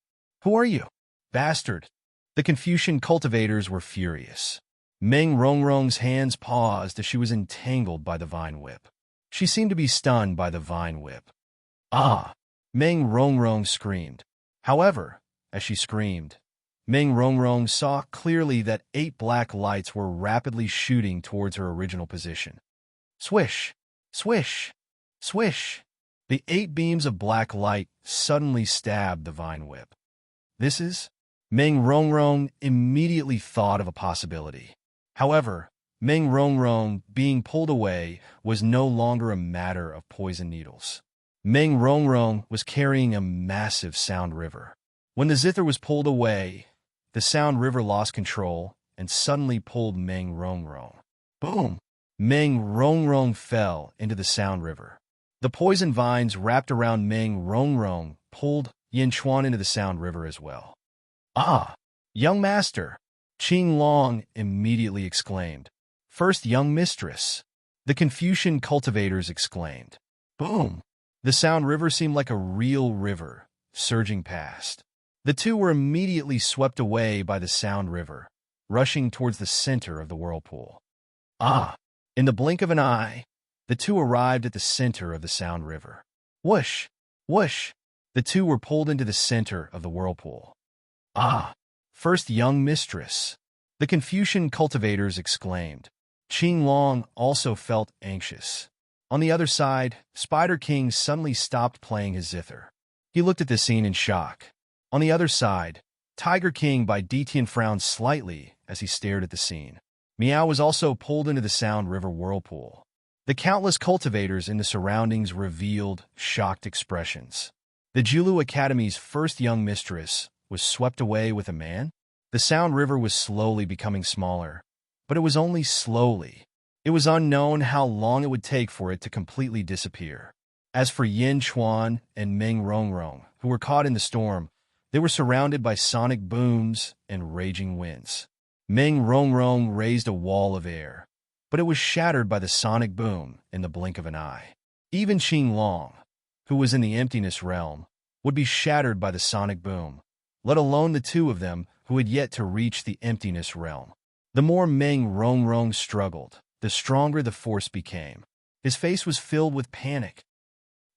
Who are you? Bastard. The Confucian cultivators were furious. Meng Rongrong's hands paused as she was entangled by the vine whip. She seemed to be stunned by the vine whip. Ah! Meng Rongrong screamed. However, as she screamed, Meng Rongrong saw clearly that 8 black lights were rapidly shooting towards her original position. Swish! Swish! Swish! The 8 beams of black light suddenly stabbed the vine whip. This is... Meng Rongrong immediately thought of a possibility. However, Meng Rongrong being pulled away was no longer a matter of poison needles. Meng Rongrong was carrying a massive sound river. When the zither was pulled away, the sound river lost control and suddenly pulled Meng Rongrong. Boom! Meng Rongrong fell into the sound river. The poison vines wrapped around Meng Rongrong pulled Yin Chuan into the sound river as well. Ah! Young master! Qing Long immediately exclaimed. First young mistress! The Confucian cultivators exclaimed. Boom! The sound river seemed like a real river, surging past. The two were immediately swept away by the sound river, rushing towards the center of the whirlpool. Ah! In the blink of an eye, the two arrived at the center of the sound river. Whoosh! Whoosh! The two were pulled into the center of the whirlpool. Ah! First young mistress! The Confucian cultivators exclaimed. Qing Long also felt anxious. On the other side, Spider King suddenly stopped playing his zither. He looked at the scene in shock. On the other side, Tiger King by Detian frowned slightly as he stared at the scene. Meow was also pulled into the Sound River whirlpool. The countless cultivators in the surroundings revealed shocked expressions. The Julu Academy's first young mistress was swept away with a man? The Sound River was slowly becoming smaller, but it was only slowly. It was unknown how long it would take for it to completely disappear. As for Yin Chuan and Meng Rongrong, who were caught in the storm, they were surrounded by sonic booms and raging winds. Meng Rongrong raised a wall of air, but it was shattered by the sonic boom in the blink of an eye. Even Qing Long, who was in the emptiness realm, would be shattered by the sonic boom, let alone the two of them who had yet to reach the emptiness realm. The more Meng Rongrong struggled, the stronger the force became. His face was filled with panic.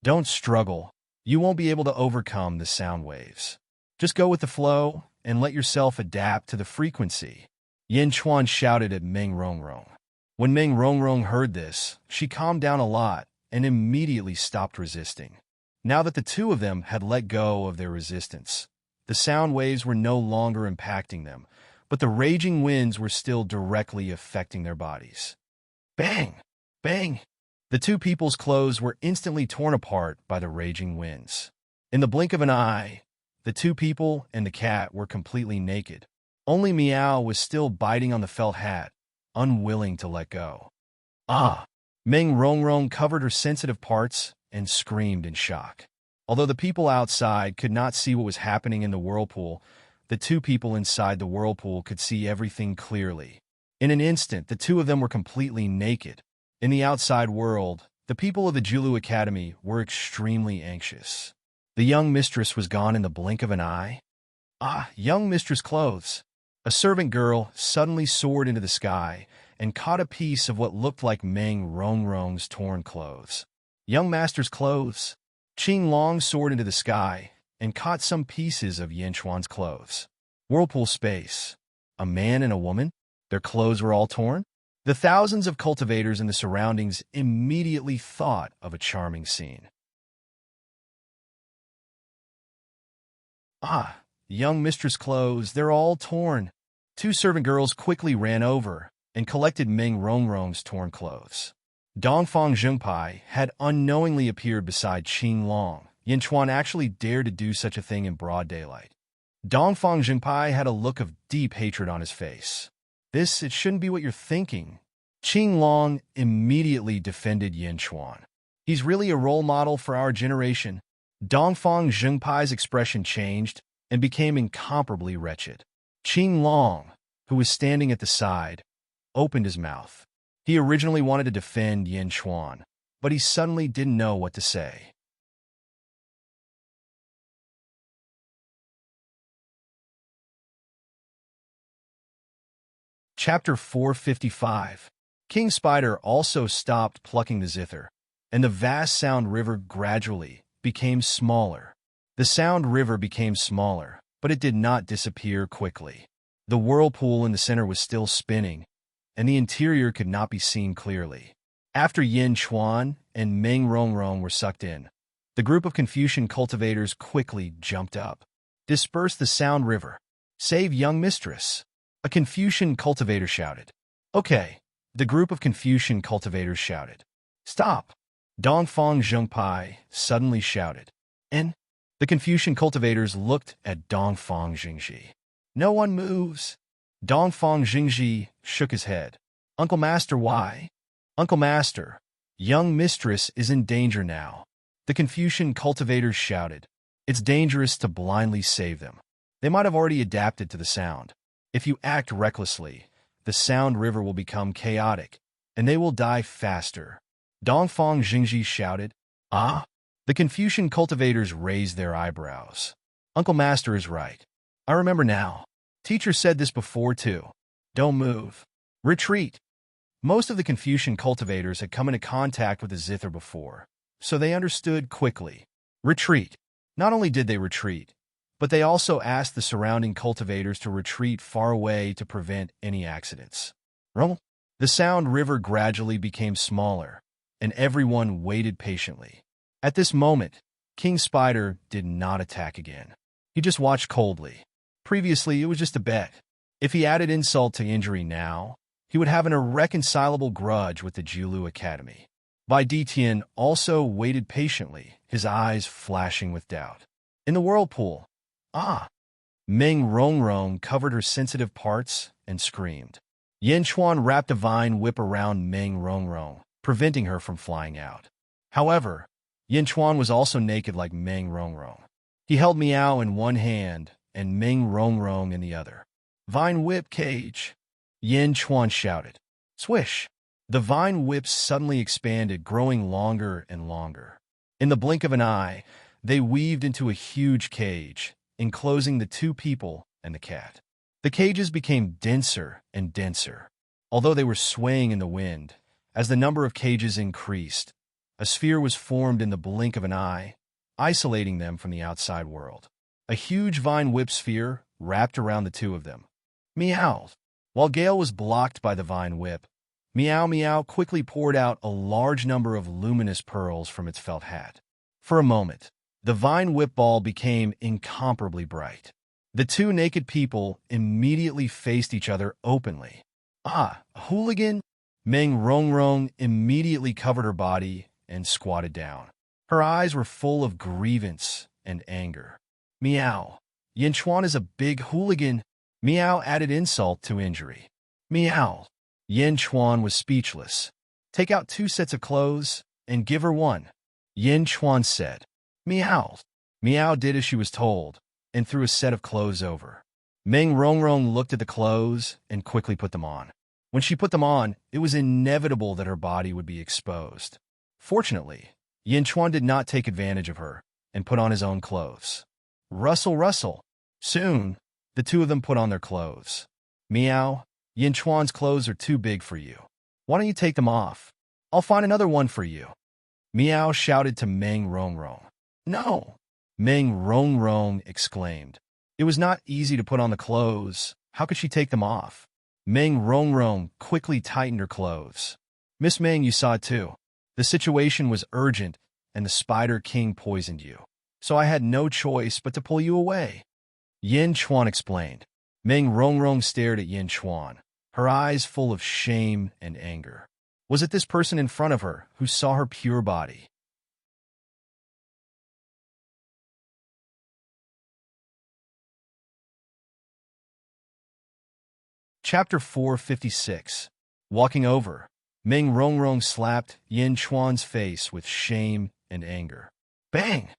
Don't struggle. You won't be able to overcome the sound waves. Just go with the flow and let yourself adapt to the frequency. Yin Chuan shouted at Meng Rongrong. When Meng Rongrong heard this, she calmed down a lot and immediately stopped resisting. Now that the two of them had let go of their resistance, the sound waves were no longer impacting them, but the raging winds were still directly affecting their bodies. Bang! Bang! The two people's clothes were instantly torn apart by the raging winds. In the blink of an eye, the two people and the cat were completely naked. Only Meow was still biting on the felt hat, unwilling to let go. Ah! Meng Rongrong covered her sensitive parts and screamed in shock. Although the people outside could not see what was happening in the whirlpool, the two people inside the whirlpool could see everything clearly. In an instant, the two of them were completely naked. In the outside world, the people of the Julu Academy were extremely anxious. The young mistress was gone in the blink of an eye. Ah, young mistress clothes! A servant girl suddenly soared into the sky and caught a piece of what looked like Meng Rongrong's torn clothes. Young master's clothes! Qing Long soared into the sky and caught some pieces of Yin Chuan's clothes. Whirlpool space. A man and a woman? Their clothes were all torn? The thousands of cultivators in the surroundings immediately thought of a charming scene. Ah, young mistress clothes, they're all torn. Two servant girls quickly ran over and collected Meng Rongrong's torn clothes. Dongfang Zhengpai had unknowingly appeared beside Qing Long. Yin Chuan actually dared to do such a thing in broad daylight. Dongfang Zhengpai had a look of deep hatred on his face. It shouldn't be what you're thinking. Qing Long immediately defended Yin Chuan. He's really a role model for our generation. Dongfang Zhengpai's expression changed and became incomparably wretched. Qing Long, who was standing at the side, opened his mouth. He originally wanted to defend Yin Chuan, but he suddenly didn't know what to say. Chapter 455. King Spider also stopped plucking the zither, and the vast sound river gradually became smaller. The sound river became smaller, but it did not disappear quickly. The whirlpool in the center was still spinning, and the interior could not be seen clearly. After Yin Chuan and Meng Rongrong were sucked in, the group of Confucian cultivators quickly jumped up. Disperse the sound river. Save young mistress. A Confucian cultivator shouted. Okay, the group of Confucian cultivators shouted. Stop! Dongfang Zhengpai suddenly shouted. And the Confucian cultivators looked at Dongfang Jingji. No one moves. Dongfang Jingji shook his head. Uncle Master, why? Uncle Master, young mistress is in danger now. The Confucian cultivators shouted. It's dangerous to blindly save them. They might have already adapted to the sound. If you act recklessly, the sound river will become chaotic, and they will die faster. Dongfang Jingji shouted. Ah? The Confucian cultivators raised their eyebrows. Uncle Master is right. I remember now. Teacher said this before too. Don't move. Retreat. Most of the Confucian cultivators had come into contact with the zither before, so they understood quickly. Retreat. Not only did they retreat, but they also asked the surrounding cultivators to retreat far away to prevent any accidents. The sound river gradually became smaller, and everyone waited patiently. At this moment, King Spider did not attack again. He just watched coldly. Previously, it was just a bet. If he added insult to injury now, he would have an irreconcilable grudge with the Julu Academy. Bai Ditian also waited patiently, his eyes flashing with doubt. In the whirlpool, ah! Meng Rongrong covered her sensitive parts and screamed. Yin Chuan wrapped a vine whip around Meng Rongrong, preventing her from flying out. However, Yin Chuan was also naked like Meng Rongrong. He held Meow in one hand and Meng Rongrong in the other. Vine whip cage! Yin Chuan shouted. Swish! The vine whips suddenly expanded, growing longer and longer. In the blink of an eye, they weaved into a huge cage, enclosing the two people and the cat. The cages became denser and denser. Although they were swaying in the wind, as the number of cages increased, a sphere was formed in the blink of an eye, isolating them from the outside world. A huge vine whip sphere wrapped around the two of them. Meow! While Gale was blocked by the vine whip, Meow Meow quickly poured out a large number of luminous pearls from its felt hat. For a moment, the vine whip ball became incomparably bright. The two naked people immediately faced each other openly. Ah, a hooligan? Meng Rongrong immediately covered her body and squatted down. Her eyes were full of grievance and anger. Meow. Yin Chuan is a big hooligan. Meow added insult to injury. Meow. Yin Chuan was speechless. Take out 2 sets of clothes and give her one, Yin Chuan said. Meow. Meow did as she was told and threw a set of clothes over. Meng Rongrong looked at the clothes and quickly put them on. When she put them on, it was inevitable that her body would be exposed. Fortunately, Yin Chuan did not take advantage of her and put on his own clothes. Rustle, rustle. Soon, the two of them put on their clothes. Meow, Yin Chuan's clothes are too big for you. Why don't you take them off? I'll find another one for you. Meow shouted to Meng Rongrong. No! Meng Rongrong exclaimed. It was not easy to put on the clothes. How could she take them off? Meng Rongrong quickly tightened her clothes. Miss Meng, you saw it too. The situation was urgent, and the Spider King poisoned you. So I had no choice but to pull you away. Yin Chuan explained. Meng Rongrong stared at Yin Chuan, her eyes full of shame and anger. Was it this person in front of her who saw her pure body? Chapter 456. Walking over. Meng Rongrong slapped Yin Chuan's face with shame and anger. Bang!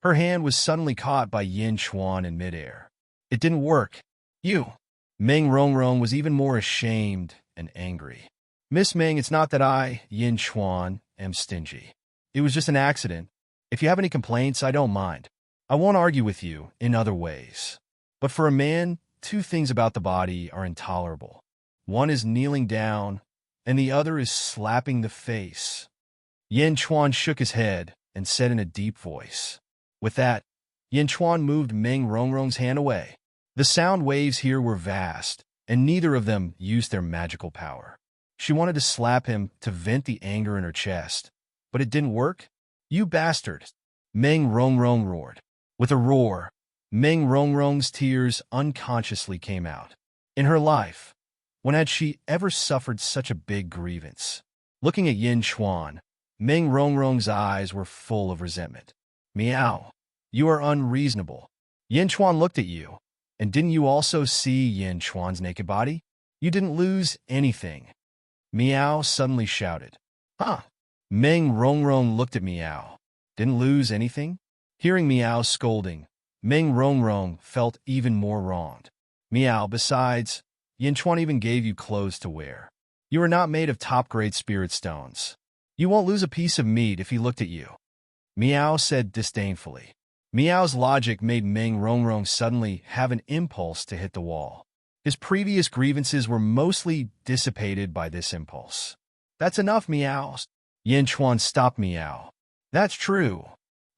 Her hand was suddenly caught by Yin Chuan in midair. It didn't work. You! Meng Rongrong was even more ashamed and angry. Miss Meng, it's not that I, Yin Chuan, am stingy. It was just an accident. If you have any complaints, I don't mind. I won't argue with you in other ways. But for a man, 2 things about the body are intolerable. One is kneeling down, and the other is slapping the face. Yin Chuan shook his head and said in a deep voice. With that, Yin Chuan moved Meng Rongrong's hand away. The sound waves here were vast, and neither of them used their magical power. She wanted to slap him to vent the anger in her chest, but it didn't work. You bastard! Meng Rongrong roared. With a roar, Meng Rongrong's tears unconsciously came out. In her life, when had she ever suffered such a big grievance? Looking at Yin Chuan, Meng Rongrong's eyes were full of resentment. Meow. You are unreasonable. Yin Chuan looked at you. And didn't you also see Yin Chuan's naked body? You didn't lose anything. Meow suddenly shouted. Huh? Meng Rongrong looked at Meow. Didn't lose anything? Hearing Meow's scolding, Meng Rongrong felt even more wronged. Meow, besides, Yin Chuan even gave you clothes to wear. You are not made of top-grade spirit stones. You won't lose a piece of meat if he looked at you. Meow said disdainfully. Meow's logic made Meng Rongrong suddenly have an impulse to hit the wall. His previous grievances were mostly dissipated by this impulse. That's enough, Meow. Yin Chuan stopped Meow. That's true,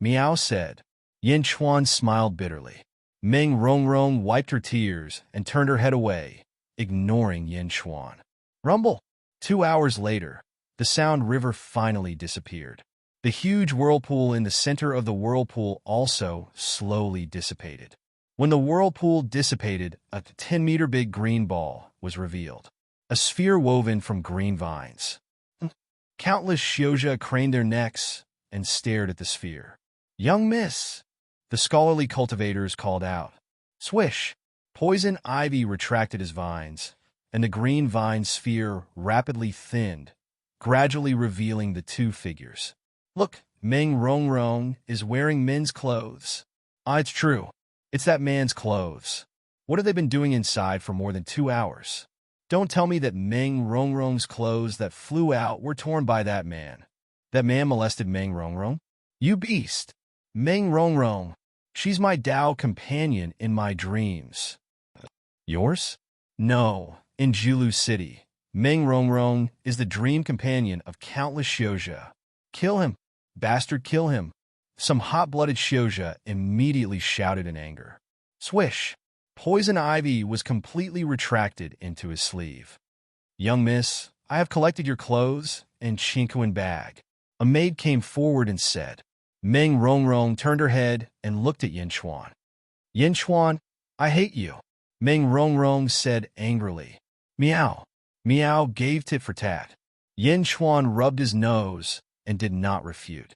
Meow said. Yin Chuan smiled bitterly. Meng Rongrong wiped her tears and turned her head away, ignoring Yin Chuan. Rumble! 2 hours later, the Sound River finally disappeared. The huge whirlpool in the center of the whirlpool also slowly dissipated. When the whirlpool dissipated, a 10-meter big green ball was revealed. A sphere woven from green vines. Countless Shioja craned their necks and stared at the sphere. Young miss, the scholarly cultivators called out. Swish! Poison ivy retracted his vines, and the green vine sphere rapidly thinned, gradually revealing the 2 figures. Look, Meng Rongrong is wearing men's clothes. Ah, it's true. It's that man's clothes. What have they been doing inside for more than 2 hours? Don't tell me that Meng Rongrong's clothes that flew out were torn by that man. That man molested Meng Rongrong? You beast! Meng Rongrong, she's my Tao companion in my dreams. Yours? No, in Julu City. Meng Rongrong is the dream companion of countless Shouja. Kill him! Bastard, kill him! Some hot-blooded Shouja immediately shouted in anger. Swish! Poison ivy was completely retracted into his sleeve. Young miss, I have collected your clothes and Chinkoan bag. A maid came forward and said. Meng Rongrong turned her head and looked at Yin Chuan. Yin Chuan, I hate you. Meng Rongrong said angrily. Meow. Meow gave tit for tat. Yin Chuan rubbed his nose and did not refute.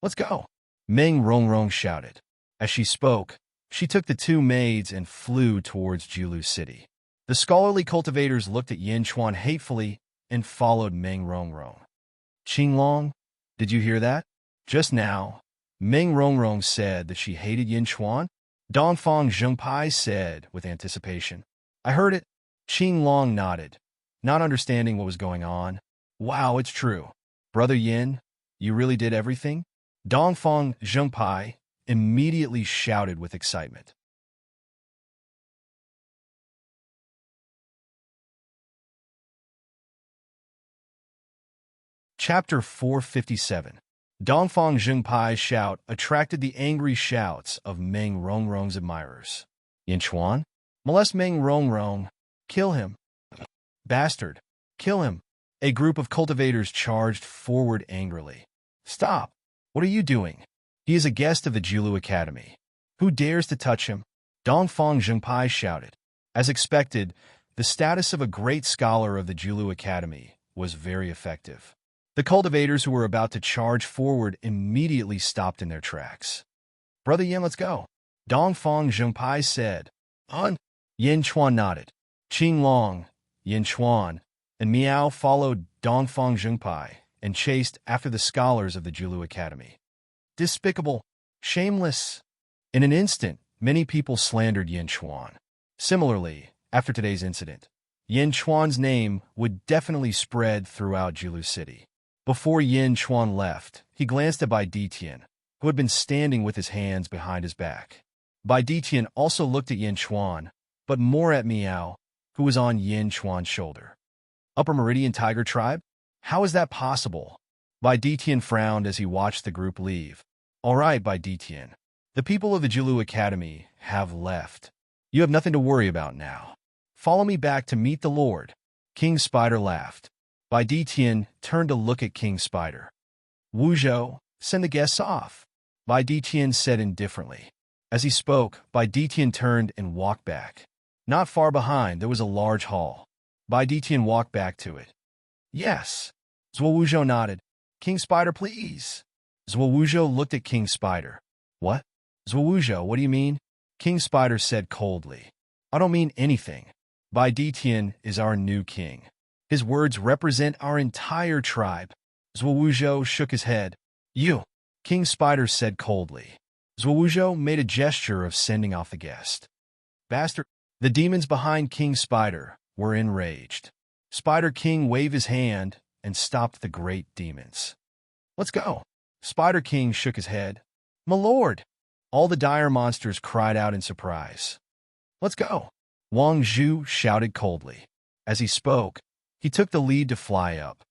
Let's go. Meng Rongrong shouted. As she spoke, she took the two maids and flew towards Julu City. The scholarly cultivators looked at Yin Chuan hatefully and followed Meng Rongrong. Qinglong, did you hear that? Just now, Meng Rongrong said that she hated Yin Chuan. Dongfang Zhengpai said with anticipation. I heard it. Qinglong nodded, not understanding what was going on. Wow, it's true. Brother Yin, you really did everything? Dongfang Zhengpai immediately shouted with excitement. Chapter 457. Dongfang Zhengpai's shout attracted the angry shouts of Meng Rongrong's admirers. Yin Chuan? Molest Meng Rongrong. Kill him. Bastard. Kill him. A group of cultivators charged forward angrily. Stop. What are you doing? He is a guest of the Julu Academy. Who dares to touch him? Dongfang Zhengpai shouted. As expected, the status of a great scholar of the Julu Academy was very effective. The cultivators who were about to charge forward immediately stopped in their tracks. Brother Yin, let's go. Dongfang Zhengpai said. Yin Chuan nodded. Qinglong, Yin Chuan, and Miao followed Dongfang Zhengpai and chased after the scholars of the Julu Academy. Despicable, shameless. In an instant, many people slandered Yin Chuan. Similarly, after today's incident, Yin Chuan's name would definitely spread throughout Julu City. Before Yin Chuan left, he glanced at Bai Ditian, who had been standing with his hands behind his back. Bai Ditian also looked at Yin Chuan, but more at Miao, who was on Yin Chuan's shoulder. Upper Meridian Tiger Tribe? How is that possible? Bai Ditian frowned as he watched the group leave. All right, Bai Ditian. The people of the Julu Academy have left. You have nothing to worry about now. Follow me back to meet the Lord. King Spider laughed. Bai Ditian turned to look at King Spider. Wuzhou, send the guests off. Bai Ditian said indifferently. As he spoke, Bai Ditian turned and walked back. Not far behind, there was a large hall. Bai Ditian walked back to it. Yes. Zhuo Wuzhou nodded. King Spider, please. Zhuo Wuzhou looked at King Spider. What? Zhuo Wuzhou, what do you mean? King Spider said coldly. I don't mean anything. Bai Ditian is our new king. His words represent our entire tribe. Zhuo Wuzhou shook his head. You, King Spider said coldly. Zhuo Wuzhou made a gesture of sending off the guest. Bastard. The demons behind King Spider were enraged. Spider King waved his hand and stopped the great demons. Let's go. Spider King shook his head. My lord. All the dire monsters cried out in surprise. Let's go. Wang Zhu shouted coldly. As he spoke, he took the lead to fly up.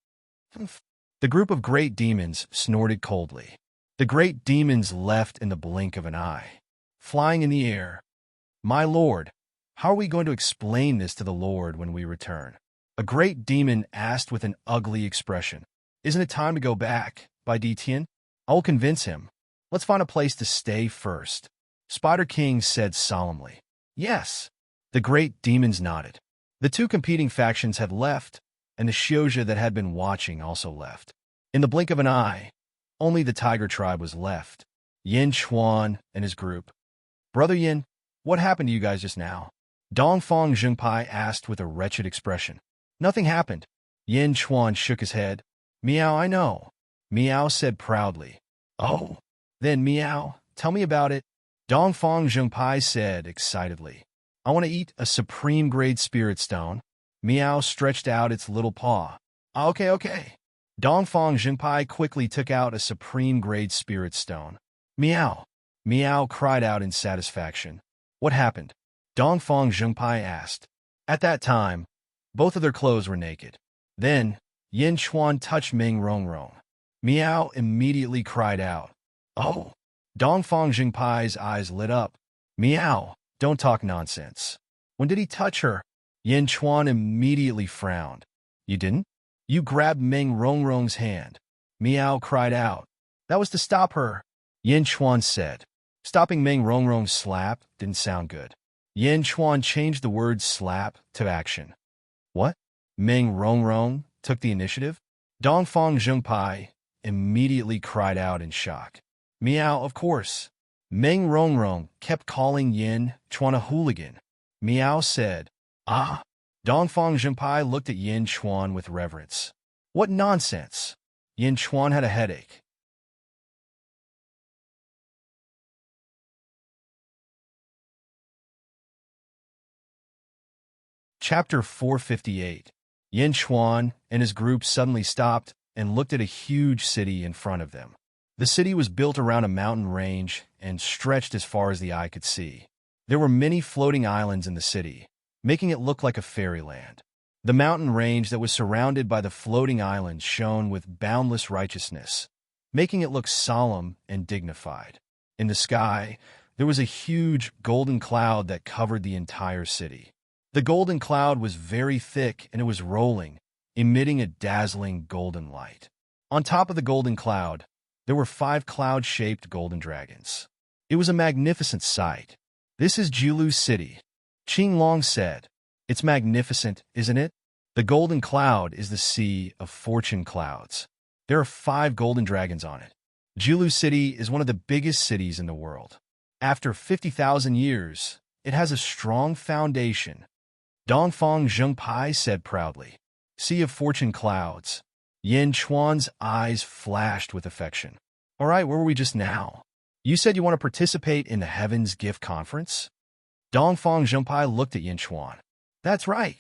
The group of great demons snorted coldly. The great demons left in the blink of an eye. Flying in the air. My lord, how are we going to explain this to the Lord when we return? A great demon asked with an ugly expression. Isn't it time to go back, Bai Ditian? I will convince him. Let's find a place to stay first. Spider King said solemnly. Yes. The great demons nodded. The two competing factions had left, and the Shouja that had been watching also left. In the blink of an eye, only the Tiger Tribe was left. Yin Chuan and his group. Brother Yin, what happened to you guys just now? Dongfang Zhengpai asked with a wretched expression. Nothing happened. Yin Chuan shook his head. Miao, I know. Miao said proudly. Oh. Then Miao, tell me about it. Dongfang Zhengpai said excitedly. I want to eat a supreme grade spirit stone. Meow stretched out its little paw. Okay, okay. Dongfang Zhengpai quickly took out a supreme-grade spirit stone. Meow. Meow cried out in satisfaction. What happened? Dongfang Zhengpai asked. At that time, both of their clothes were naked. Then, Yin Chuan touched Ming Rongrong. Meow immediately cried out. Oh! Dongfang Zhengpai's eyes lit up. Meow, don't talk nonsense. When did he touch her? Yin Chuan immediately frowned. You didn't? You grabbed Ming Rongrong's hand. Meow cried out. That was to stop her, Yin Chuan said. Stopping Ming Rongrong's slap didn't sound good. Yin Chuan changed the word slap to action. What? Ming Rongrong took the initiative? Dongfang Zhengpai immediately cried out in shock. Meow, of course. Ming Rongrong kept calling Yin Chuan a hooligan. Meow said, Ah. Dongfang Zhengpai looked at Yin Chuan with reverence. What nonsense. Yin Chuan had a headache. Chapter 458. Yin Chuan and his group suddenly stopped and looked at a huge city in front of them. The city was built around a mountain range and stretched as far as the eye could see. There were many floating islands in the city, making it look like a fairyland. The mountain range that was surrounded by the floating islands shone with boundless righteousness, making it look solemn and dignified. In the sky, there was a huge golden cloud that covered the entire city. The golden cloud was very thick and it was rolling, emitting a dazzling golden light. On top of the golden cloud, there were 5 cloud-shaped golden dragons. It was a magnificent sight. This is Julu City, Qing Long said. It's magnificent, isn't it? The golden cloud is the sea of fortune clouds. There are 5 golden dragons on it. Julu City is one of the biggest cities in the world. After 50,000 years, it has a strong foundation. Dongfang Zhengpai said proudly. Sea of fortune clouds. Yin Chuan's eyes flashed with affection. All right, where were we just now? You said you want to participate in the Heaven's Gift Conference? Dongfang Zhengpai looked at Yin Chuan. That's right.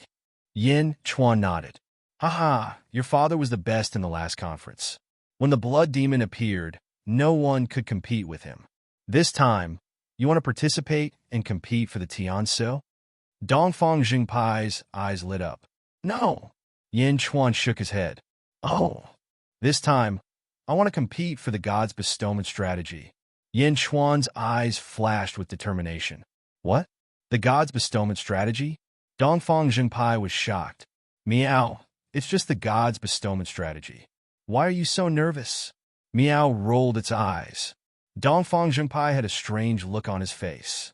Yin Chuan nodded. Haha, your father was the best in the last conference. When the blood demon appeared, no one could compete with him. This time, you want to participate and compete for the Tianso? Dongfang Zhengpai's eyes lit up. No. Yin Chuan shook his head. Oh. This time, I want to compete for the God's bestowment strategy. Yin Chuan's eyes flashed with determination. What? The God's bestowment strategy? Dongfang Zhengpai was shocked. Meow, it's just the God's bestowment strategy. Why are you so nervous? Meow rolled its eyes. Dongfang Zhengpai had a strange look on his face.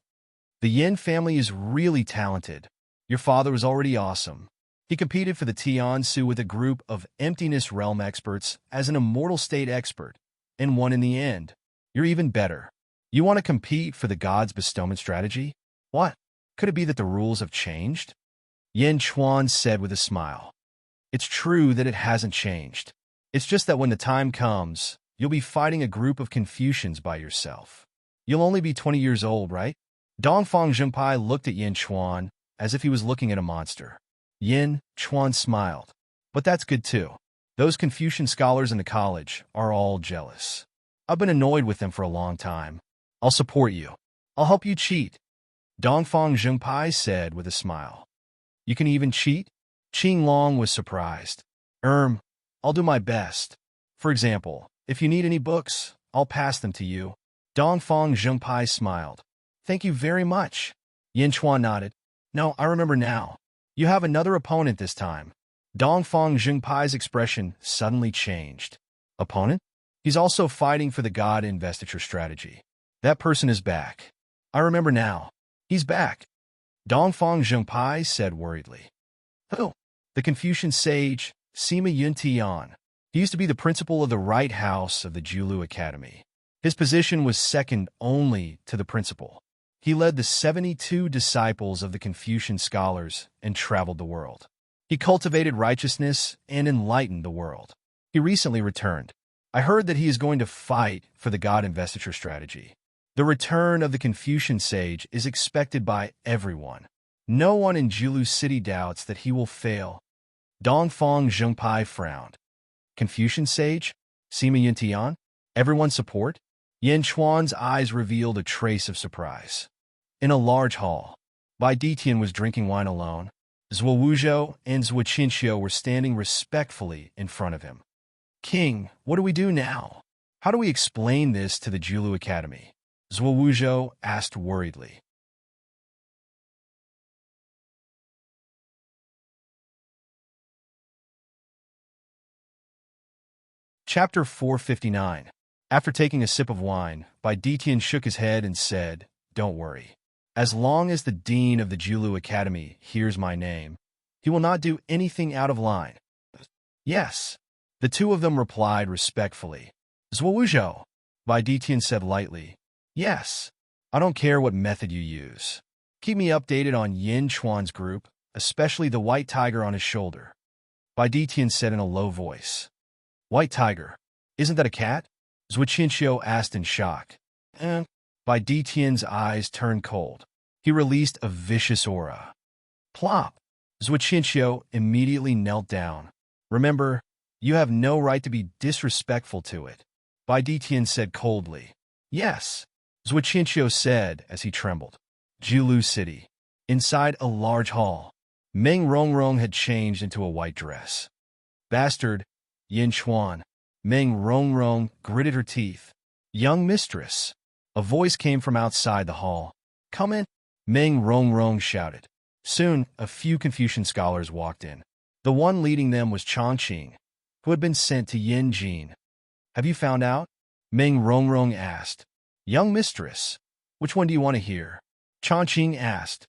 The Yin family is really talented. Your father was already awesome. He competed for the Tiansu with a group of emptiness realm experts as an immortal state expert, and won in the end. You're even better. You want to compete for the God's bestowment strategy? What? Could it be that the rules have changed? Yin Chuan said with a smile. It's true that it hasn't changed. It's just that when the time comes, you'll be fighting a group of Confucians by yourself. You'll only be 20 years old, right? Dongfang Zhengpai looked at Yin Chuan as if he was looking at a monster. Yin Chuan smiled. But that's good too. Those Confucian scholars in the college are all jealous. I've been annoyed with them for a long time. I'll support you. I'll help you cheat. Dongfang Zhengpai said with a smile. You can even cheat? Qing Long was surprised. I'll do my best. For example, if you need any books, I'll pass them to you. Dongfang Zhengpai smiled. Thank you very much. Yin Chuan nodded. No, I remember now. You have another opponent this time. Dongfang Zhengpai's expression suddenly changed. Opponent? He's also fighting for the God investiture strategy. That person is back. I remember now. He's back. Dongfang Zhengpai said worriedly. Who? The Confucian sage, Sima Yuntian. He used to be the principal of the right house of the Julu Academy. His position was second only to the principal. He led the 72 disciples of the Confucian scholars and traveled the world. He cultivated righteousness and enlightened the world. He recently returned. I heard that he is going to fight for the God investiture strategy. The return of the Confucian sage is expected by everyone. No one in Julu City doubts that he will fail. Dongfang Zhengpai frowned. Confucian sage? Sima Yintian? Everyone support? Yin Chuan's eyes revealed a trace of surprise. In a large hall, Bai Detian was drinking wine alone. Zhuo Wuzhou and Zhuo Qinxiu were standing respectfully in front of him. King, what do we do now? How do we explain this to the Julu Academy? Zhuo Wuzhou asked worriedly. Chapter 459. After taking a sip of wine, Bai Detian shook his head and said, "Don't worry. As long as the dean of the Julu Academy hears my name, he will not do anything out of line." Yes. The two of them replied respectfully. Zhuo Wuzhou, Bai Detian said lightly. Yes. I don't care what method you use. Keep me updated on Yin Chuan's group, especially the white tiger on his shoulder. Bai Detian said in a low voice. White tiger? Isn't that a cat? Zhuo Qinxiu asked in shock. Bai Detian's eyes turned cold. He released a vicious aura. Plop! Zhuo Qinxiu immediately knelt down. Remember, you have no right to be disrespectful to it. Bai Detian said coldly. Yes, Zhuo Qinxiu said as he trembled. Julu City. Inside a large hall, Meng Rongrong had changed into a white dress. Bastard, Yin Chuan. Meng Rongrong gritted her teeth. Young mistress. A voice came from outside the hall. Come in. Meng Rongrong shouted. Soon, a few Confucian scholars walked in. The one leading them was Chongqing, who had been sent to Yin Jin. Have you found out? Meng Rongrong asked. Young mistress, which one do you want to hear? Chongqing asked.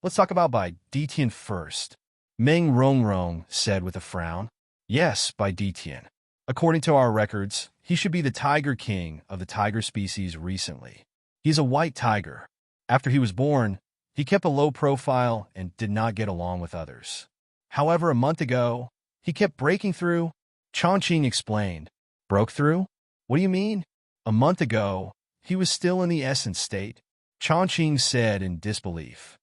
Let's talk about Bai Detian first. Meng Rongrong said with a frown. Yes, Bai Detian. According to our records, he should be the tiger king of the tiger species recently. He's a white tiger. After he was born, he kept a low profile and did not get along with others. However, a month ago, he kept breaking through. Chongqing explained. Broke through? What do you mean? A month ago, he was still in the essence state. Chongqing said in disbelief.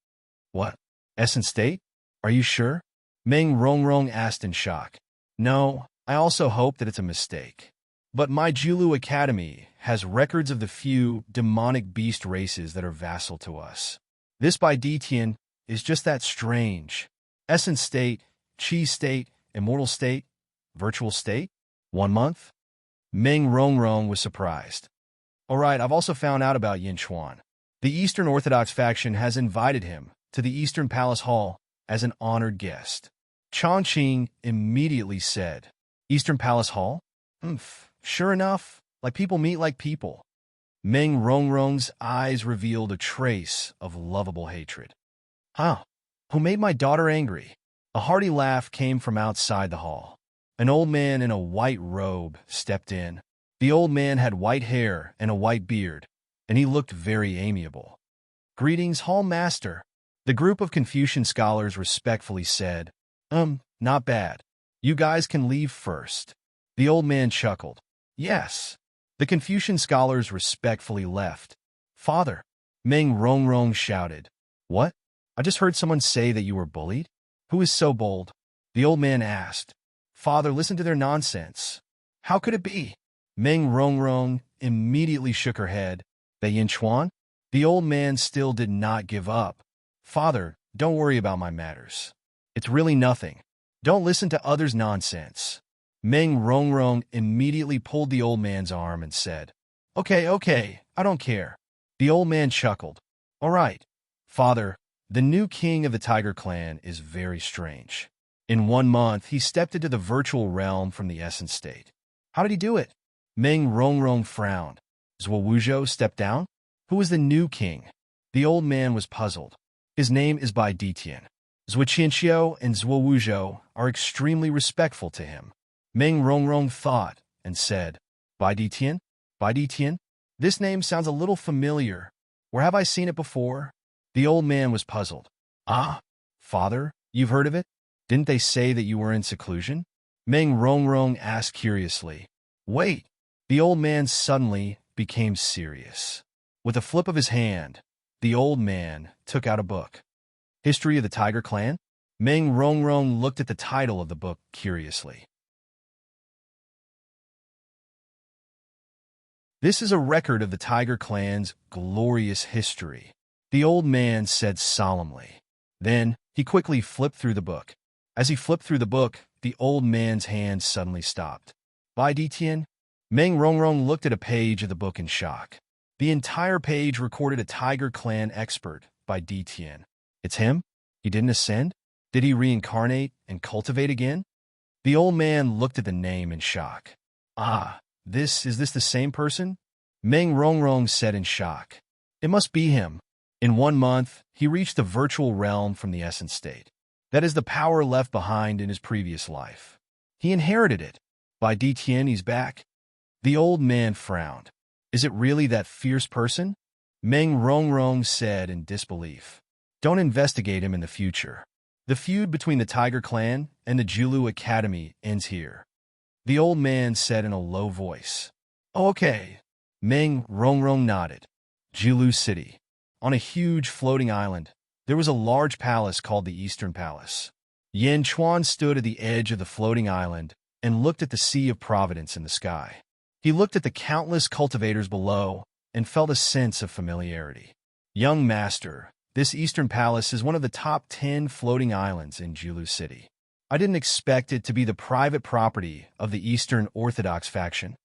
What? Essence state? Are you sure? Meng Rongrong asked in shock. No, I also hope that it's a mistake. But my Julu Academy has records of the few demonic beast races that are vassal to us. This Bai Detian is just that strange. Essence state, chi state, immortal state, virtual state? 1 month? Meng Rongrong was surprised. All right, I've also found out about Yin Chuan. The Eastern Orthodox faction has invited him to the Eastern Palace Hall as an honored guest. Chongqing immediately said, Eastern Palace Hall? Sure enough, like people meet like people. Meng Rongrong's eyes revealed a trace of lovable hatred. Huh? Who made my daughter angry? A hearty laugh came from outside the hall. An old man in a white robe stepped in. The old man had white hair and a white beard, and he looked very amiable. Greetings, Hall Master. The group of Confucian scholars respectfully said, not bad. You guys can leave first. The old man chuckled. Yes. The Confucian scholars respectfully left. Father, Meng Rongrong shouted. What? I just heard someone say that you were bullied? Who is so bold? The old man asked. Father, listen to their nonsense. How could it be? Meng Rongrong immediately shook her head. The Yin Chuan? The old man still did not give up. Father, don't worry about my matters. It's really nothing. Don't listen to others' nonsense. Meng Rongrong immediately pulled the old man's arm and said, Okay, I don't care. The old man chuckled. All right. Father, the new king of the Tiger Clan is very strange. In 1 month, he stepped into the virtual realm from the essence state. How did he do it? Meng Rongrong frowned. Zhuo Wuzhou stepped down? Who is the new king? The old man was puzzled. His name is Bai Detian. Zhuo Qinxiu and Zhuo Wuzhou are extremely respectful to him. Meng Rongrong thought and said, Bai Detian? Bai Detian? This name sounds a little familiar. Where have I seen it before? The old man was puzzled. Ah, father, you've heard of it? Didn't they say that you were in seclusion? Meng Rongrong asked curiously. Wait. The old man suddenly became serious. With a flip of his hand, the old man took out a book. History of the Tiger Clan? Meng Rongrong looked at the title of the book curiously. This is a record of the Tiger Clan's glorious history, the old man said solemnly. Then, he quickly flipped through the book. As he flipped through the book, the old man's hand suddenly stopped. By Detian? Meng Rongrong looked at a page of the book in shock. The entire page recorded a Tiger Clan expert by Detian. It's him? He didn't ascend? Did he reincarnate and cultivate again? The old man looked at the name in shock. Ah, is this the same person? Meng Rongrong said in shock. It must be him. In 1 month, he reached the virtual realm from the essence state. That is the power left behind in his previous life. He inherited it. By Detian, he's back. The old man frowned. Is it really that fierce person? Meng Rongrong said in disbelief. Don't investigate him in the future. The feud between the Tiger Clan and the Jiulu Academy ends here. The old man said in a low voice. Oh, okay. Meng Rongrong nodded. Jiulu City. On a huge floating island, there was a large palace called the Eastern Palace. Yan Chuan stood at the edge of the floating island and looked at the Sea of Providence in the sky. He looked at the countless cultivators below and felt a sense of familiarity. Young master, this Eastern Palace is one of the top 10 floating islands in Jiulu City. I didn't expect it to be the private property of the Eastern Orthodox faction.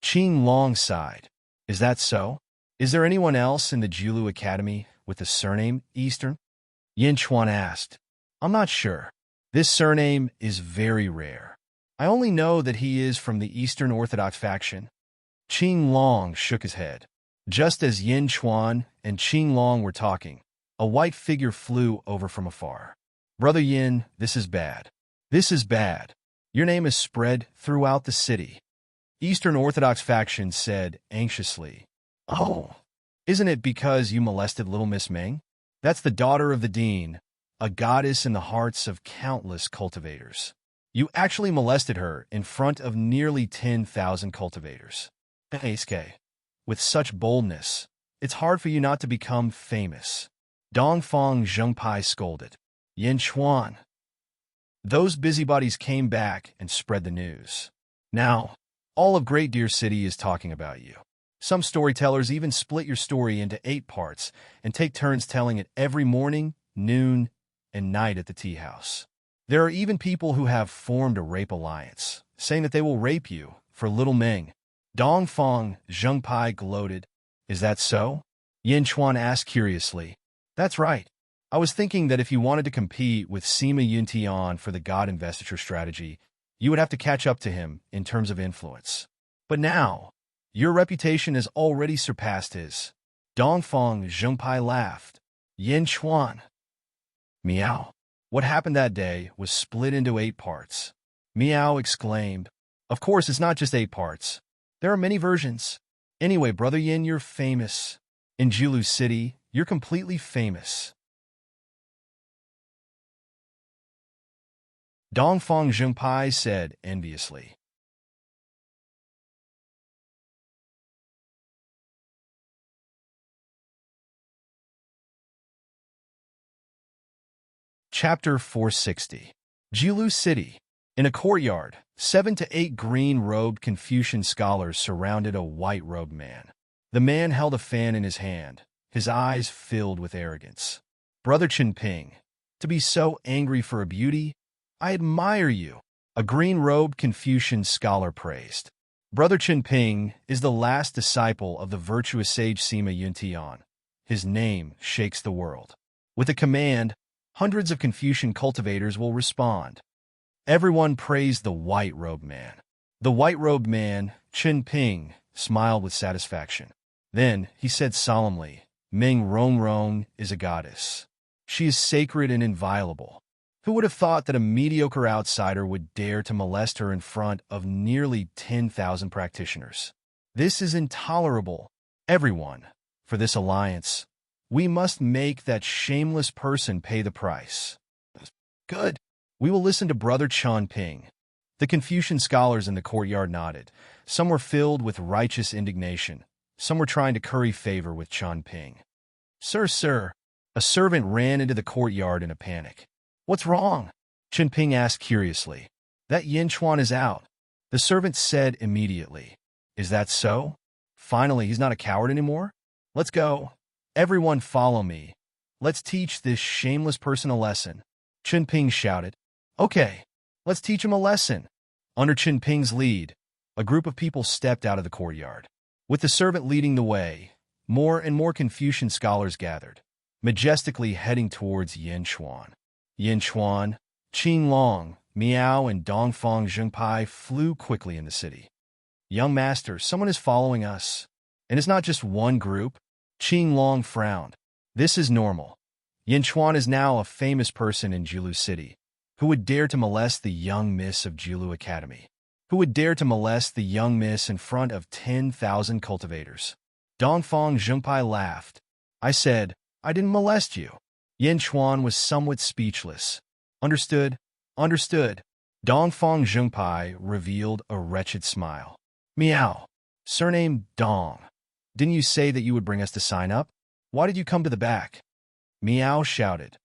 Qing Long sighed. Is that so? Is there anyone else in the Jiulu Academy with the surname Eastern? Yin Chuan asked. I'm not sure. This surname is very rare. I only know that he is from the Eastern Orthodox faction. Qing Long shook his head. Just as Yin Chuan and Qing Long were talking, a white figure flew over from afar. Brother Yin, this is bad. This is bad. Your name is spread throughout the city. Eastern Orthodox faction said anxiously. Oh, isn't it because you molested little Miss Meng? That's the daughter of the dean, a goddess in the hearts of countless cultivators. You actually molested her in front of nearly 10,000 cultivators. Aske, with such boldness, it's hard for you not to become famous. Dongfang Zhengpai scolded. Yin Chuan. Those busybodies came back and spread the news. Now, all of Great Deer City is talking about you. Some storytellers even split your story into 8 parts and take turns telling it every morning, noon, and night at the tea house. There are even people who have formed a rape alliance, saying that they will rape you for little Meng. Dongfang Zhengpai gloated. Is that so? Yin Chuan asked curiously. That's right. I was thinking that if you wanted to compete with Sima Yuntian for the God Investiture strategy, you would have to catch up to him in terms of influence. But now, your reputation has already surpassed his. Dongfang Zhengpai laughed. Yin Chuan. Meow. What happened that day was split into 8 parts. Meow exclaimed. Of course, it's not just 8 parts. There are many versions. Anyway, Brother Yin, you're famous. In Jiulu City, you're completely famous. Dongfang Zhengpai said enviously. Chapter 460. Jiulu City. In a courtyard, 7 to 8 green-robed Confucian scholars surrounded a white-robed man. The man held a fan in his hand, his eyes filled with arrogance. Brother Chenping, to be so angry for a beauty, I admire you, a green-robed Confucian scholar praised. Brother Chenping is the last disciple of the virtuous sage Sima Yuntian. His name shakes the world. With a command, hundreds of Confucian cultivators will respond. Everyone praised the white-robed man. The white-robed man, Chenping, smiled with satisfaction. Then he said solemnly, Meng Rongrong is a goddess. She is sacred and inviolable. Who would have thought that a mediocre outsider would dare to molest her in front of nearly 10,000 practitioners? This is intolerable. Everyone, for this alliance, we must make that shameless person pay the price. Good. We will listen to Brother Chenping. The Confucian scholars in the courtyard nodded. Some were filled with righteous indignation. Some were trying to curry favor with Chenping. Sir, A servant ran into the courtyard in a panic. "What's wrong?" Chenping asked curiously. "That Yin Chuan is out," the servant said immediately. "Is that so? Finally, he's not a coward anymore? Let's go. Everyone follow me. Let's teach this shameless person a lesson." Chenping shouted. "Okay, let's teach him a lesson." Under Chenping's lead, a group of people stepped out of the courtyard. With the servant leading the way, more and more Confucian scholars gathered, majestically heading towards Yin Chuan. Yin Chuan, Qing Long, Miao, and Dongfang Zhengpai flew quickly in the city. "Young master, someone is following us. And it's not just one group." Qing Long frowned. "This is normal. Yin Chuan is now a famous person in Jilu City. Who would dare to molest the young miss of Jilu Academy? Who would dare to molest the young miss in front of 10,000 cultivators?" Dongfang Zhengpai laughed. "I said, I didn't molest you." Yin Chuan was somewhat speechless. "Understood, understood." Dongfang Zhengpai revealed a wretched smile. "Miao, surname Dong. Didn't you say that you would bring us to sign up? Why did you come to the back?" Miao shouted.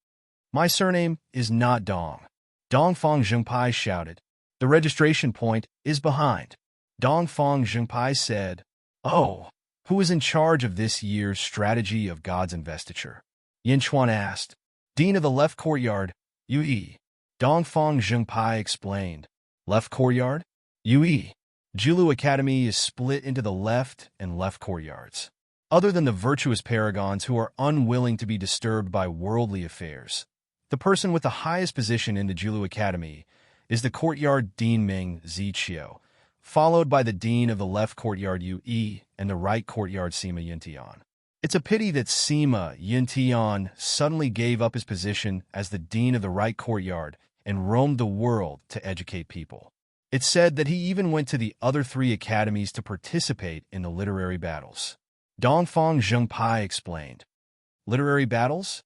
"My surname is not Dong." Dongfang Zhengpai shouted. "The registration point is behind." Dongfang Zhengpai said, "Oh, who is in charge of this year's strategy of God's investiture?" Yin Chuan asked. "Dean of the left courtyard, Yue." Dongfang Zhengpai explained. "Left courtyard? Yue. Jilu Academy is split into the left and left courtyards. Other than the virtuous paragons who are unwilling to be disturbed by worldly affairs, the person with the highest position in the Jilu Academy is the courtyard Dean Ming Ziqiu, followed by the dean of the left courtyard Yue and the right courtyard Sima Yintian. It's a pity that Sima Yintian suddenly gave up his position as the dean of the right courtyard and roamed the world to educate people. It's said that he even went to the other 3 academies to participate in the literary battles." Dongfang Zhengpai explained. "Literary battles?"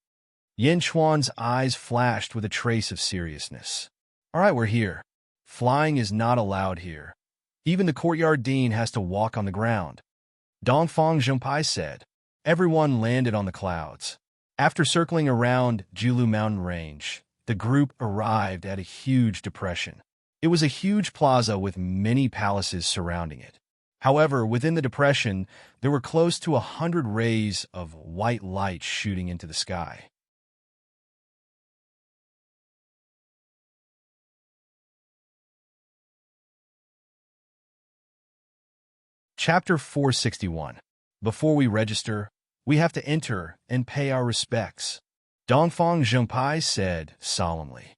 Yin Chuan's eyes flashed with a trace of seriousness. "All right, we're here. Flying is not allowed here. Even the courtyard dean has to walk on the ground." Dongfang Zhengpai said. Everyone landed on the clouds. After circling around Jilu mountain range, the group arrived at a huge depression. It was a huge plaza with many palaces surrounding it. However, within the depression, there were close to 100 rays of white light shooting into the sky. Chapter 461. Before we register, we have to enter and pay our respects, Dongfang Zhengpai said solemnly.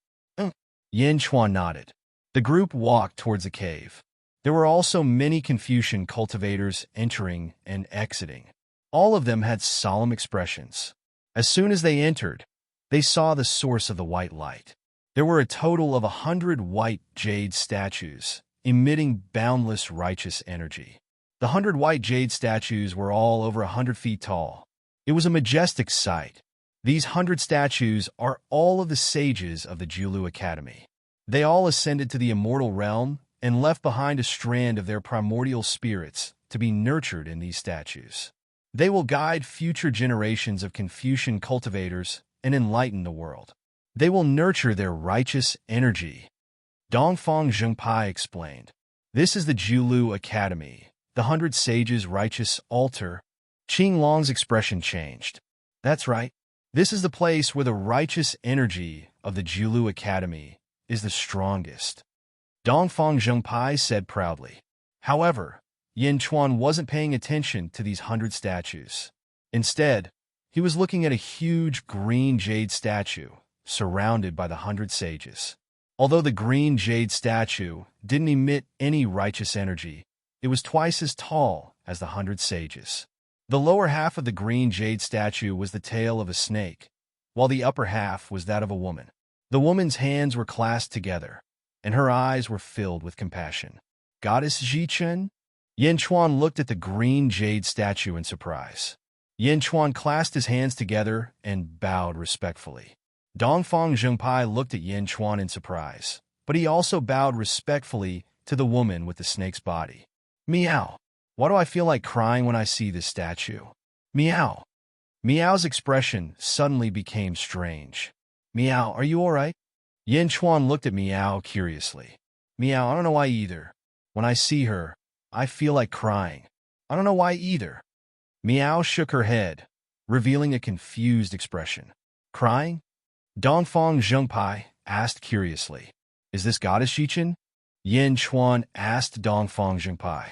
Yin Chuan nodded. The group walked towards the cave. There were also many Confucian cultivators entering and exiting. All of them had solemn expressions. As soon as they entered, they saw the source of the white light. There were a total of 100 white jade statues, emitting boundless righteous energy. The 100 white jade statues were all over 100 feet tall. It was a majestic sight. These 100 statues are all of the sages of the Jilu Academy. They all ascended to the immortal realm and left behind a strand of their primordial spirits to be nurtured in these statues. They will guide future generations of Confucian cultivators and enlighten the world. They will nurture their righteous energy. Dongfang Zhengpai explained. This is the Jilu Academy, the 100 sages' righteous altar. Qing Long's expression changed. That's right. This is the place where the righteous energy of the Jilu Academy is the strongest. Dongfang Zhengpai said proudly. However, Yin Chuan wasn't paying attention to these 100 statues. Instead, he was looking at a huge green jade statue surrounded by the 100 sages. Although the green jade statue didn't emit any righteous energy, it was twice as tall as the 100 sages. The lower half of the green jade statue was the tail of a snake, while the upper half was that of a woman. The woman's hands were clasped together, and her eyes were filled with compassion. Goddess Jichen? Yin Chuan looked at the green jade statue in surprise. Yin Chuan clasped his hands together and bowed respectfully. Dongfang Zhengpai looked at Yin Chuan in surprise, but he also bowed respectfully to the woman with the snake's body. Meow. Why do I feel like crying when I see this statue? Meow. Meow's expression suddenly became strange. Meow, are you all right? Yin Chuan looked at Meow curiously. Meow, I don't know why either. When I see her, I feel like crying. I don't know why either. Meow shook her head, revealing a confused expression. Crying? Dongfang Zhengpai asked curiously. Is this goddess Xichin? Yin Chuan asked Dongfang Zhengpai.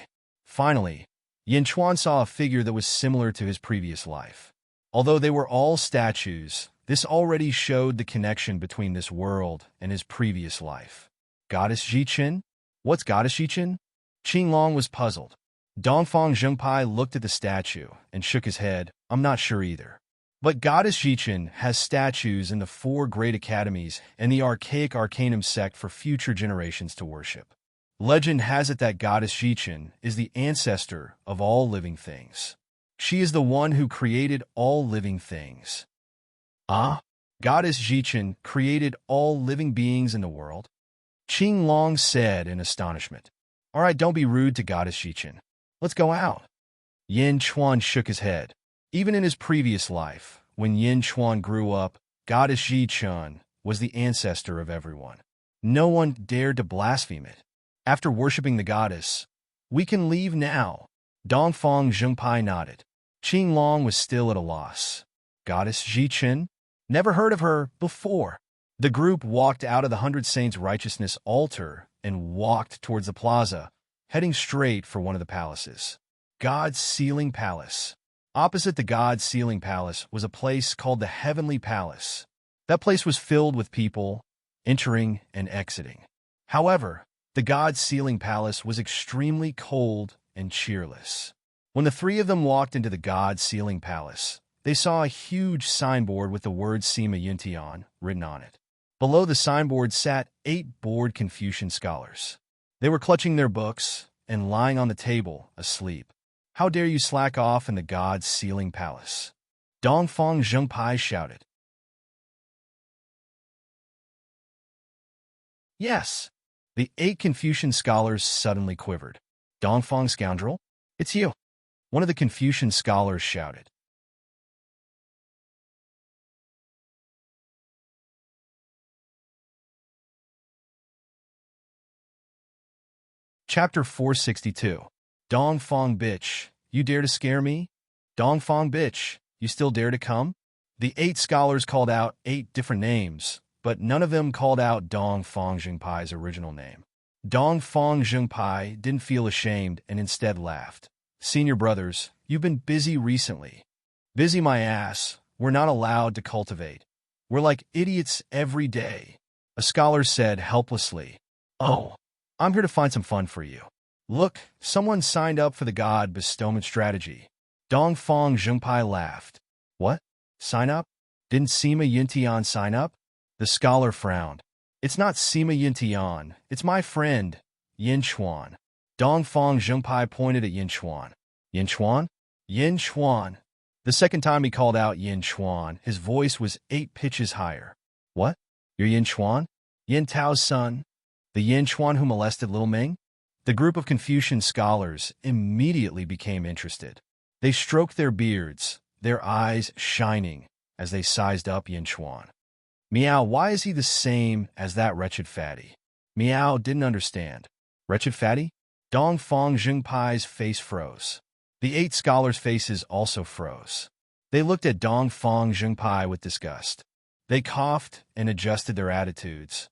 Finally, Yin Chuan saw a figure that was similar to his previous life. Although they were all statues, this already showed the connection between this world and his previous life. Goddess Xichin? What's Goddess Xichin? Qinglong was puzzled. Dongfang Zhengpai looked at the statue and shook his head. I'm not sure either. But Goddess Xichin has statues in the 4 great academies and the archaic Arcanum sect for future generations to worship. Legend has it that Goddess Xichin is the ancestor of all living things. She is the one who created all living things. Ah? Goddess Xichin created all living beings in the world? Qinglong said in astonishment. All right, don't be rude to Goddess Xichin. Let's go out. Yin Chuan shook his head. Even in his previous life, when Yin Chuan grew up, Goddess Xichin was the ancestor of everyone. No one dared to blaspheme it. After worshipping the goddess, we can leave now. Dongfang Zhengpai nodded. Qinglong was still at a loss. Goddess Xichin? Never heard of her before. The group walked out of the 100 Saints' Righteousness altar and walked towards the plaza, heading straight for one of the palaces. God's Sealing Palace. Opposite the God's Sealing Palace was a place called the Heavenly Palace. That place was filled with people entering and exiting. However, the God's Sealing Palace was extremely cold and cheerless. When the 3 of them walked into the God's Sealing Palace, they saw a huge signboard with the word Sima Yuntian written on it. Below the signboard sat 8 bored Confucian scholars. They were clutching their books and lying on the table, asleep. How dare you slack off in the God's Sealing Palace? Dongfang Zhengpai shouted. Yes. The 8 Confucian scholars suddenly quivered. Dongfang scoundrel? It's you. One of the Confucian scholars shouted. Chapter 462. Dongfang bitch, you dare to scare me? Dongfang bitch, you still dare to come? The 8 scholars called out 8 different names, but none of them called out Dongfang Zhengpai's original name. Dongfang Zhengpai didn't feel ashamed and instead laughed. Senior brothers, you've been busy recently. Busy my ass, we're not allowed to cultivate. We're like idiots every day. A scholar said helplessly. Oh, I'm here to find some fun for you. Look, someone signed up for the God Bestowment Strategy. Dongfang Zhengpai laughed. What? Sign up? Didn't Sima Yuntian sign up? The scholar frowned. It's not Sima Yuntian, it's my friend, Yin Chuan. Dongfang Zhengpai pointed at Yin Chuan. Yin Chuan? Yin Chuan. The second time he called out Yin Chuan, his voice was 8 pitches higher. What? You're Yin Chuan? Yin Tao's son? The Yin Chuan who molested Lil Ming? The group of Confucian scholars immediately became interested. They stroked their beards, their eyes shining, as they sized up Yin Chuan. Meow, why is he the same as that wretched fatty? Meow didn't understand. Wretched fatty? Dongfang Zhengpai's face froze. The 8 scholars' faces also froze. They looked at Dongfang Zhengpai with disgust. They coughed and adjusted their attitudes.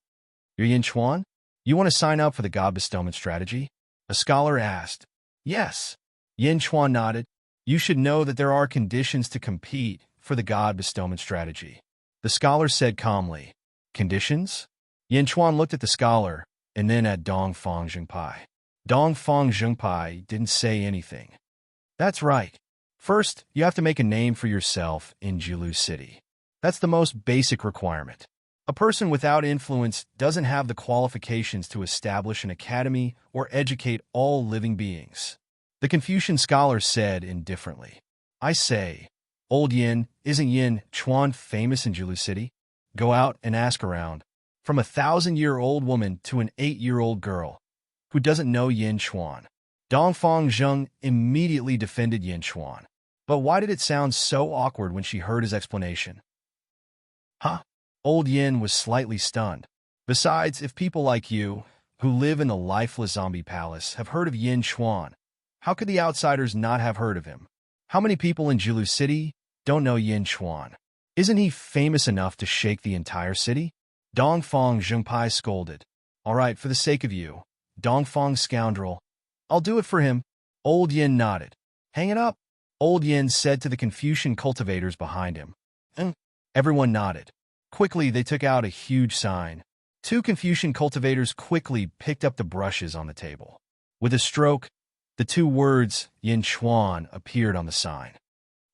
You're Yin Chuan? You want to sign up for the God Bestowment Strategy? A scholar asked. Yes. Yin Chuan nodded. You should know that there are conditions to compete for the God Bestowment Strategy. The scholar said calmly. Conditions? Yin Chuan looked at the scholar and then at Dongfang Zhengpai. Dongfang Zhengpai didn't say anything. That's right. First, you have to make a name for yourself in Jilu City. That's the most basic requirement. A person without influence doesn't have the qualifications to establish an academy or educate all living beings. The Confucian scholar said indifferently. I say, old Yin, isn't Yin Chuan famous in Jilu City? Go out and ask around. From a 1,000-year-old woman to an 8-year-old girl. Who doesn't know Yin Chuan? Dongfang Zheng immediately defended Yin Chuan. But why did it sound so awkward when she heard his explanation? Huh? Old Yin was slightly stunned. Besides, if people like you, who live in the lifeless zombie palace, have heard of Yin Chuan, how could the outsiders not have heard of him? How many people in Jilu City don't know Yin Chuan? Isn't he famous enough to shake the entire city? Dongfang Zhengpai scolded. All right, for the sake of you, Dongfang scoundrel, I'll do it for him. Old Yin nodded. Hang it up, Old Yin said to the Confucian cultivators behind him. Everyone nodded. Quickly, they took out a huge sign. Two Confucian cultivators quickly picked up the brushes on the table. With a stroke, the two words Yin Chuan appeared on the sign.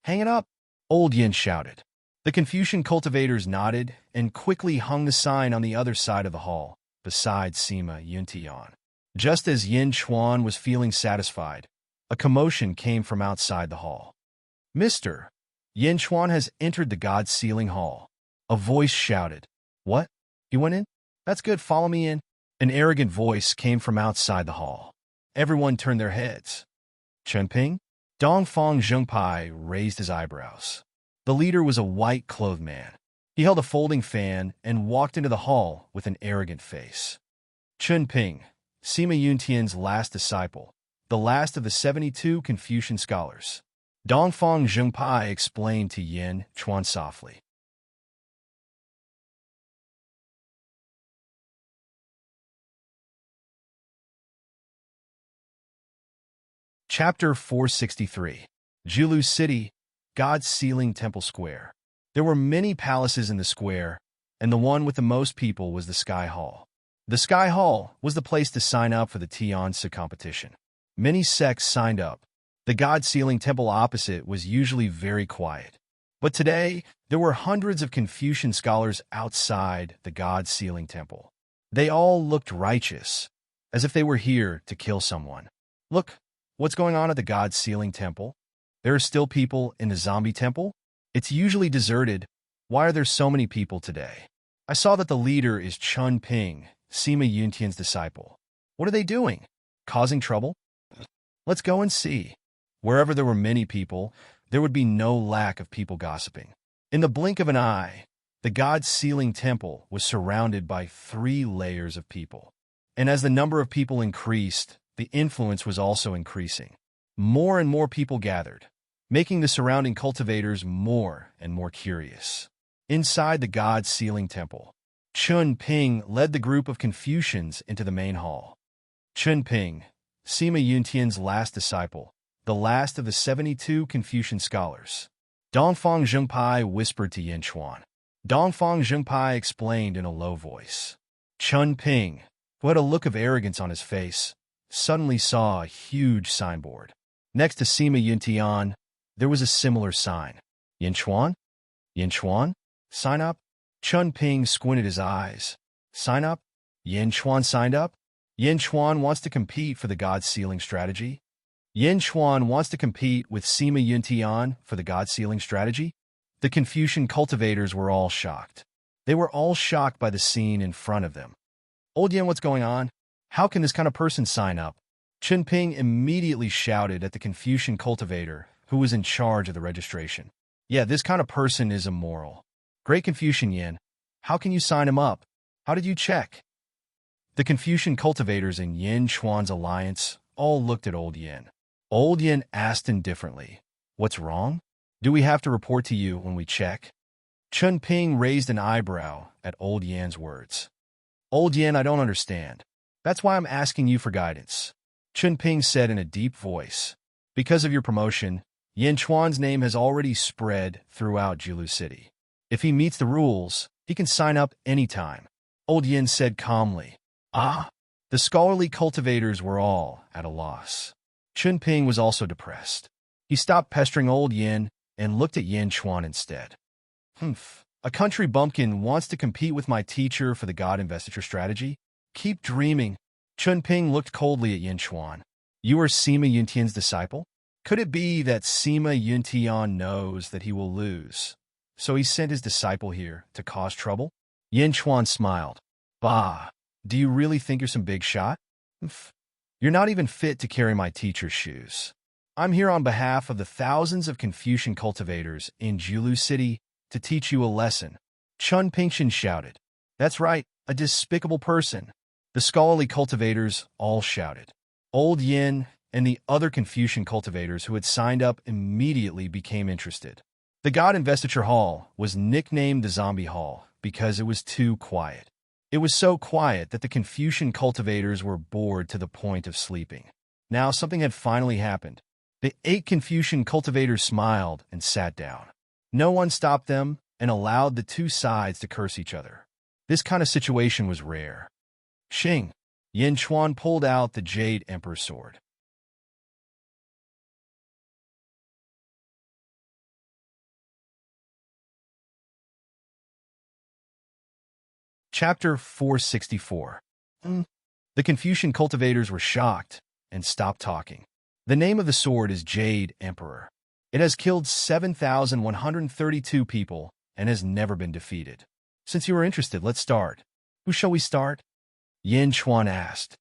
Hang it up, Old Yin shouted. The Confucian cultivators nodded and quickly hung the sign on the other side of the hall, beside Sima Yuntian. Just as Yin Chuan was feeling satisfied, a commotion came from outside the hall. Mr. Yin Chuan has entered the God's Ceiling Hall. A voice shouted. What? He went in? That's good, follow me in. An arrogant voice came from outside the hall. Everyone turned their heads. Chenping? Dongfang Zhengpai raised his eyebrows. The leader was a white-clothed man. He held a folding fan and walked into the hall with an arrogant face. Chenping, Sima Yuntian's last disciple, the last of the 72 Confucian scholars. Dongfang Zhengpai explained to Yin Chuan softly. Chapter 463. Jilu City, God's Ceiling Temple Square. There were many palaces in the square, and the one with the most people was the Sky Hall. The Sky Hall was the place to sign up for the Tianzi competition. Many sects signed up. The God Ceiling Temple opposite was usually very quiet. But today, there were hundreds of Confucian scholars outside the God Ceiling Temple. They all looked righteous, as if they were here to kill someone. Look, what's going on at the God Ceiling Temple? There are still people in the zombie temple? It's usually deserted. Why are there so many people today? I saw that the leader is Chun Ping, Sima Yuntian's disciple. What are they doing? Causing trouble? Let's go and see. Wherever there were many people, there would be no lack of people gossiping. In the blink of an eye, the God's Ceiling Temple was surrounded by 3 layers of people. And as the number of people increased, the influence was also increasing. More and more people gathered, making the surrounding cultivators more and more curious. Inside the God's Ceiling Temple, Chun Ping led the group of Confucians into the main hall. Chun Ping, Sima Yuntian's last disciple, the last of the 72 Confucian scholars. Dongfang Zhengpai whispered to Yin Chuan. Dongfang Zhengpai explained in a low voice. Chun Ping, who had a look of arrogance on his face, suddenly saw a huge signboard. Next to Sima Yuntian, there was a similar sign. Yin Chuan? Yin Chuan? Sign up? Chun Ping squinted his eyes. Sign up? Yin Chuan signed up? Yin Chuan wants to compete for the God Ceiling strategy? Yin Chuan wants to compete with Sima Yuntian for the God Ceiling strategy? The Confucian cultivators were all shocked. They were all shocked by the scene in front of them. Old Yin, what's going on? How can this kind of person sign up? Chun Ping immediately shouted at the Confucian cultivator who was in charge of the registration. Yeah, this kind of person is immoral. Great Confucian Yin, how can you sign him up? How did you check? The Confucian cultivators in Yin Chuan's alliance all looked at Old Yin. Old Yin asked indifferently, what's wrong? Do we have to report to you when we check? Chun Ping raised an eyebrow at Old Yan's words. Old Yin, I don't understand. That's why I'm asking you for guidance. Chun Ping said in a deep voice. Because of your promotion, Yin Chuan's name has already spread throughout Jilu City. If he meets the rules, he can sign up anytime. Old Yin said calmly. Ah! The scholarly cultivators were all at a loss. Chun Ping was also depressed. He stopped pestering Old Yin and looked at Yin Chuan instead. A country bumpkin wants to compete with my teacher for the God investiture strategy? Keep dreaming. Chun Ping looked coldly at Yin Chuan. You are Sima Yuntian's disciple? Could it be that Sima Yuntian knows that he will lose, so he sent his disciple here to cause trouble? Yin Chuan smiled. Bah, do you really think you're some big shot? You're not even fit to carry my teacher's shoes. I'm here on behalf of the thousands of Confucian cultivators in Julu City to teach you a lesson. Chun Pingshan shouted. That's right, a despicable person. The scholarly cultivators all shouted. Old Yin and the other Confucian cultivators who had signed up immediately became interested. The God Investiture Hall was nicknamed the Zombie Hall because it was too quiet. It was so quiet that the Confucian cultivators were bored to the point of sleeping. Now something had finally happened. The 8 Confucian cultivators smiled and sat down. No one stopped them and allowed the two sides to curse each other. This kind of situation was rare. Xing, Yin Chuan pulled out the Jade Emperor's sword. Chapter 464. The Confucian cultivators were shocked and stopped talking. The name of the sword is Jade Emperor. It has killed 7,132 people and has never been defeated. Since you are interested, let's start. Who shall we start? Yin Chuan asked.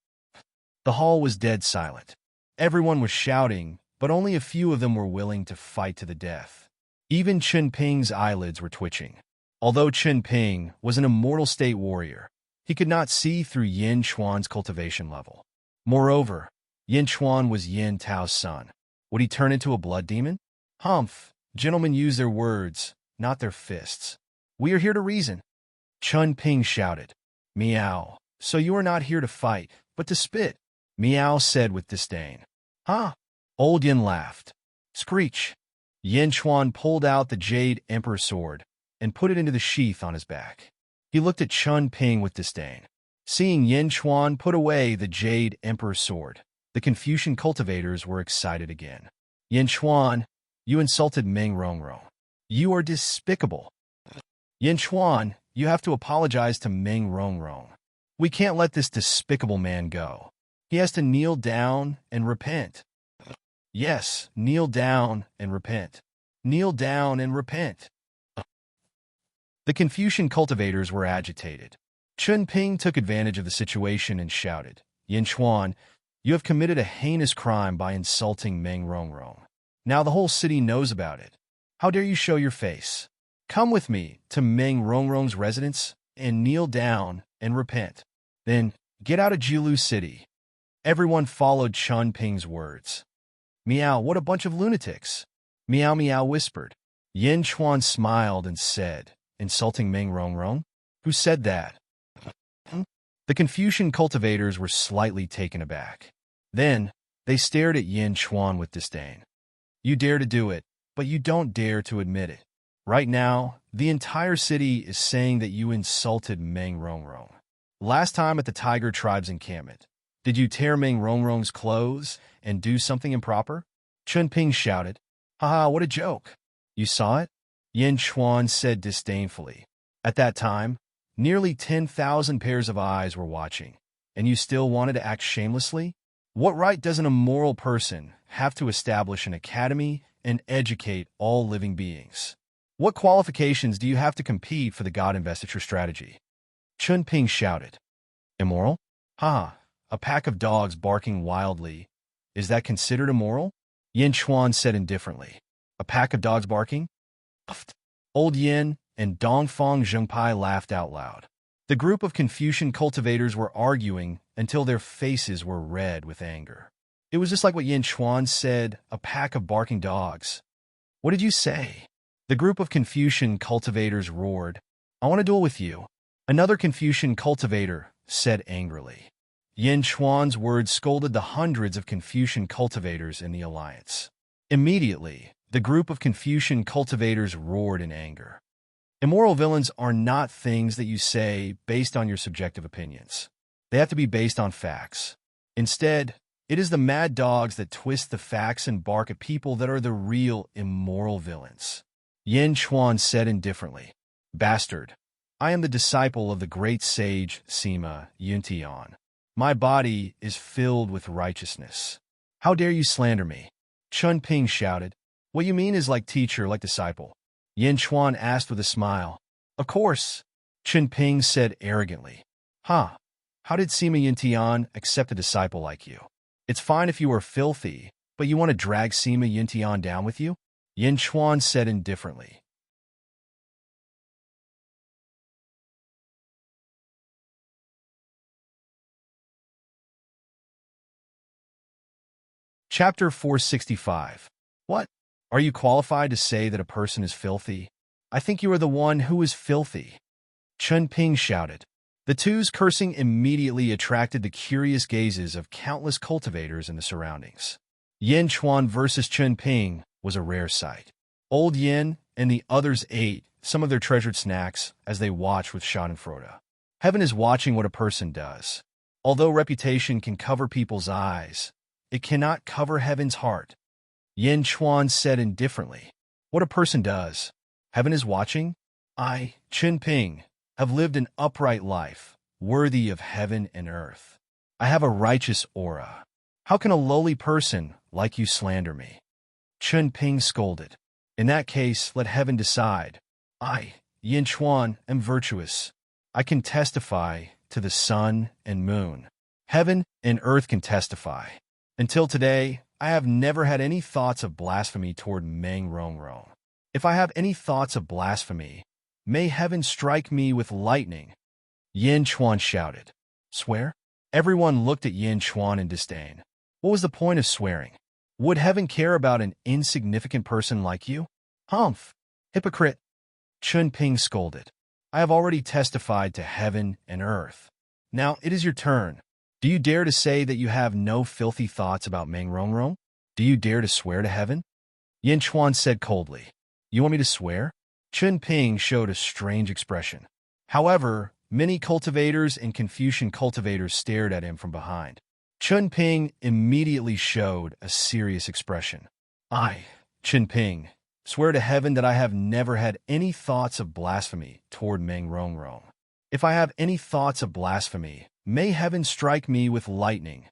The hall was dead silent. Everyone was shouting, but only a few of them were willing to fight to the death. Even Chen Ping's eyelids were twitching. Although Chen Ping was an immortal state warrior, he could not see through Yin Chuan's cultivation level. Moreover, Yin Chuan was Yin Tao's son. Would he turn into a blood demon? Humph, gentlemen use their words, not their fists. We are here to reason. Chun Ping shouted. Meow. So you are not here to fight, but to spit. Meow said with disdain. Huh? Old Yin laughed. Screech. Yin Chuan pulled out the Jade Emperor sword and put it into the sheath on his back. He looked at Chun Ping with disdain. Seeing Yin Chuan put away the Jade Emperor sword, the Confucian cultivators were excited again. Yin Chuan, you insulted Meng Rongrong. You are despicable. Yin Chuan, you have to apologize to Meng Rongrong. We can't let this despicable man go. He has to kneel down and repent. Yes, kneel down and repent. Kneel down and repent. The Confucian cultivators were agitated. Chun Ping took advantage of the situation and shouted, Yin Chuan, you have committed a heinous crime by insulting Meng Rongrong. Now the whole city knows about it. How dare you show your face? Come with me to Meng Rongrong's residence and kneel down and repent. Then get out of Julu City. Everyone followed Chun Ping's words. Meow, what a bunch of lunatics. Meow Meow whispered. Yin Chuan smiled and said, insulting Meng Rongrong? Who said that? The Confucian cultivators were slightly taken aback. Then, they stared at Yin Chuan with disdain. You dare to do it, but you don't dare to admit it. Right now, the entire city is saying that you insulted Meng Rongrong. Last time at the Tiger Tribe's encampment, did you tear Meng Rongrong's clothes and do something improper? Chun Ping shouted. Haha, what a joke. You saw it? Yin Chuan said disdainfully. At that time, nearly 10,000 pairs of eyes were watching, and you still wanted to act shamelessly? What right does an immoral person have to establish an academy and educate all living beings? What qualifications do you have to compete for the God Investiture strategy? Chun Ping shouted. Immoral? Ha, a pack of dogs barking wildly. Is that considered immoral? Yin Chuan said indifferently. A pack of dogs barking? Old Yin and Dongfang Zhengpai laughed out loud. The group of Confucian cultivators were arguing until their faces were red with anger. It was just like what Yin Chuan said, a pack of barking dogs. What did you say? The group of Confucian cultivators roared. I want to duel with you. Another Confucian cultivator said angrily. Yin Chuan's words scolded the hundreds of Confucian cultivators in the alliance. Immediately, the group of Confucian cultivators roared in anger. Immoral villains are not things that you say based on your subjective opinions. They have to be based on facts. Instead, it is the mad dogs that twist the facts and bark at people that are the real immoral villains. Yin Chuan said indifferently, Bastard, I am the disciple of the great sage Sima Yuntian. My body is filled with righteousness. How dare you slander me? Chun Ping shouted. What you mean is like teacher, like disciple. Yin Chuan asked with a smile. Of course, Chun Ping said arrogantly. Huh, how did Sima Yuntian accept a disciple like you? It's fine if you are filthy, But you want to drag Sima Yintian down with you? Yin Chuan said indifferently. Chapter 465. What? Are you qualified to say that a person is filthy? I think you are the one who is filthy. Chen Ping shouted. The two's cursing immediately attracted the curious gazes of countless cultivators in the surroundings. Yin Chuan versus Chen Ping was a rare sight. Old Yin and the others ate some of their treasured snacks as they watched with schadenfreude. Heaven is watching what a person does. Although reputation can cover people's eyes, it cannot cover heaven's heart. Yin Chuan said indifferently. What a person does. Heaven is watching? I, Chen Ping, have lived an upright life, worthy of heaven and earth. I have a righteous aura. How can a lowly person like you slander me? Chen Ping scolded. In that case, let heaven decide. I, Yin Chuan, am virtuous. I can testify to the sun and moon. Heaven and earth can testify. Until today, I have never had any thoughts of blasphemy toward Meng Rongrong. If I have any thoughts of blasphemy, may heaven strike me with lightning. Yin Chuan shouted. Swear? Everyone looked at Yin Chuan in disdain. What was the point of swearing? Would heaven care about an insignificant person like you? Humph! Hypocrite! Chen Ping scolded. I have already testified to heaven and earth. Now it is your turn. Do you dare to say that you have no filthy thoughts about Meng Rongrong? Do you dare to swear to heaven? Yin Chuan said coldly. You want me to swear? Chen Ping showed a strange expression. However, many cultivators and Confucian cultivators stared at him from behind. Chen Ping immediately showed a serious expression. I, Chen Ping, swear to heaven that I have never had any thoughts of blasphemy toward Meng Rongrong. If I have any thoughts of blasphemy, may heaven strike me with lightning.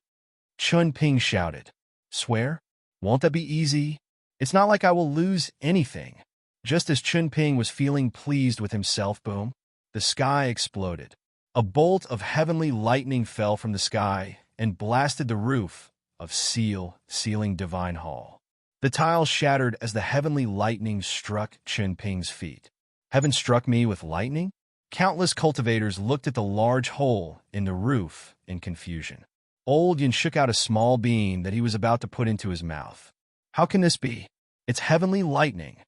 Chen Ping shouted. Swear? Won't that be easy? It's not like I will lose anything. Just as Chen Ping was feeling pleased with himself, boom, the sky exploded. A bolt of heavenly lightning fell from the sky and blasted the roof of Sealing Divine Hall. The tiles shattered as the heavenly lightning struck Chen Ping's feet. Heaven struck me with lightning? Countless cultivators looked at the large hole in the roof in confusion. Old Yin shook out a small bean that he was about to put into his mouth. How can this be? It's heavenly lightning.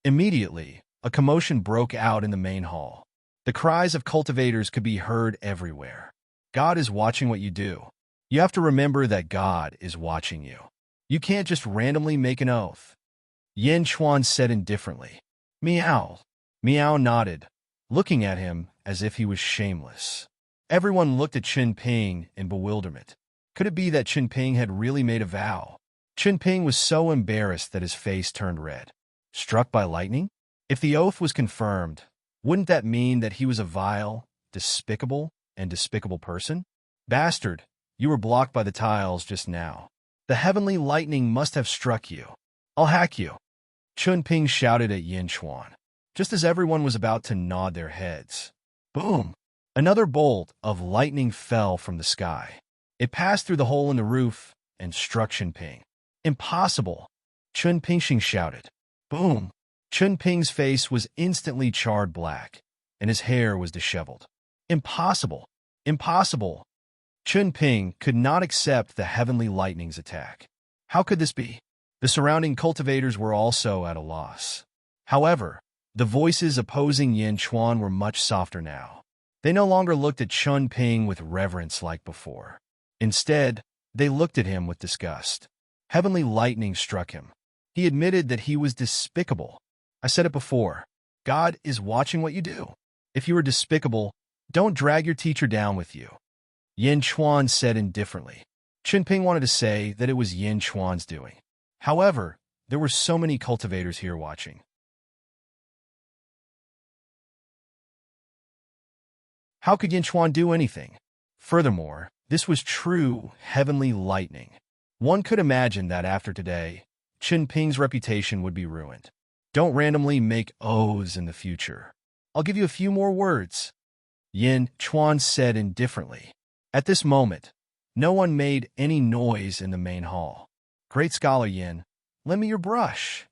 Immediately, a commotion broke out in the main hall. The cries of cultivators could be heard everywhere. God is watching what you do. You have to remember that God is watching you. You can't just randomly make an oath. Yin Chuan said indifferently. Meow. Meow nodded, looking at him as if he was shameless. Everyone looked at Chen Ping in bewilderment. Could it be that Chen Ping had really made a vow? Chen Ping was so embarrassed that his face turned red. Struck by lightning? If the oath was confirmed, wouldn't that mean that he was a vile, despicable person? Bastard, you were blocked by the tiles just now. The heavenly lightning must have struck you. I'll hack you. Chen Ping shouted at Yin Chuan, just as everyone was about to nod their heads. Boom! Another bolt of lightning fell from the sky. It passed through the hole in the roof and struck Chen Ping. Impossible! Chen Ping shouted. Boom! Chen Ping's face was instantly charred black, and his hair was disheveled. Impossible! Impossible! Chen Ping could not accept the heavenly lightning's attack. How could this be? The surrounding cultivators were also at a loss. However, the voices opposing Yin Chuan were much softer now. They no longer looked at Chen Ping with reverence like before. Instead, they looked at him with disgust. Heavenly lightning struck him. He admitted that he was despicable. I said it before. God is watching what you do. If you are despicable, don't drag your teacher down with you. Yin Chuan said indifferently. Chen Ping wanted to say that it was Yin Chuan's doing. However, there were so many cultivators here watching. How could Yin Chuan do anything? Furthermore, this was true heavenly lightning. One could imagine that after today, Chen Ping's reputation would be ruined. Don't randomly make oaths in the future. I'll give you a few more words. Yin Chuan said indifferently. At this moment, no one made any noise in the main hall. Great scholar Yin, lend me your brush.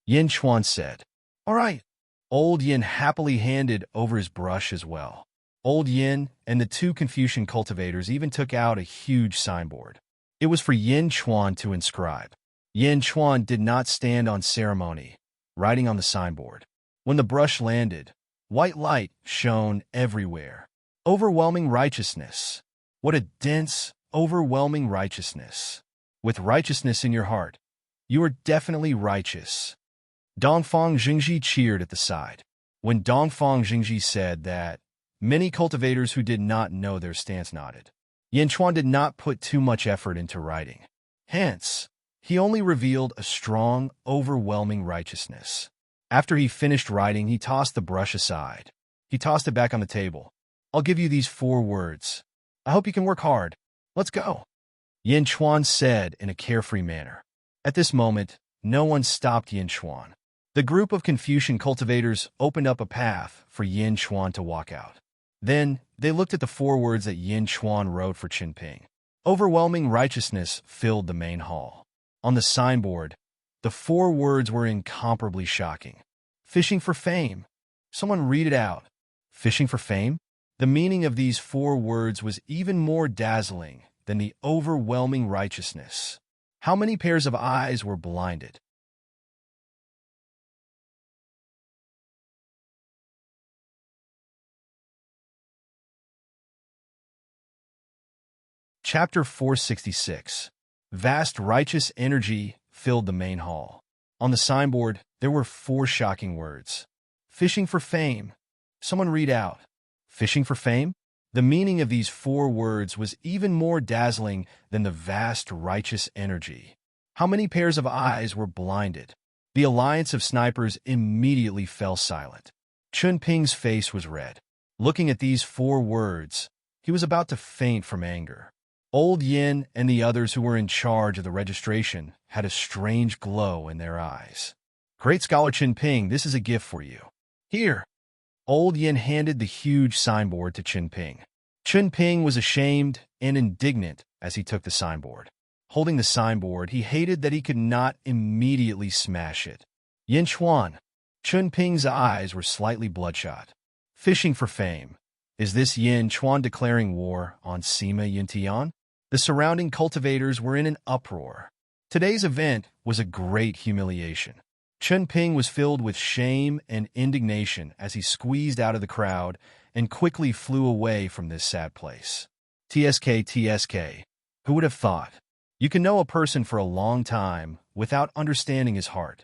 Yin Chuan said. All right. Old Yin happily handed over his brush as well. Old Yin and the two Confucian cultivators even took out a huge signboard. It was for Yin Chuan to inscribe. Yin Chuan did not stand on ceremony, writing on the signboard. When the brush landed, white light shone everywhere. Overwhelming righteousness. What a dense, overwhelming righteousness. With righteousness in your heart, you are definitely righteous. Dongfang Jingji cheered at the side. When Dongfang Jingji said that, many cultivators who did not know their stance nodded. Yin Chuan did not put too much effort into writing. Hence, he only revealed a strong, overwhelming righteousness. After he finished writing, he tossed the brush aside. He tossed it back on the table. I'll give you these 4 words. I hope you can work hard. Let's go. Yin Chuan said in a carefree manner. At this moment, no one stopped Yin Chuan. The group of Confucian cultivators opened up a path for Yin Chuan to walk out. Then, they looked at the 4 words that Yin Chuan wrote for Qinping. Overwhelming righteousness filled the main hall. On the signboard, the 4 words were incomparably shocking. Fishing for fame. Someone read it out. Fishing for fame? The meaning of these 4 words was even more dazzling than the overwhelming righteousness. How many pairs of eyes were blinded? Chapter 466. Vast righteous energy filled the main hall. On the signboard, there were 4 shocking words. Fishing for fame. Someone read out. Fishing for fame? The meaning of these 4 words was even more dazzling than the vast righteous energy. How many pairs of eyes were blinded? The alliance of snipers immediately fell silent. Chunping's face was red. Looking at these 4 words, he was about to faint from anger. Old Yin and the others who were in charge of the registration had a strange glow in their eyes. Great Scholar Qinping, this is a gift for you. Here. Old Yin handed the huge signboard to Qinping. Qinping was ashamed and indignant as he took the signboard. Holding the signboard, he hated that he could not immediately smash it. Yin Chuan. Qinping's eyes were slightly bloodshot. Fishing for fame. Is this Yin Chuan declaring war on Sima Yuntian? The surrounding cultivators were in an uproar. Today's event was a great humiliation. Qinping was filled with shame and indignation as he squeezed out of the crowd and quickly flew away from this sad place. TSK. Who would have thought? You can know a person for a long time without understanding his heart.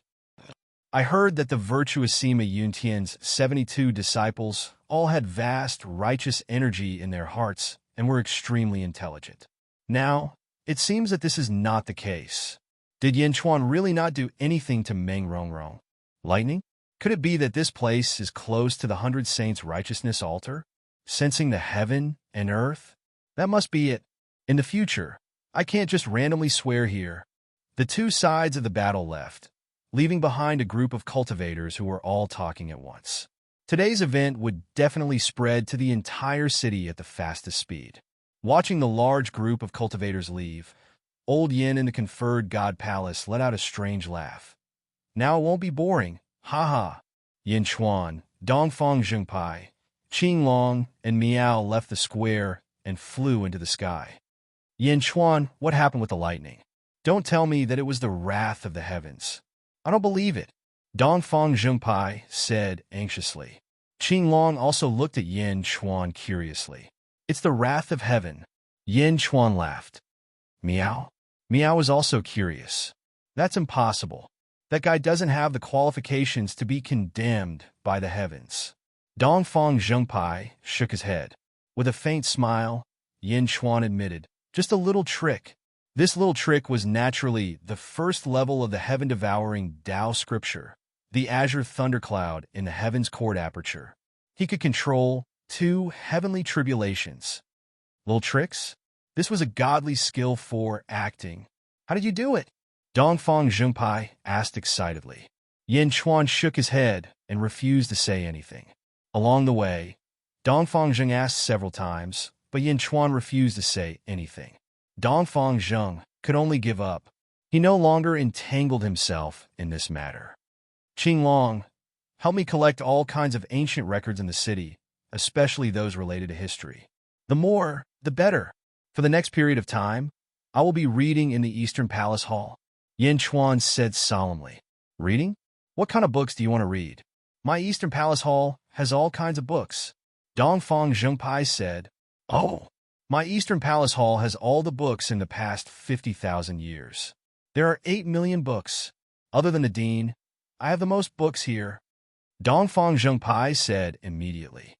I heard that the virtuous Sima Yuntian's 72 disciples all had vast, righteous energy in their hearts and were extremely intelligent. Now, it seems that this is not the case. Did Yin Chuan really not do anything to Meng Rongrong? Lightning? Could it be that this place is close to the 100 Saints' righteousness altar? Sensing the heaven and earth? That must be it. In the future, I can't just randomly swear here. The 2 sides of the battle left, leaving behind a group of cultivators who were all talking at once. Today's event would definitely spread to the entire city at the fastest speed. Watching the large group of cultivators leave, Old Yin in the conferred God Palace let out a strange laugh. Now it won't be boring. Ha ha. Yin Chuan, Dongfang Zhengpai, Qing Long, and Miao left the square and flew into the sky. Yin Chuan, what happened with the lightning? Don't tell me that it was the wrath of the heavens. I don't believe it. Dongfang Zhengpai said anxiously. Qing Long also looked at Yin Chuan curiously. It's the wrath of heaven. Yin Chuan laughed. Miao? Miao was also curious. That's impossible. That guy doesn't have the qualifications to be condemned by the heavens. Dongfang Zhengpai shook his head. With a faint smile, Yin Chuan admitted, just a little trick. This little trick was naturally the first level of the heaven-devouring Tao scripture, the azure thundercloud in the heaven's court aperture. He could control 2 heavenly tribulations. Little tricks? This was a godly skill for acting. How did you do it? Dongfang Zhengpai asked excitedly. Yin Chuan shook his head and refused to say anything. Along the way, Dongfang Zheng asked several times, but Yin Chuan refused to say anything. Dongfang Zheng could only give up. He no longer entangled himself in this matter. Qinglong, help me collect all kinds of ancient records in the city, especially those related to history. The more, the better. For the next period of time, I will be reading in the Eastern Palace Hall, Yin Chuan said solemnly. Reading? What kind of books do you want to read? My Eastern Palace Hall has all kinds of books. Dongfang Zhengpai said. Oh, my Eastern Palace Hall has all the books in the past 50,000 years. There are 8 million books. Other than the dean, I have the most books here. Dongfang Zhengpai said immediately.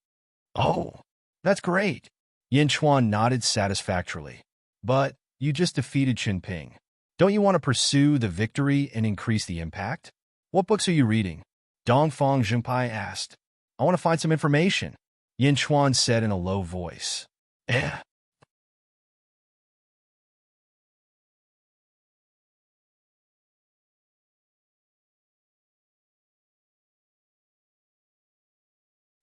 Oh, that's great. Yin Chuan nodded satisfactorily. But you just defeated Qinping. Don't you want to pursue the victory and increase the impact? What books are you reading? Dongfang Zhengpai asked. I want to find some information, Yin Chuan said in a low voice.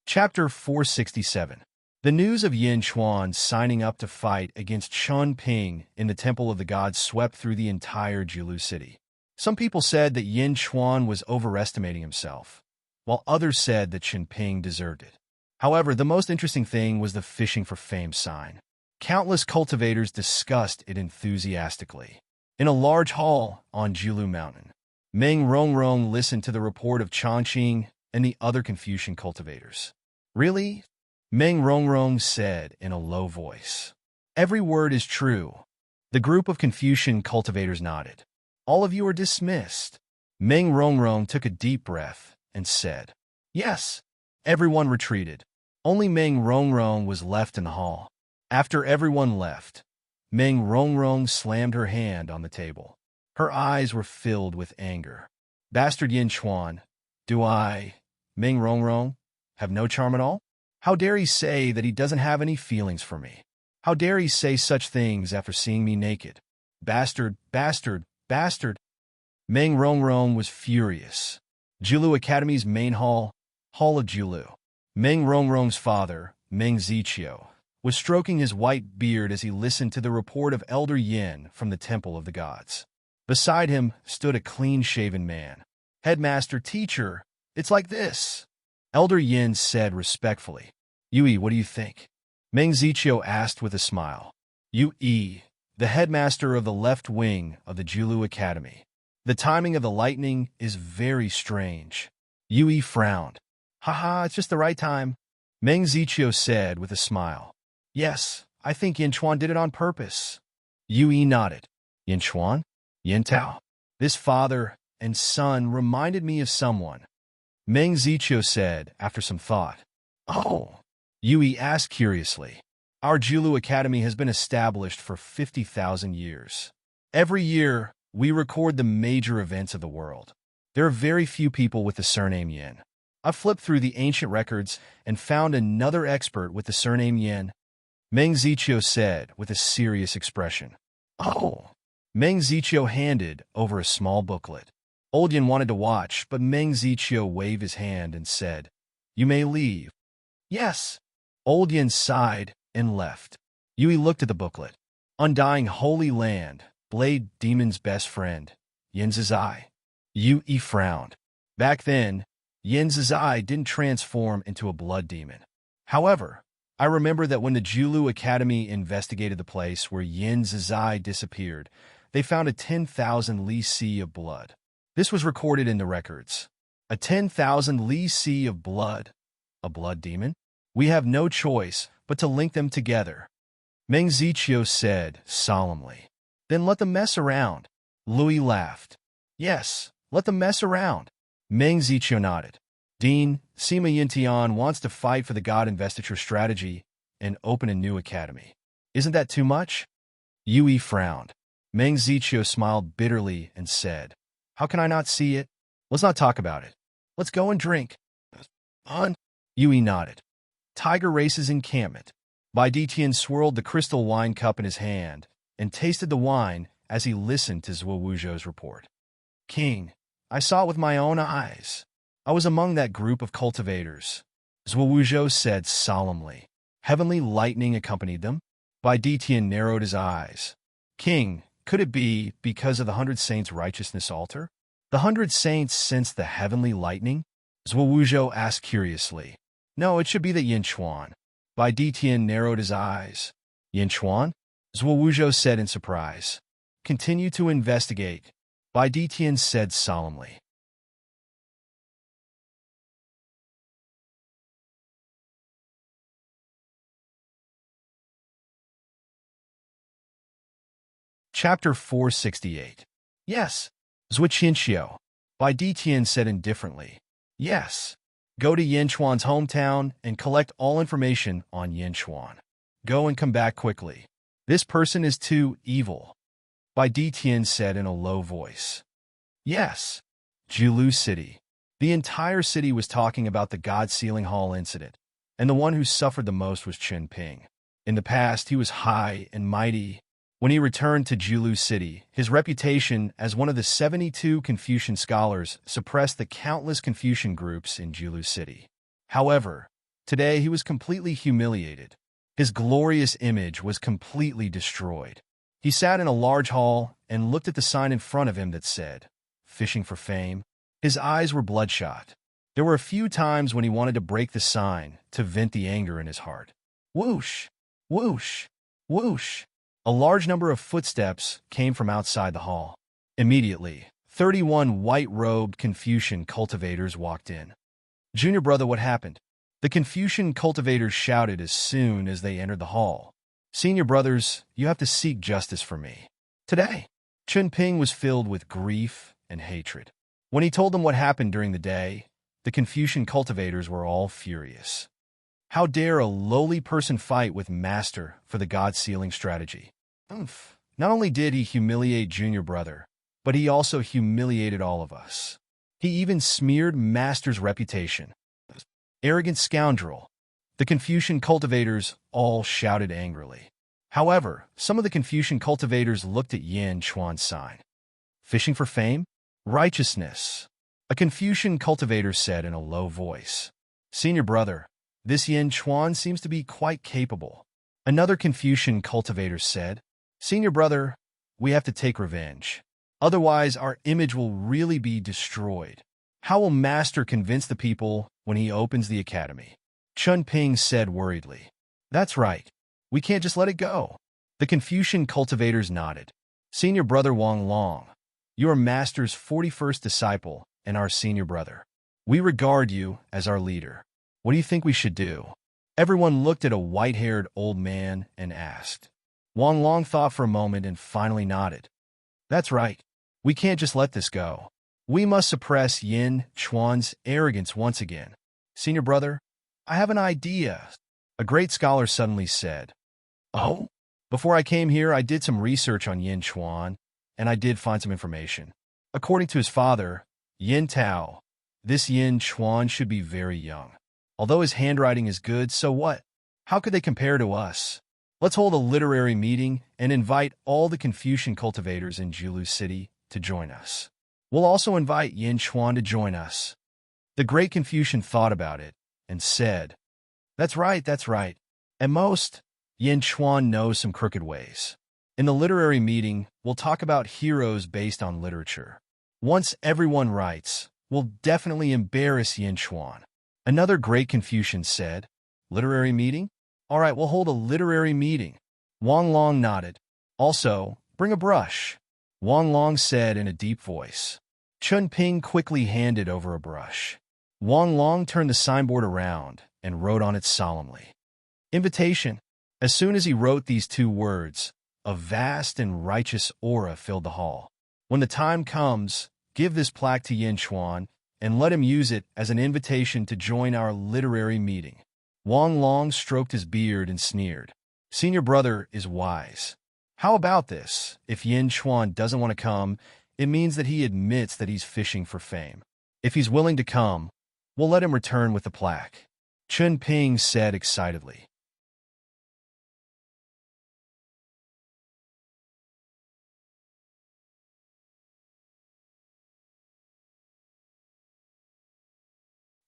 Chapter 467. The news of Yin Chuan signing up to fight against Chun Ping in the Temple of the Gods swept through the entire Jiulu city. Some people said that Yin Chuan was overestimating himself, while others said that Qinping deserved it. However, the most interesting thing was the fishing for fame sign. Countless cultivators discussed it enthusiastically. In a large hall on Jiulu Mountain, Meng Rongrong listened to the report of Chongqing and the other Confucian cultivators. Really? Meng Rongrong said in a low voice. Every word is true. The group of Confucian cultivators nodded. All of you are dismissed. Meng Rongrong took a deep breath and said, Yes. Everyone retreated. Only Meng Rongrong was left in the hall. After everyone left, Meng Rongrong slammed her hand on the table. Her eyes were filled with anger. Bastard Yin Chuan, do I, Meng Rongrong, have no charm at all? How dare he say that he doesn't have any feelings for me? How dare he say such things after seeing me naked? Bastard, bastard, bastard. Meng Rongrong was furious. Jiulu Academy's main hall, Hall of Jiulu. Meng Rongrong's father, Meng Ziqiu, was stroking his white beard as he listened to the report of Elder Yin from the Temple of the Gods. Beside him stood a clean-shaven man. Headmaster, teacher, it's like this. Elder Yin said respectfully. Yui, what do you think? Meng Ziqiu asked with a smile. Yui, the headmaster of the left wing of the Jiulu Academy. The timing of the lightning is very strange. Yui frowned. Haha, it's just the right time. Meng Ziqiu said with a smile. Yes, I think Yin Chuan did it on purpose. Yui nodded. Yin Chuan? Yin Tao. This father and son reminded me of someone. Meng Ziqiu said after some thought. Oh, Yui asked curiously. Our Jiulu Academy has been established for 50,000 years. Every year, we record the major events of the world. There are very few people with the surname Yin. I flipped through the ancient records and found another expert with the surname Yin. Meng Ziqiu said with a serious expression. Oh. Meng Ziqiu handed over a small booklet. Old Yin wanted to watch, but Meng Ziqiu waved his hand and said, You may leave. Yes. Old Yin sighed and left. Yui looked at the booklet. Undying Holy Land, Blade Demon's best friend, Yin Zizai. Yui frowned. Back then, Yin Zizai didn't transform into a blood demon. However, I remember that when the Jiulu Academy investigated the place where Yin Zizai disappeared, they found a 10,000 li sea of blood. This was recorded in the records. A 10,000 li sea of blood. A blood demon? We have no choice but to link them together. Meng Ziqiu said solemnly. Then let them mess around. Louis laughed. Yes, let them mess around. Meng Ziqiu nodded. Dean, Sima Yintian wants to fight for the God Investiture strategy and open a new academy. Isn't that too much? Yui frowned. Meng Ziqiu smiled bitterly and said, How can I not see it? Let's not talk about it. Let's go and drink. Yui nodded. Tiger Race's encampment. Bai Ditian swirled the crystal wine cup in his hand and tasted the wine as he listened to Zhuo Wuzhou's report. King, I saw it with my own eyes. I was among that group of cultivators. Zhuo Wuzhou said solemnly. Heavenly lightning accompanied them. Bai Ditian narrowed his eyes. King, Could it be because of the 100 Saints' righteousness altar? The 100 Saints sensed the heavenly lightning? Zhuozhou asked curiously. No, it should be that Yin Chuan. Bai Ditian narrowed his eyes. Yin Chuan? Zhuozhou said in surprise. Continue to investigate, Bai Ditian said solemnly. Chapter 468. Yes. Zhuqianxiu. Bai Ditian said indifferently. Yes. Go to Yin Chuan's hometown and collect all information on Yin Chuan. Go and come back quickly. This person is too evil, Bai Ditian said in a low voice. Yes. Jiulu City. The entire city was talking about the God-Sealing Hall incident, and the one who suffered the most was Chen Ping. In the past, he was high and mighty. When he returned to Jiulu City, his reputation as one of the 72 Confucian scholars suppressed the countless Confucian groups in Jiulu City. However, today he was completely humiliated. His glorious image was completely destroyed. He sat in a large hall and looked at the sign in front of him that said, "Fishing for Fame." His eyes were bloodshot. There were a few times when he wanted to break the sign to vent the anger in his heart. Whoosh! Whoosh! Whoosh! A large number of footsteps came from outside the hall. Immediately, 31 white-robed Confucian cultivators walked in. Junior brother, what happened? The Confucian cultivators shouted as soon as they entered the hall. Senior brothers, you have to seek justice for me. Today, Chen Ping was filled with grief and hatred. When he told them what happened during the day, the Confucian cultivators were all furious. How dare a lowly person fight with Master for the God-Sealing strategy? Not only did he humiliate Junior brother, but he also humiliated all of us. He even smeared Master's reputation. Arrogant scoundrel. The Confucian cultivators all shouted angrily. However, some of the Confucian cultivators looked at Yin Chuan's sign. Fishing for fame? Righteousness. A Confucian cultivator said in a low voice. Senior brother, this Yin Chuan seems to be quite capable. Another Confucian cultivator said, Senior brother, we have to take revenge. Otherwise, our image will really be destroyed. How will Master convince the people when he opens the academy? Chen Ping said worriedly. That's right. We can't just let it go. The Confucian cultivators nodded. Senior brother Wang Long, you are Master's 41st disciple and our senior brother. We regard you as our leader. What do you think we should do? Everyone looked at a white-haired old man and asked. Wang Long thought for a moment and finally nodded. That's right. We can't just let this go. We must suppress Yin Chuan's arrogance once again. Senior brother, I have an idea, a great scholar suddenly said. Oh? Before I came here, I did some research on Yin Chuan, and I did find some information. According to his father, Yin Tao, this Yin Chuan should be very young. Although his handwriting is good, so what? How could they compare to us? Let's hold a literary meeting and invite all the Confucian cultivators in Jiulu City to join us. We'll also invite Yin Chuan to join us. The great Confucian thought about it and said, That's right, that's right. At most, Yin Chuan knows some crooked ways. In the literary meeting, we'll talk about heroes based on literature. Once everyone writes, we'll definitely embarrass Yin Chuan. Another great Confucian said, Literary meeting? All right, we'll hold a literary meeting. Wang Long nodded. Also, bring a brush. Wang Long said in a deep voice. Chen Ping quickly handed over a brush. Wang Long turned the signboard around and wrote on it solemnly. Invitation. As soon as he wrote these two words, a vast and righteous aura filled the hall. When the time comes, give this plaque to Yin Chuan and let him use it as an invitation to join our literary meeting. Wang Long stroked his beard and sneered. Senior brother is wise. How about this? If Yin Chuan doesn't want to come, it means that he admits that he's fishing for fame. If he's willing to come, we'll let him return with the plaque. Chen Ping said excitedly.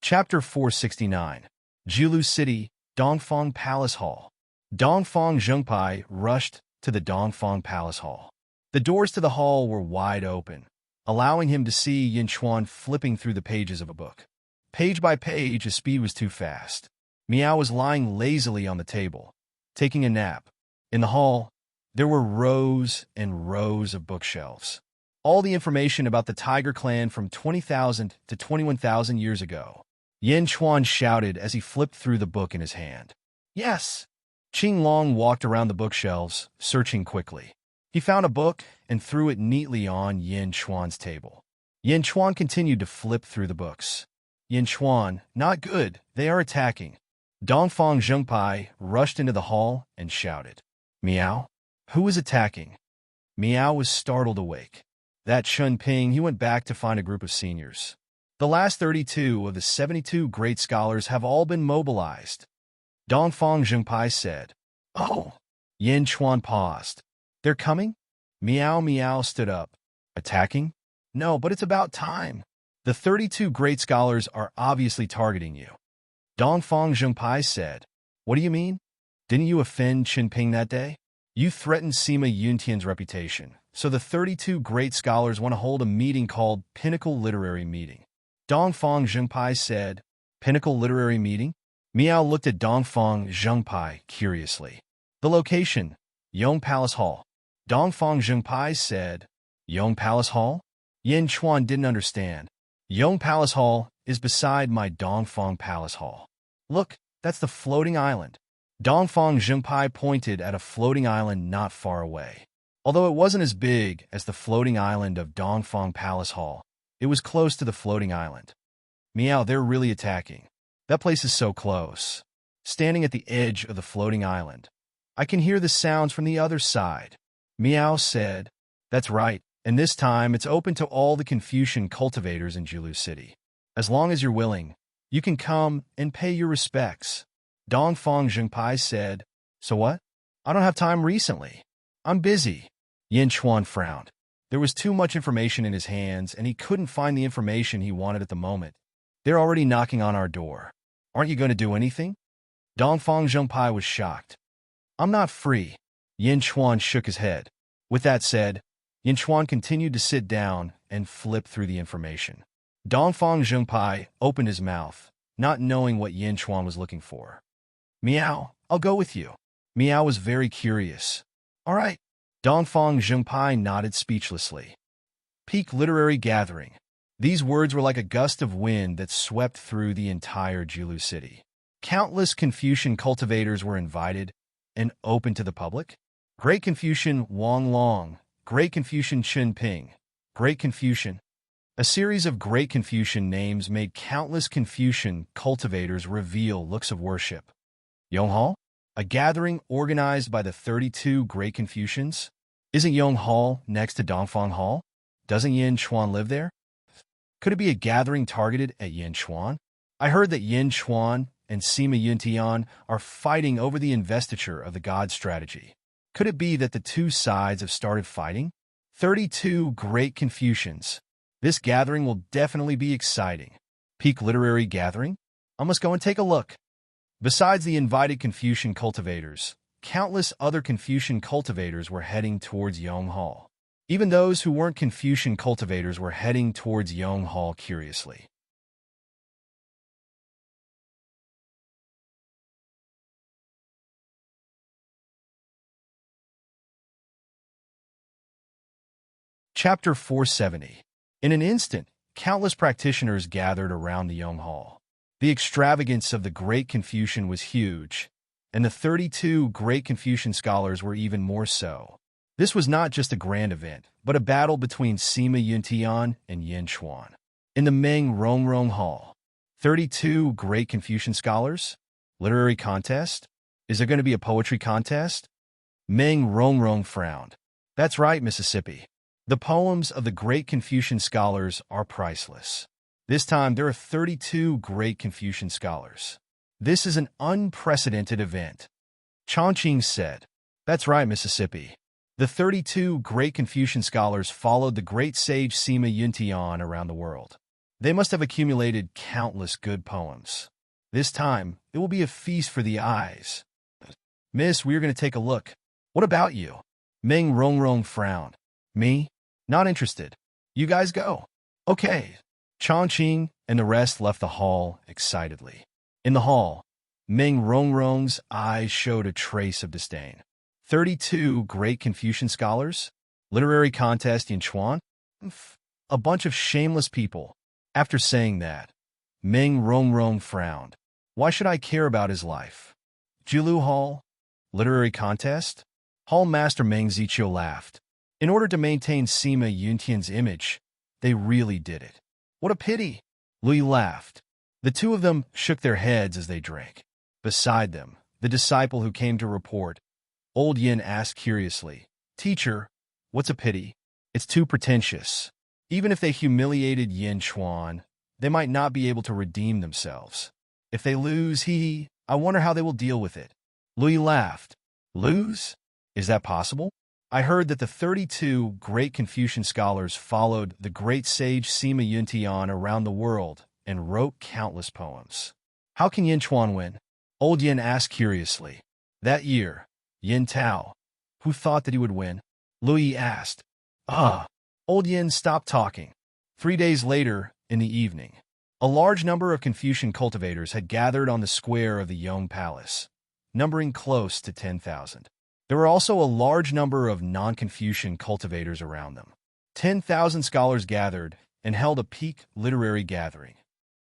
Chapter 469. Jiulu City, Dongfang Palace Hall. Dongfang Zhengpai rushed to the Dongfang Palace Hall. The doors to the hall were wide open, allowing him to see Yin Chuan flipping through the pages of a book. Page by page, his speed was too fast. Miao was lying lazily on the table, taking a nap. In the hall, there were rows and rows of bookshelves. All the information about the Tiger clan from 20,000 to 21,000 years ago. Yin Chuan shouted as he flipped through the book in his hand. Yes! Qing Long walked around the bookshelves, searching quickly. He found a book and threw it neatly on Yin Chuan's table. Yin Chuan continued to flip through the books. Yin Chuan, not good, they are attacking. Dongfang Zhengpai rushed into the hall and shouted. Miao? Who is attacking? Miao was startled awake. That Chun Ping, he went back to find a group of seniors. The last 32 of the 72 great scholars have all been mobilized. Dongfang Zhengpai said. Oh! Yin Chuan paused. They're coming? Miao stood up. Attacking? No, but it's about time. The 32 great scholars are obviously targeting you. Dongfang Zhengpai said. What do you mean? Didn't you offend Qin Ping that day? You threatened Sima Yuntian's reputation, so the 32 great scholars want to hold a meeting called Pinnacle Literary Meeting. Dongfang Zhengpai said. Pinnacle Literary Meeting? Miao looked at Dongfang Zhengpai curiously. The location, Yong Palace Hall. Dongfang Zhengpai said. Yong Palace Hall? Yin Chuan didn't understand. Yong Palace Hall is beside my Dongfang Palace Hall. Look, that's the floating island. Dongfang Zhengpai pointed at a floating island not far away. Although it wasn't as big as the floating island of Dongfang Palace Hall, it was close to the floating island. Miao, they're really attacking. That place is so close. Standing at the edge of the floating island. I can hear the sounds from the other side. Miao said. That's right, and this time it's open to all the Confucian cultivators in Jilu City. As long as you're willing, you can come and pay your respects. Dongfang Zhengpai said. So what? I don't have time recently. I'm busy. Yin Chuan frowned. There was too much information in his hands, and he couldn't find the information he wanted at the moment. They're already knocking on our door. Aren't you going to do anything? Dongfang Zhengpai was shocked. I'm not free. Yin Chuan shook his head. With that said, Yin Chuan continued to sit down and flip through the information. Dongfang Zhengpai opened his mouth, not knowing what Yin Chuan was looking for. Miao, I'll go with you. Miao was very curious. All right. Dongfang Zhengpai nodded speechlessly. Peak Literary Gathering. These words were like a gust of wind that swept through the entire Jilu city. Countless Confucian cultivators were invited and open to the public. Great Confucian Wang Long, Great Confucian Qin Ping, Great Confucian. A series of Great Confucian names made countless Confucian cultivators reveal looks of worship. Yonghal? A gathering organized by the 32 Great Confucians? Isn't Yonghal next to Dongfang Hall? Doesn't Yin Chuan live there? Could it be a gathering targeted at Yin Chuan? I heard that Yin Chuan and Sima Yuntian are fighting over the investiture of the god strategy. Could it be that the two sides have started fighting? 32 Great Confucians. This gathering will definitely be exciting. Peak Literary Gathering? I must go and take a look. Besides the invited Confucian cultivators, countless other Confucian cultivators were heading towards Yong Hall. Even those who weren't Confucian cultivators were heading towards Yong Hall curiously. Chapter 470. In an instant, countless practitioners gathered around the Yong Hall. The extravagance of the Great Confucian was huge, and the 32 Great Confucian scholars were even more so. This was not just a grand event, but a battle between Sima Yuntian and Yin Chuan. In the Meng Rongrong Hall, 32 Great Confucian scholars? Literary contest? Is there going to be a poetry contest? Meng Rongrong frowned. That's right, Mississippi. The poems of the Great Confucian scholars are priceless. This time, there are 32 Great Confucian scholars. This is an unprecedented event. Chongqing said. That's right, Mississippi. The 32 Great Confucian scholars followed the great sage Sima Yuntian around the world. They must have accumulated countless good poems. This time, it will be a feast for the eyes. Miss, we are going to take a look. What about you? Meng Rongrong frowned. Me? Not interested. You guys go. Okay. Chongqing and the rest left the hall excitedly. In the hall, Ming Rongrong's eyes showed a trace of disdain. 32 great Confucian scholars? Literary contest in Chuan? A bunch of shameless people. After saying that, Ming Rongrong frowned. Why should I care about his life? Jiulu Hall? Literary contest? Hall Master Meng Ziqiu laughed. In order to maintain Sima Yuntian's image, they really did it. What a pity! Lui laughed. The two of them shook their heads as they drank. Beside them, the disciple who came to report, Old Yin asked curiously, Teacher, what's a pity? It's too pretentious. Even if they humiliated Yin Chuan, they might not be able to redeem themselves. If they lose, I wonder how they will deal with it. Lui laughed. Lose? Is that possible? I heard that the 32 great Confucian scholars followed the great sage Sima Yuntian around the world and wrote countless poems. How can Yin Chuan win? Old Yin asked curiously. That year, Yin Tao, who thought that he would win? Lui asked. Old Yin stopped talking. 3 days later, in the evening, a large number of Confucian cultivators had gathered on the square of the Yong Palace, numbering close to 10,000. There were also a large number of non-Confucian cultivators around them. 10,000 scholars gathered and held a peak literary gathering.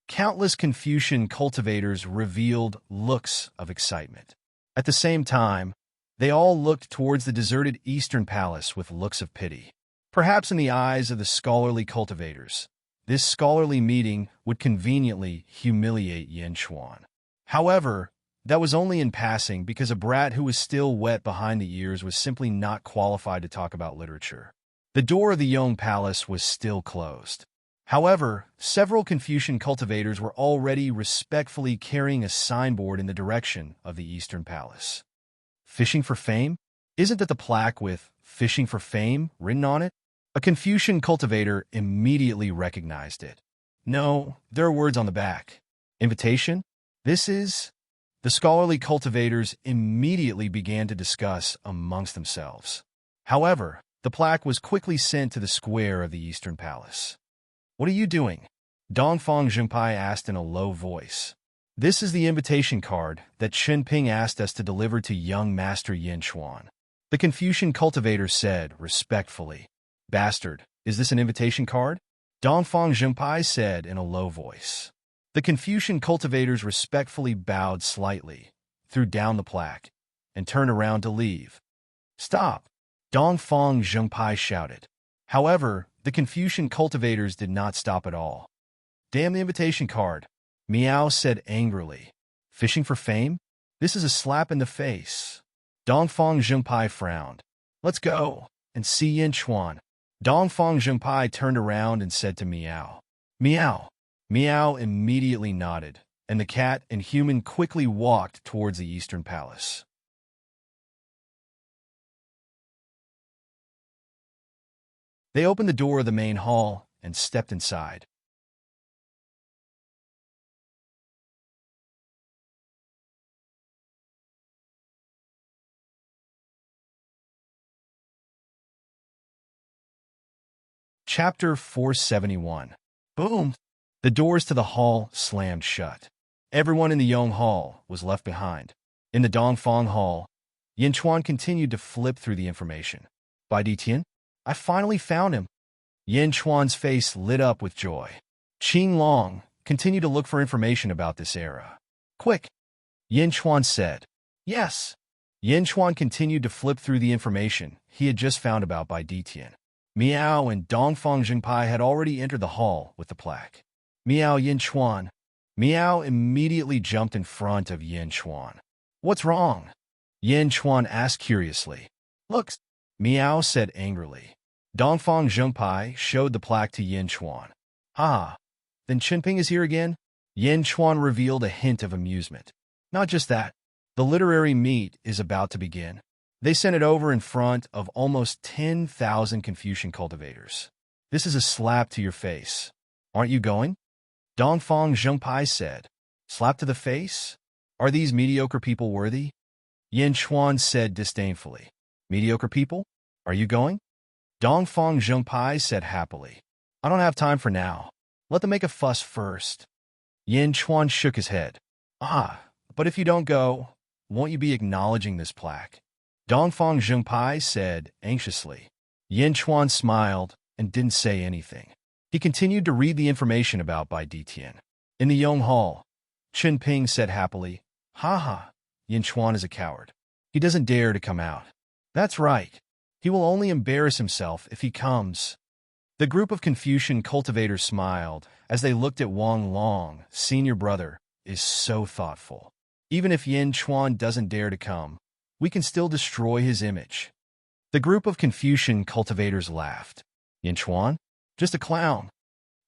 Countless Confucian cultivators revealed looks of excitement. At the same time, they all looked towards the deserted Eastern Palace with looks of pity. Perhaps in the eyes of the scholarly cultivators, this scholarly meeting would conveniently humiliate Yin Chuan. However, that was only in passing because a brat who was still wet behind the ears was simply not qualified to talk about literature. The door of the Yong Palace was still closed. However, several Confucian cultivators were already respectfully carrying a signboard in the direction of the Eastern Palace. Fishing for fame? Isn't that the plaque with "Fishing for Fame" written on it? A Confucian cultivator immediately recognized it. No, there are words on the back. Invitation? This is... The scholarly cultivators immediately began to discuss amongst themselves. However, the plaque was quickly sent to the square of the Eastern Palace. What are you doing? Dongfang Zhengpai asked in a low voice. This is the invitation card that Chenping asked us to deliver to young Master Yin Chuan. The Confucian cultivator said respectfully. Bastard, is this an invitation card? Dongfang Zhengpai said in a low voice. The Confucian cultivators respectfully bowed slightly, threw down the plaque, and turned around to leave. Stop! Dongfang Zhengpai shouted. However, the Confucian cultivators did not stop at all. Damn the invitation card, Miao said angrily. Fishing for fame? This is a slap in the face. Dongfang Zhengpai frowned. Let's go and see Yin Chuan. Dongfang Zhengpai turned around and said to Miao. Miao. Miao immediately nodded, and the cat and human quickly walked towards the Eastern Palace. They opened the door of the main hall and stepped inside. Chapter 471. Boom! The doors to the hall slammed shut. Everyone in the Yong Hall was left behind. In the Dongfang Hall, Yin Chuan continued to flip through the information. Bai Ditian, I finally found him. Yin Chuan's face lit up with joy. Qing Long continued to look for information about this era. Quick, Yin Chuan said. Yes. Yin Chuan continued to flip through the information he had just found about Bai Ditian. Miao and Dongfang Zhengpai had already entered the hall with the plaque. Miao Yin Chuan. Miao immediately jumped in front of Yin Chuan. What's wrong? Yin Chuan asked curiously. Look, Miao said angrily. Dongfang Zhengpai showed the plaque to Yin Chuan. Ah, then Chenping is here again? Yin Chuan revealed a hint of amusement. Not just that, the literary meet is about to begin. They sent it over in front of almost 10,000 Confucian cultivators. This is a slap to your face. Aren't you going? Dongfang Zhengpai said. Slap to the face? Are these mediocre people worthy? Yin Chuan said disdainfully. Mediocre people? Are you going? Dongfang Zhengpai said happily. I don't have time for now. Let them make a fuss first. Yin Chuan shook his head. Ah, but if you don't go, won't you be acknowledging this plaque? Dongfang Zhengpai said anxiously. Yin Chuan smiled and didn't say anything. He continued to read the information about Bai Ditian. In the Yong Hall, Chen Ping said happily, Ha ha, Yin Chuan is a coward. He doesn't dare to come out. That's right. He will only embarrass himself if he comes. The group of Confucian cultivators smiled as they looked at Wang Long. Senior brother is so thoughtful. Even if Yin Chuan doesn't dare to come, we can still destroy his image. The group of Confucian cultivators laughed. Yin Chuan? Just a clown.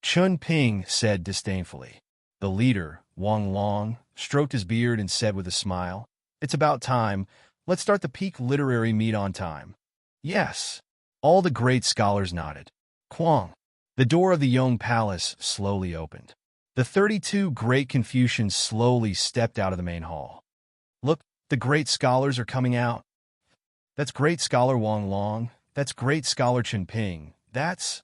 Chun Ping said disdainfully. The leader, Wang Long, stroked his beard and said with a smile, It's about time. Let's start the peak literary meet on time. Yes. All the great scholars nodded. Quang. The door of the Yong Palace slowly opened. The 32 great Confucians slowly stepped out of the main hall. Look, the great scholars are coming out. That's great scholar Wang Long. That's great scholar Chen Ping. That's...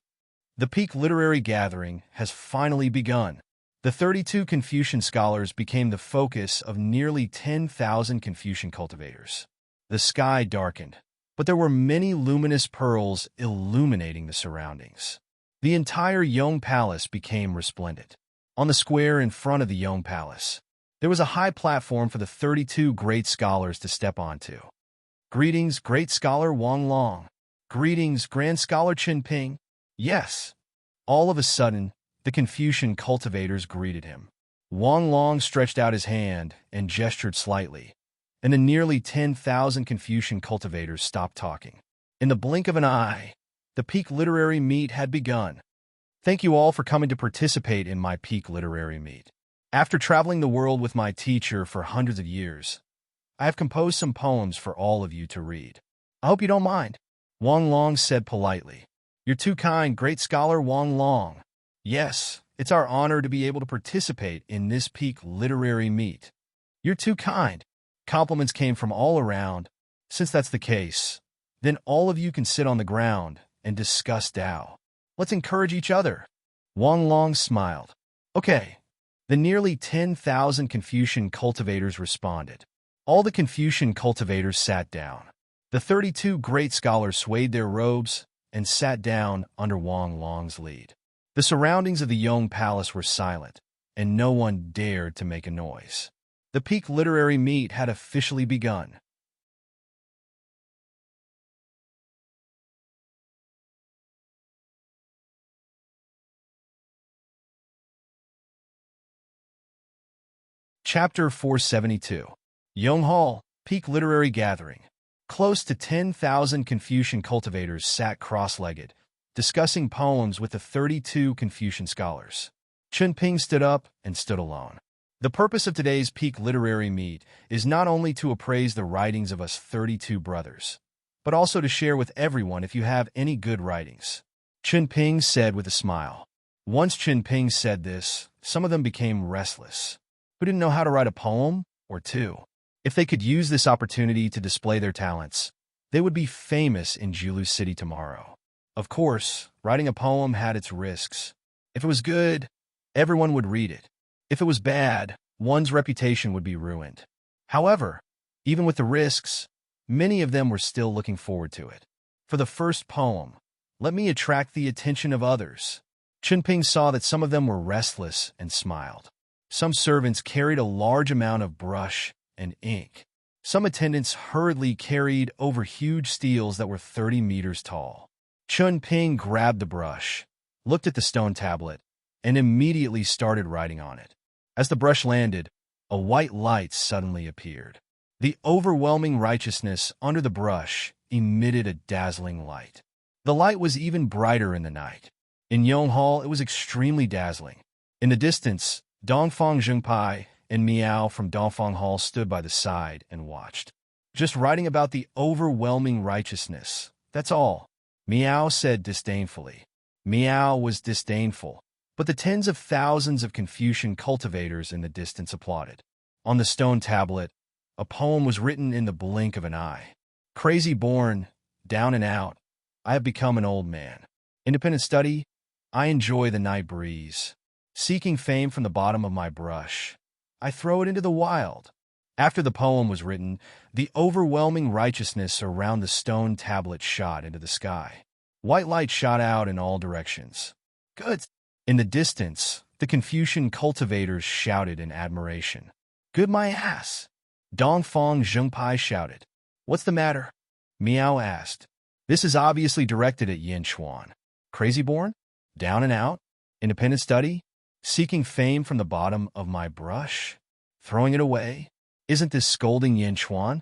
The peak literary gathering has finally begun. The 32 Confucian scholars became the focus of nearly 10,000 Confucian cultivators. The sky darkened, but there were many luminous pearls illuminating the surroundings. The entire Yong Palace became resplendent. On the square in front of the Yong Palace, there was a high platform for the 32 great scholars to step onto. Greetings, great scholar Wang Long. Greetings, grand scholar Chen Ping. Yes. All of a sudden, the Confucian cultivators greeted him. Wang Long stretched out his hand and gestured slightly, and the nearly 10,000 Confucian cultivators stopped talking. In the blink of an eye, the peak literary meet had begun. Thank you all for coming to participate in my peak literary meet. After traveling the world with my teacher for hundreds of years, I have composed some poems for all of you to read. I hope you don't mind. Wang Long said politely. You're too kind, great scholar Wang Long. Yes, it's our honor to be able to participate in this peak literary meet. You're too kind. Compliments came from all around. Since that's the case, then all of you can sit on the ground and discuss Tao. Let's encourage each other. Wang Long smiled. Okay. The nearly 10,000 Confucian cultivators responded. All the Confucian cultivators sat down. The 32 great scholars swayed their robes and sat down under Wang Long's lead. The surroundings of the Yong Palace were silent, and no one dared to make a noise. The peak literary meet had officially begun. Chapter 472. Yong Hall, Peak Literary Gathering. Close to 10,000 Confucian cultivators sat cross-legged, discussing poems with the 32 Confucian scholars. Chen Ping stood up and stood alone. The purpose of today's peak literary meet is not only to appraise the writings of us 32 brothers, but also to share with everyone if you have any good writings. Chen Ping said with a smile. Once Chen Ping said this, some of them became restless. Who didn't know how to write a poem or two? If they could use this opportunity to display their talents, they would be famous in Julu City tomorrow. Of course, writing a poem had its risks. If it was good, everyone would read it. If it was bad, one's reputation would be ruined. However, even with the risks, many of them were still looking forward to it. For the first poem, let me attract the attention of others. Chen Ping saw that some of them were restless and smiled. Some servants carried a large amount of brush and ink. Some attendants hurriedly carried over huge steels that were 30 meters tall. Chen Ping grabbed the brush, looked at the stone tablet, and immediately started writing on it. As the brush landed, a white light suddenly appeared. The overwhelming righteousness under the brush emitted a dazzling light. The light was even brighter in the night. In Yong Hall, it was extremely dazzling. In the distance, Dongfang Zhengpai and Miao from Dongfang Hall stood by the side and watched. Just writing about the overwhelming righteousness, that's all, Miao said disdainfully. Miao was disdainful, but the tens of thousands of Confucian cultivators in the distance applauded. On the stone tablet, a poem was written in the blink of an eye. Crazy born, down and out, I have become an old man. Independent study, I enjoy the night breeze. Seeking fame from the bottom of my brush, I throw it into the wild. After the poem was written, the overwhelming righteousness around the stone tablet shot into the sky. White light shot out in all directions. Good. In the distance, the Confucian cultivators shouted in admiration. Good my ass. Dongfang Zhengpai shouted. What's the matter? Miao asked. This is obviously directed at Yin Chuan. Crazy born? Down and out? Independent study? Seeking fame from the bottom of my brush? Throwing it away? Isn't this scolding Yin Chuan?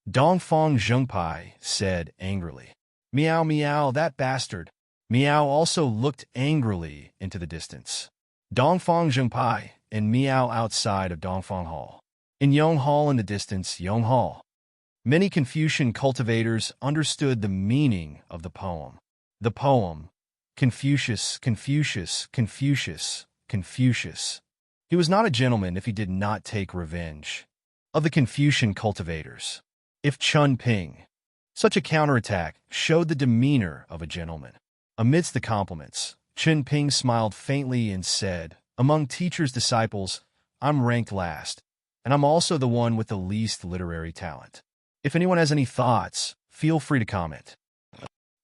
Dongfang Zhengpai said angrily. Meow meow, that bastard. Miao also looked angrily into the distance. Dongfang Zhengpai and Miao outside of Dongfang Hall. In Yong Hall in the distance, Yong Hall. Many Confucian cultivators understood the meaning of the poem. The poem, Confucius, Confucius, Confucius, Confucius. He was not a gentleman if he did not take revenge. Of the Confucian cultivators, if Chun Ping, such a counterattack showed the demeanor of a gentleman. Amidst the compliments, Chun Ping smiled faintly and said, among teacher's disciples, I'm ranked last, and I'm also the one with the least literary talent. If anyone has any thoughts, feel free to comment.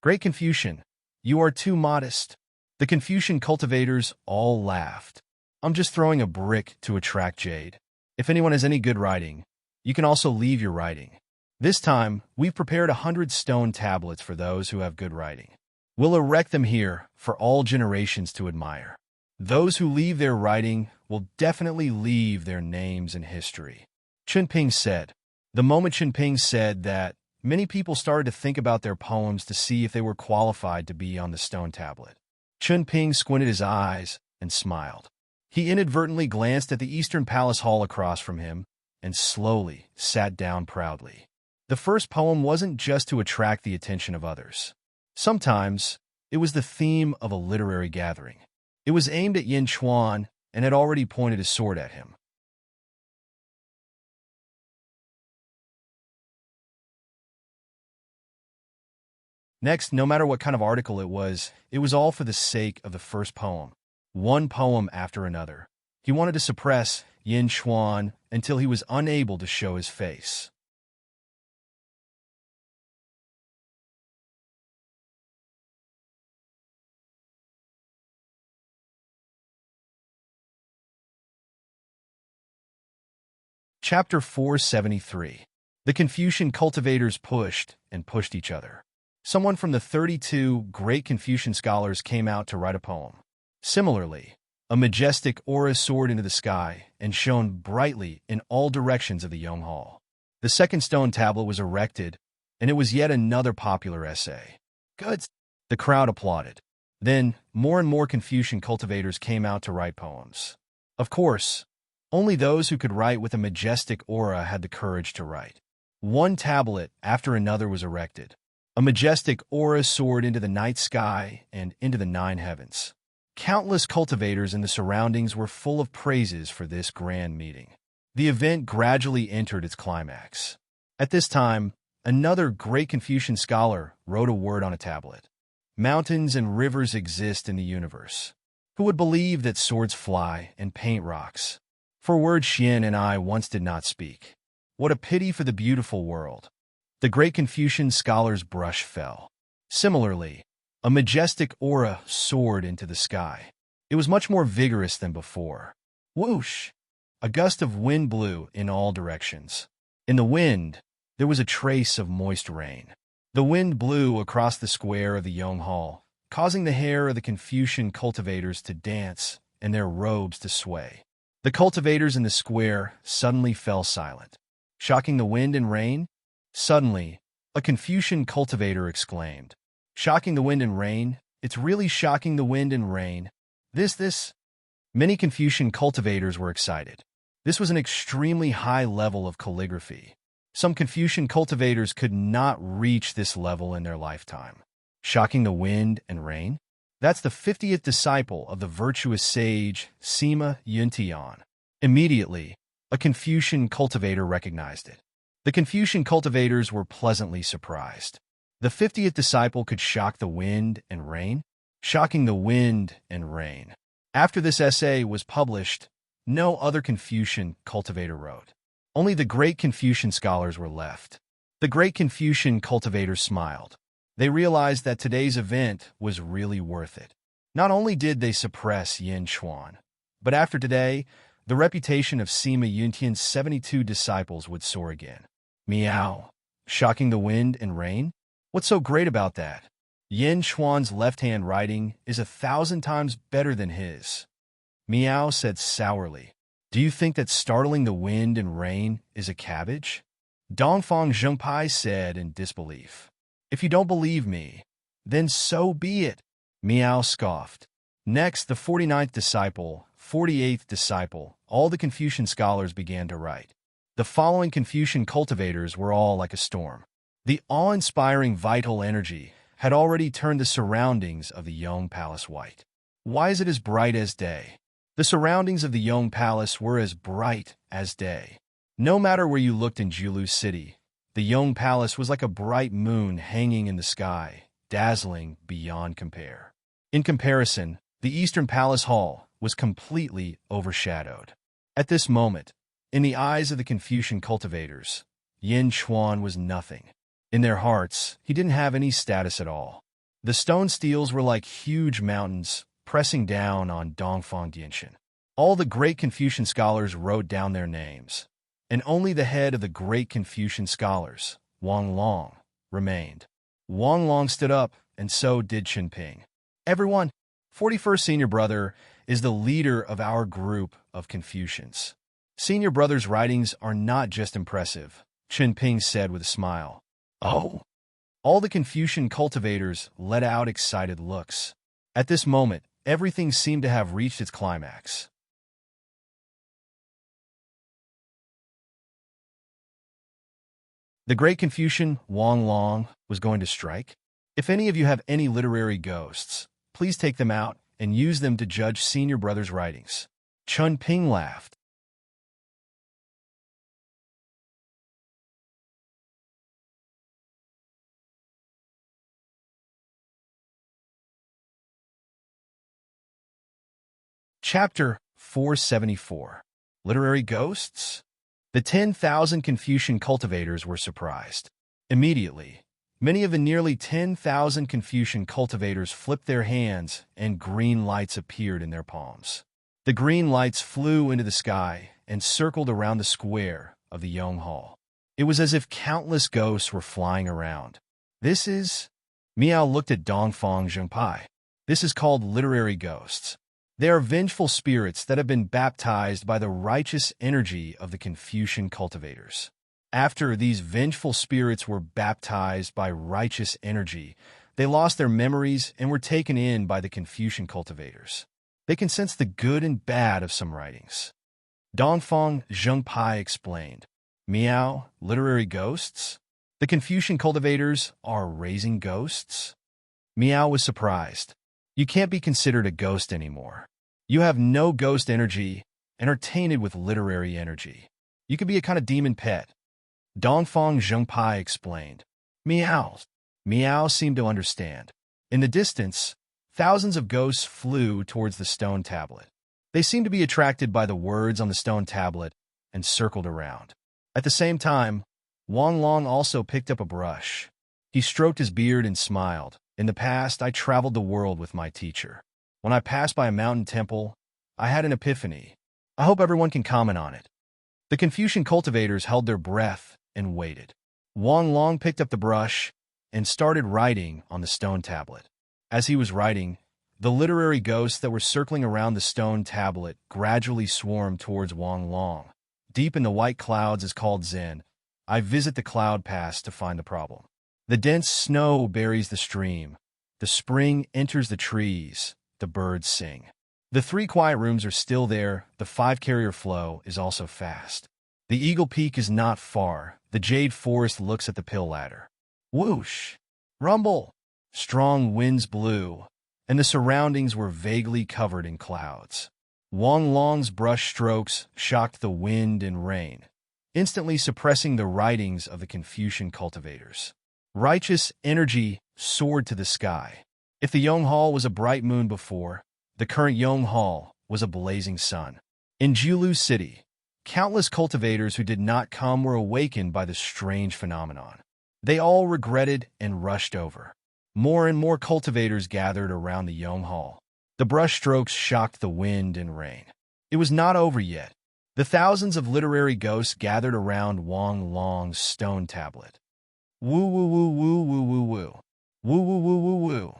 Great Confucian, you are too modest. The Confucian cultivators all laughed. I'm just throwing a brick to attract jade. If anyone has any good writing, you can also leave your writing. This time, we've prepared 100 stone tablets for those who have good writing. We'll erect them here for all generations to admire. Those who leave their writing will definitely leave their names in history. Chun Ping said. The moment Chun Ping said that, many people started to think about their poems to see if they were qualified to be on the stone tablet. Chun Ping squinted his eyes and smiled. He inadvertently glanced at the Eastern Palace Hall across from him and slowly sat down proudly. The first poem wasn't just to attract the attention of others. Sometimes, it was the theme of a literary gathering. It was aimed at Yin Chuan and had already pointed his sword at him. Next, no matter what kind of article it was all for the sake of the first poem. One poem after another. He wanted to suppress Yin Chuan until he was unable to show his face. Chapter 473. The Confucian cultivators pushed and pushed each other. Someone from the 32 great Confucian scholars came out to write a poem. Similarly, a majestic aura soared into the sky and shone brightly in all directions of the Yong Hall. The second stone tablet was erected, and it was yet another popular essay. Good. The crowd applauded. Then, more and more Confucian cultivators came out to write poems. Of course, only those who could write with a majestic aura had the courage to write. One tablet after another was erected. A majestic aura soared into the night sky and into the 9 heavens. Countless cultivators in the surroundings were full of praises for this grand meeting. The event gradually entered its climax. At this time, another great Confucian scholar wrote a word on a tablet. Mountains and rivers exist in the universe. Who would believe that swords fly and paint rocks? For words Xian and I once did not speak. What a pity for the beautiful world. The great Confucian scholar's brush fell. Similarly, a majestic aura soared into the sky. It was much more vigorous than before. Whoosh! A gust of wind blew in all directions. In the wind, there was a trace of moist rain. The wind blew across the square of the Yong Hall, causing the hair of the Confucian cultivators to dance and their robes to sway. The cultivators in the square suddenly fell silent. Shocking the wind and rain? Suddenly, a Confucian cultivator exclaimed, "Shocking the wind and rain? It's really shocking the wind and rain. This. Many Confucian cultivators were excited. This was an extremely high level of calligraphy. Some Confucian cultivators could not reach this level in their lifetime. Shocking the wind and rain? That's the 50th disciple of the virtuous sage Sima Yuntian. Immediately, a Confucian cultivator recognized it. The Confucian cultivators were pleasantly surprised. The 50th disciple could shock the wind and rain, shocking the wind and rain. After this essay was published, no other Confucian cultivator wrote. Only the great Confucian scholars were left. The great Confucian cultivators smiled. They realized that today's event was really worth it. Not only did they suppress Yin Chuan, but after today, the reputation of Sima Yuntian's 72 disciples would soar again. Meow. Shocking the wind and rain? What's so great about that? Yin Chuan's left-hand writing is 1,000 times better than his. Meow said sourly. Do you think that startling the wind and rain is a cabbage? Dongfang Zhengpai said in disbelief. If you don't believe me, then so be it. Meow scoffed. Next, the 49th disciple, 48th disciple, all the Confucian scholars began to write. The following Confucian cultivators were all like a storm. The awe-inspiring vital energy had already turned the surroundings of the Yong Palace white. Why is it as bright as day? The surroundings of the Yong Palace were as bright as day. No matter where you looked in Julu City, the Yong Palace was like a bright moon hanging in the sky, dazzling beyond compare. In comparison, the Eastern Palace Hall was completely overshadowed. At this moment, in the eyes of the Confucian cultivators, Yin Chuan was nothing. In their hearts, he didn't have any status at all. The stone steels were like huge mountains, pressing down on Dongfang Dianshan. All the great Confucian scholars wrote down their names, and only the head of the great Confucian scholars, Wang Long, remained. Wang Long stood up, and so did Chen Ping. Everyone, 41st Senior Brother is the leader of our group of Confucians. Senior Brother's writings are not just impressive, Chen Ping said with a smile. Oh! All the Confucian cultivators let out excited looks. At this moment, everything seemed to have reached its climax. The great Confucian, Wang Long, was going to strike. If any of you have any literary ghosts, please take them out and use them to judge Senior Brother's writings. Chen Ping laughed. Chapter 474. Literary Ghosts? The 10,000 Confucian cultivators were surprised. Immediately, many of the nearly 10,000 Confucian cultivators flipped their hands and green lights appeared in their palms. The green lights flew into the sky and circled around the square of the Yong Hall. It was as if countless ghosts were flying around. This is... Miao looked at Dongfang Zhengpai. This is called literary ghosts. They are vengeful spirits that have been baptized by the righteous energy of the Confucian cultivators. After these vengeful spirits were baptized by righteous energy, they lost their memories and were taken in by the Confucian cultivators. They can sense the good and bad of some writings. Dongfang Zhengpai explained. Meow, literary ghosts? The Confucian cultivators are raising ghosts? Meow was surprised. You can't be considered a ghost anymore. You have no ghost energy and are tainted with literary energy. You could be a kind of demon pet. Dongfang Zhengpai explained. Meow. Meow seemed to understand. In the distance, thousands of ghosts flew towards the stone tablet. They seemed to be attracted by the words on the stone tablet and circled around. At the same time, Wang Long also picked up a brush. He stroked his beard and smiled. In the past, I traveled the world with my teacher. When I passed by a mountain temple, I had an epiphany. I hope everyone can comment on it. The Confucian cultivators held their breath and waited. Wang Long picked up the brush and started writing on the stone tablet. As he was writing, the literary ghosts that were circling around the stone tablet gradually swarmed towards Wang Long. Deep in the white clouds is called Zen. I visit the cloud pass to find the problem. The dense snow buries the stream. The spring enters the trees. The birds sing. The 3 quiet rooms are still there. The 5 carrier flow is also fast. The Eagle Peak is not far. The jade forest looks at the pill ladder. Whoosh! Rumble! Strong winds blew, and the surroundings were vaguely covered in clouds. Wang Long's brush strokes shocked the wind and rain, instantly suppressing the writings of the Confucian cultivators. Righteous energy soared to the sky. If the Yonghal was a bright moon before, the current Yonghal was a blazing sun. In Julu City, countless cultivators who did not come were awakened by the strange phenomenon. They all regretted and rushed over. More and more cultivators gathered around the Yonghal. The brushstrokes shocked the wind and rain. It was not over yet. The thousands of literary ghosts gathered around Wang Long's stone tablet. Woo woo woo woo woo woo woo. Woo woo woo woo woo.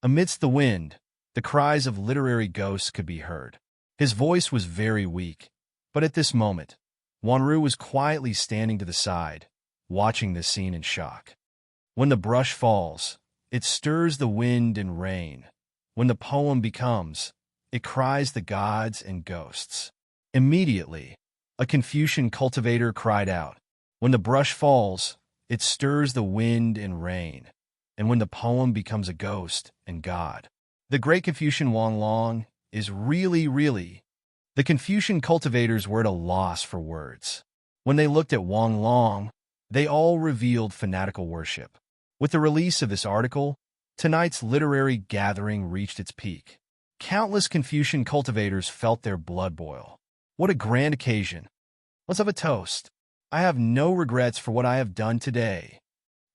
Amidst the wind, the cries of literary ghosts could be heard. His voice was very weak, but at this moment, Wanru was quietly standing to the side, watching the scene in shock. When the brush falls, it stirs the wind and rain. When the poem becomes, it cries the gods and ghosts. Immediately, a Confucian cultivator cried out, "When the brush falls, it stirs the wind and rain, and when the poem becomes a ghost and god." The great Confucian Wang Long is really. The Confucian cultivators were at a loss for words. When they looked at Wang Long, they all revealed fanatical worship. With the release of this article, tonight's literary gathering reached its peak. Countless Confucian cultivators felt their blood boil. What a grand occasion. Let's have a toast. I have no regrets for what I have done today.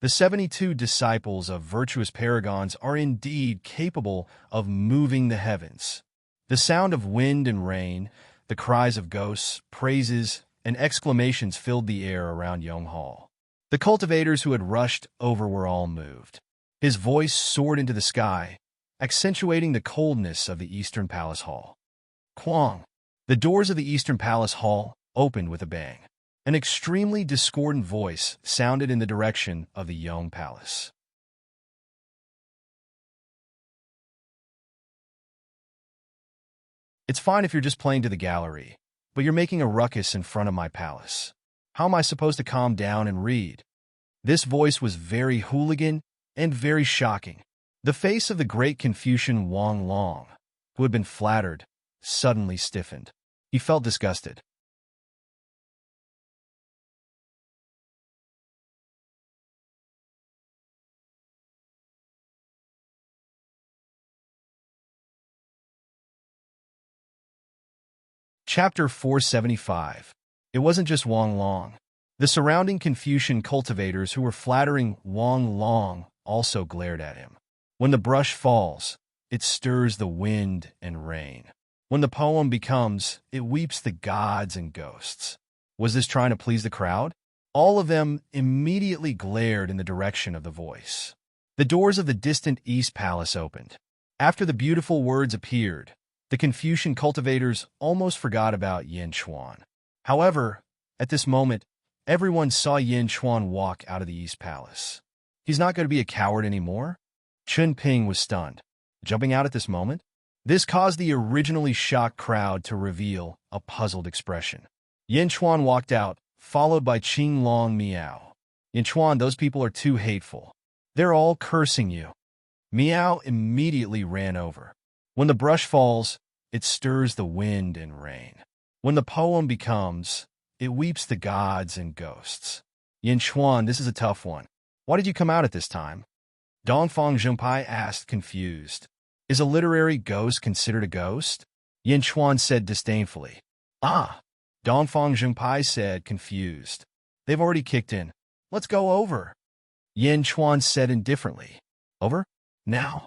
The 72 disciples of virtuous paragons are indeed capable of moving the heavens. The sound of wind and rain, the cries of ghosts, praises, and exclamations filled the air around Yonghal. The cultivators who had rushed over were all moved. His voice soared into the sky, accentuating the coldness of the Eastern Palace Hall. Kwang! The doors of the Eastern Palace Hall opened with a bang. An extremely discordant voice sounded in the direction of the Yong Palace. It's fine if you're just playing to the gallery, but you're making a ruckus in front of my palace. How am I supposed to calm down and read? This voice was very hooligan and very shocking. The face of the great Confucian Wang Long, who had been flattered, suddenly stiffened. He felt disgusted. Chapter 475. It wasn't just Wang Long. The surrounding Confucian cultivators who were flattering Wang Long also glared at him. When the brush falls, it stirs the wind and rain. When the poem becomes, it weeps the gods and ghosts. Was this trying to please the crowd? All of them immediately glared in the direction of the voice. The doors of the distant East Palace opened. After the beautiful words appeared, the Confucian cultivators almost forgot about Yin Chuan. However, at this moment, everyone saw Yin Chuan walk out of the East Palace. He's not going to be a coward anymore? Chun Ping was stunned. Jumping out at this moment? This caused the originally shocked crowd to reveal a puzzled expression. Yin Chuan walked out, followed by Qing Long Miao. Yin Chuan, those people are too hateful. They're all cursing you. Miao immediately ran over. When the brush falls, it stirs the wind and rain. When the poem becomes, it weeps the gods and ghosts. Yin Chuan, this is a tough one. Why did you come out at this time? Dongfang Zhengpai asked, confused. Is a literary ghost considered a ghost? Yin Chuan said disdainfully. Ah, Dongfang Zhengpai said, confused. They've already kicked in. Let's go over. Yin Chuan said indifferently. Over? Now?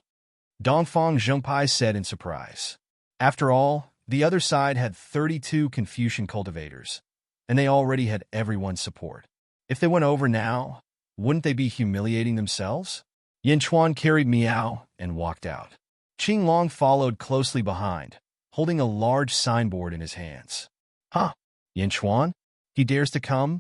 Dongfang Zhengpai said in surprise. After all, the other side had 32 Confucian cultivators, and they already had everyone's support. If they went over now, wouldn't they be humiliating themselves? Yin Chuan carried Miao and walked out. Qing Long followed closely behind, holding a large signboard in his hands. Huh? Yin Chuan? He dares to come?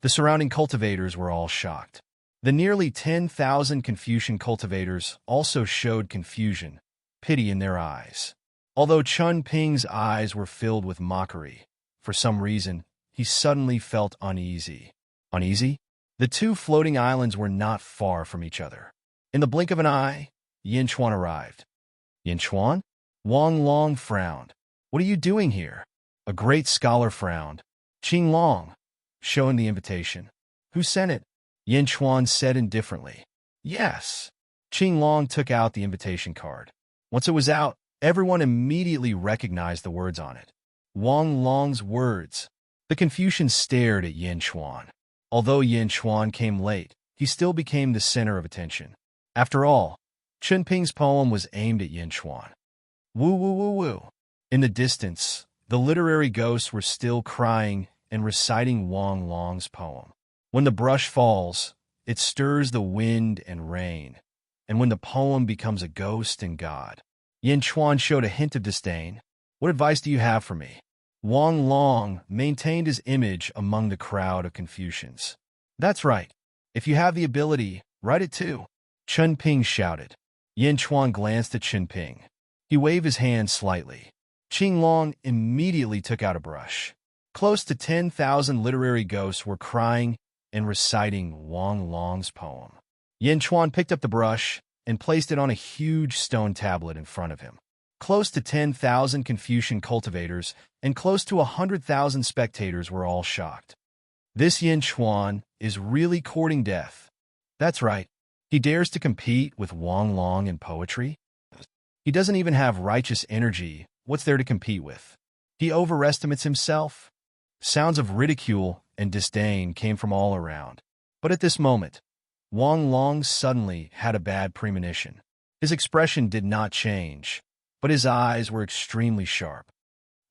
The surrounding cultivators were all shocked. The nearly 10,000 Confucian cultivators also showed confusion, pity in their eyes. Although Chun Ping's eyes were filled with mockery, for some reason, he suddenly felt uneasy. Uneasy? The two floating islands were not far from each other. In the blink of an eye, Yin Chuan arrived. Yin Chuan? Wang Long frowned. What are you doing here? A great scholar frowned. Qing Long, showing the invitation. Who sent it? Yin Chuan said indifferently. Yes. Qing Long took out the invitation card. Once it was out, everyone immediately recognized the words on it. Wang Long's words. The Confucians stared at Yin Chuan. Although Yin Chuan came late, he still became the center of attention. After all, Chen Ping's poem was aimed at Yin Chuan. Woo woo woo woo. In the distance, the literary ghosts were still crying and reciting Wang Long's poem. When the brush falls, it stirs the wind and rain, and when the poem becomes a ghost and God. Yin Chuan showed a hint of disdain. What advice do you have for me? Wang Long maintained his image among the crowd of Confucians. That's right. If you have the ability, write it too. Chen Ping shouted. Yin Chuan glanced at Chen Ping. He waved his hand slightly. Qing Long immediately took out a brush. Close to 10,000 literary ghosts were crying and reciting Wang Long's poem. Yin Chuan picked up the brush and placed it on a huge stone tablet in front of him. Close to 10,000 Confucian cultivators and close to 100,000 spectators were all shocked. This Yin Chuan is really courting death. That's right. He dares to compete with Wang Long in poetry? He doesn't even have righteous energy. What's there to compete with? He overestimates himself? Sounds of ridicule and disdain came from all around. But at this moment, Wang Long suddenly had a bad premonition. His expression did not change, but his eyes were extremely sharp.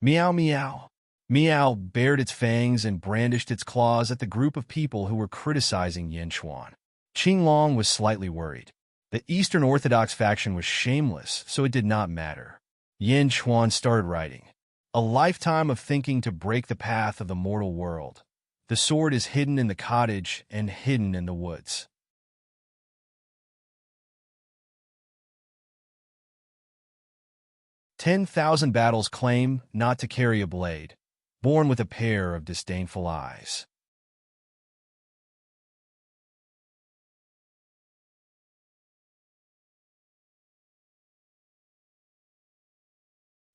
Meow meow. Meow bared its fangs and brandished its claws at the group of people who were criticizing Yin Chuan. Qing Long was slightly worried. The Eastern Orthodox faction was shameless, so it did not matter. Yin Chuan started writing. A lifetime of thinking to break the path of the mortal world. The sword is hidden in the cottage and hidden in the woods. "10,000 battles claim not to carry a blade, born with a pair of disdainful eyes."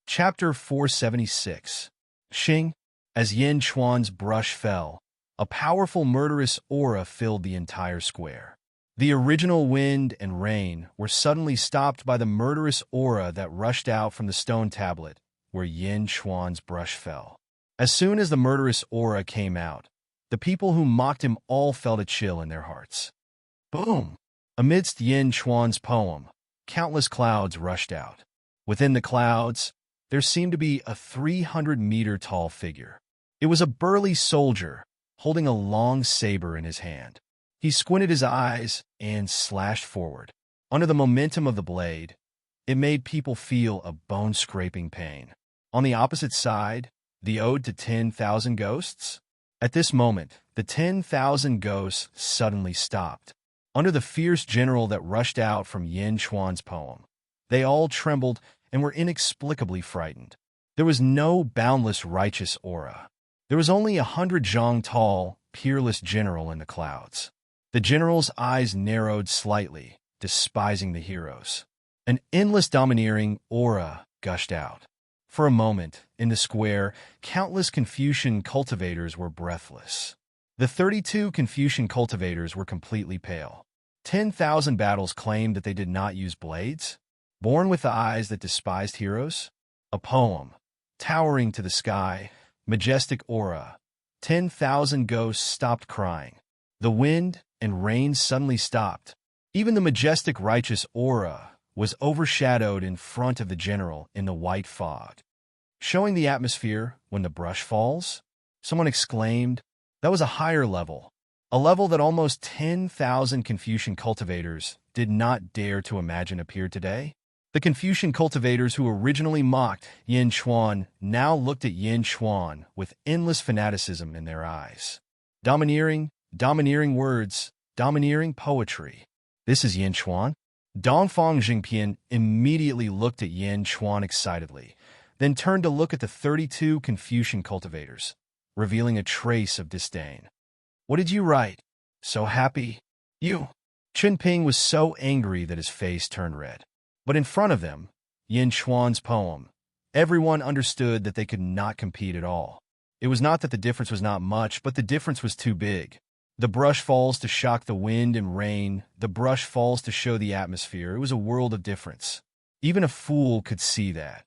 Chapter 476. Xing. As Yin Chuan's brush fell, a powerful murderous aura filled the entire square. The original wind and rain were suddenly stopped by the murderous aura that rushed out from the stone tablet where Yin Chuan's brush fell. As soon as the murderous aura came out, the people who mocked him all felt a chill in their hearts. Boom! Amidst Yin Chuan's poem, countless clouds rushed out. Within the clouds, there seemed to be a 300-meter-tall figure. It was a burly soldier, holding a long saber in his hand. He squinted his eyes and slashed forward. Under the momentum of the blade, it made people feel a bone-scraping pain. On the opposite side, the ode to 10,000 ghosts? At this moment, the 10,000 ghosts suddenly stopped. Under the fierce general that rushed out from Yin Chuan's poem, they all trembled and were inexplicably frightened. There was no boundless righteous aura. There was only 100 zhang tall, peerless general in the clouds. The general's eyes narrowed slightly, despising the heroes. An endless domineering aura gushed out. For a moment, in the square, countless Confucian cultivators were breathless. The 32 Confucian cultivators were completely pale. 10,000 battles claimed that they did not use blades? Born with the eyes that despised heroes? A poem, towering to the sky, majestic aura. 10,000 ghosts stopped crying. The wind and rain suddenly stopped. Even the majestic righteous aura was overshadowed in front of the general in the white fog. Showing the atmosphere when the brush falls? Someone exclaimed. That was a higher level. A level that almost 10,000 Confucian cultivators did not dare to imagine appeared today. The Confucian cultivators who originally mocked Yin Chuan now looked at Yin Chuan with endless fanaticism in their eyes. Domineering words, domineering poetry. This is Yin Chuan? Dongfang Jingpian immediately looked at Yin Chuan excitedly, then turned to look at the 32 Confucian cultivators, revealing a trace of disdain. What did you write? So happy? You. Chen Ping was so angry that his face turned red. But in front of them, Yin Chuan's poem, everyone understood that they could not compete at all. It was not that the difference was not much, but the difference was too big. The brush falls to shock the wind and rain. The brush falls to show the atmosphere. It was a world of difference. Even a fool could see that.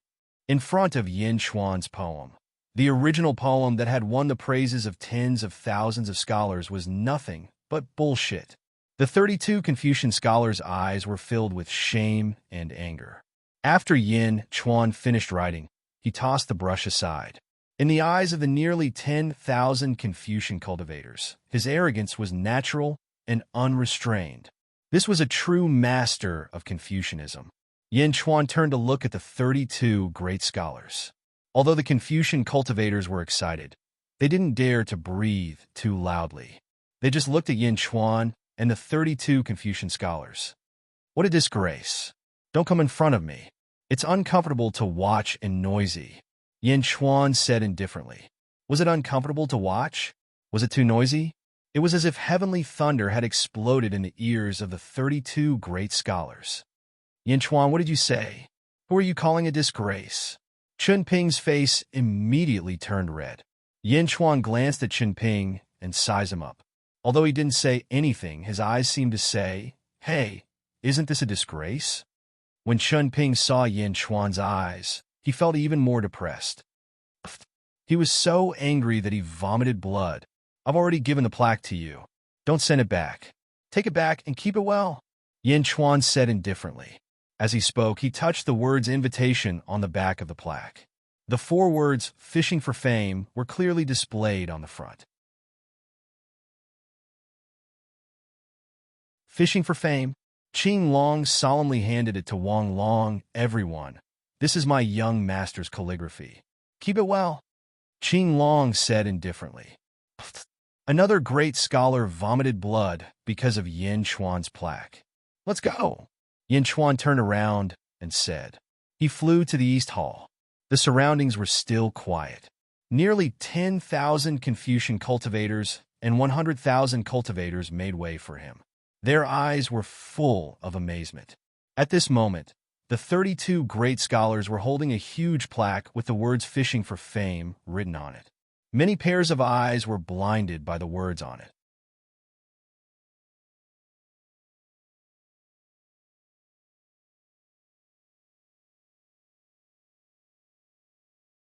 In front of Yin Chuan's poem, the original poem that had won the praises of tens of thousands of scholars was nothing but bullshit. The 32 Confucian scholars' eyes were filled with shame and anger. After Yin Chuan finished writing, he tossed the brush aside. In the eyes of the nearly 10,000 Confucian cultivators, his arrogance was natural and unrestrained. This was a true master of Confucianism. Yin Chuan turned to look at the 32 great scholars. Although the Confucian cultivators were excited, they didn't dare to breathe too loudly. They just looked at Yin Chuan and the 32 Confucian scholars. What a disgrace. Don't come in front of me. It's uncomfortable to watch and noisy. Yin Chuan said indifferently. Was it uncomfortable to watch? Was it too noisy? It was as if heavenly thunder had exploded in the ears of the 32 great scholars. Yin Chuan, what did you say? Who are you calling a disgrace? Chun Ping's face immediately turned red. Yin Chuan glanced at Chun Ping and sized him up. Although he didn't say anything, his eyes seemed to say, "Hey, isn't this a disgrace?" When Chun Ping saw Yin Chuan's eyes, he felt even more depressed. He was so angry that he vomited blood. I've already given the plaque to you. Don't send it back. Take it back and keep it well, Yin Chuan said indifferently. As he spoke, he touched the words invitation on the back of the plaque. The 4 words, fishing for fame, were clearly displayed on the front. Fishing for fame? Qing Long solemnly handed it to Wang Long. Everyone, this is my young master's calligraphy. Keep it well, Qing Long said indifferently. Another great scholar vomited blood because of Yin Chuan's plaque. Let's go. Yin Chuan turned around and said. He flew to the East Hall. The surroundings were still quiet. Nearly 10,000 Confucian cultivators and 100,000 cultivators made way for him. Their eyes were full of amazement. At this moment, the 32 great scholars were holding a huge plaque with the words fishing for fame written on it. Many pairs of eyes were blinded by the words on it.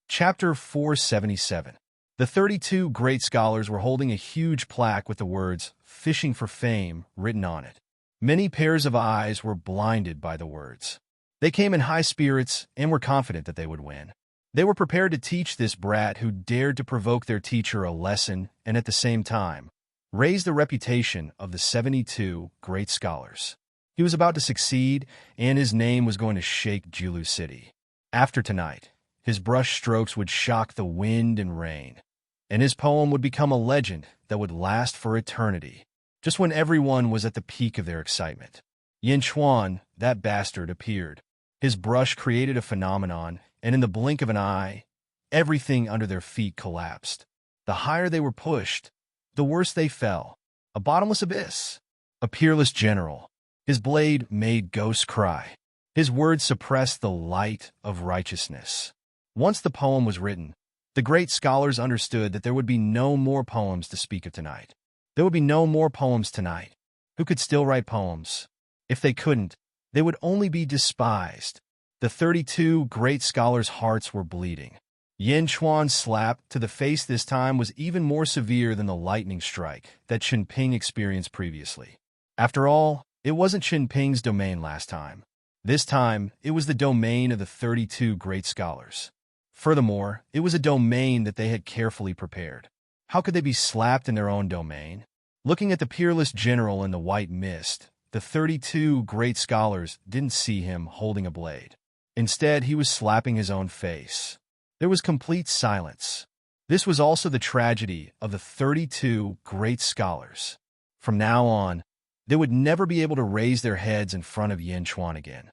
Chapter 477. The 32 great scholars were holding a huge plaque with the words, fishing for fame, written on it. Many pairs of eyes were blinded by the words. They came in high spirits and were confident that they would win. They were prepared to teach this brat who dared to provoke their teacher a lesson and at the same time, raise the reputation of the 72 great scholars. He was about to succeed, and his name was going to shake Jiulu City. After tonight, his brush strokes would shock the wind and rain, and his poem would become a legend that would last for eternity. Just when everyone was at the peak of their excitement, Yin Chuan, that bastard, appeared. His brush created a phenomenon, and in the blink of an eye, everything under their feet collapsed. The higher they were pushed, the worse they fell. A bottomless abyss. A peerless general. His blade made ghosts cry. His words suppressed the light of righteousness. Once the poem was written, the great scholars understood that there would be no more poems to speak of tonight. There would be no more poems tonight. Who could still write poems? If they couldn't, they would only be despised. The 32 great scholars' hearts were bleeding. Yin Chuan's slap to the face this time was even more severe than the lightning strike that Chun Ping experienced previously. After all, it wasn't Chun Ping's domain last time. This time, it was the domain of the 32 great scholars. Furthermore, it was a domain that they had carefully prepared. How could they be slapped in their own domain? Looking at the peerless general in the white mist, the 32 great scholars didn't see him holding a blade. Instead, he was slapping his own face. There was complete silence. This was also the tragedy of the 32 great scholars. From now on, they would never be able to raise their heads in front of Yin Chuan again.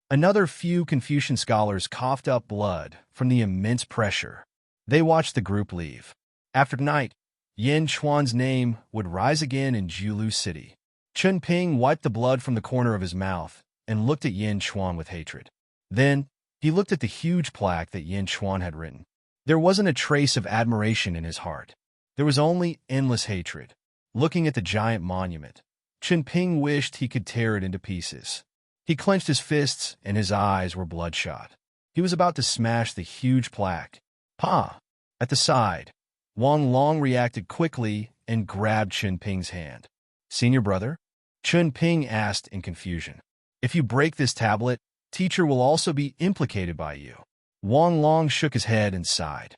Another few Confucian scholars coughed up blood from the immense pressure. They watched the group leave. After tonight, Yin Chuan's name would rise again in Jiulu City. Chun Ping wiped the blood from the corner of his mouth and looked at Yin Chuan with hatred. Then, he looked at the huge plaque that Yin Chuan had written. There wasn't a trace of admiration in his heart. There was only endless hatred. Looking at the giant monument, Chen Ping wished he could tear it into pieces. He clenched his fists and his eyes were bloodshot. He was about to smash the huge plaque. Pa! At the side, Wang Long reacted quickly and grabbed Chen Ping's hand. Senior brother? Chen Ping asked in confusion. If you break this tablet, teacher will also be implicated by you. Wang Long shook his head and sighed.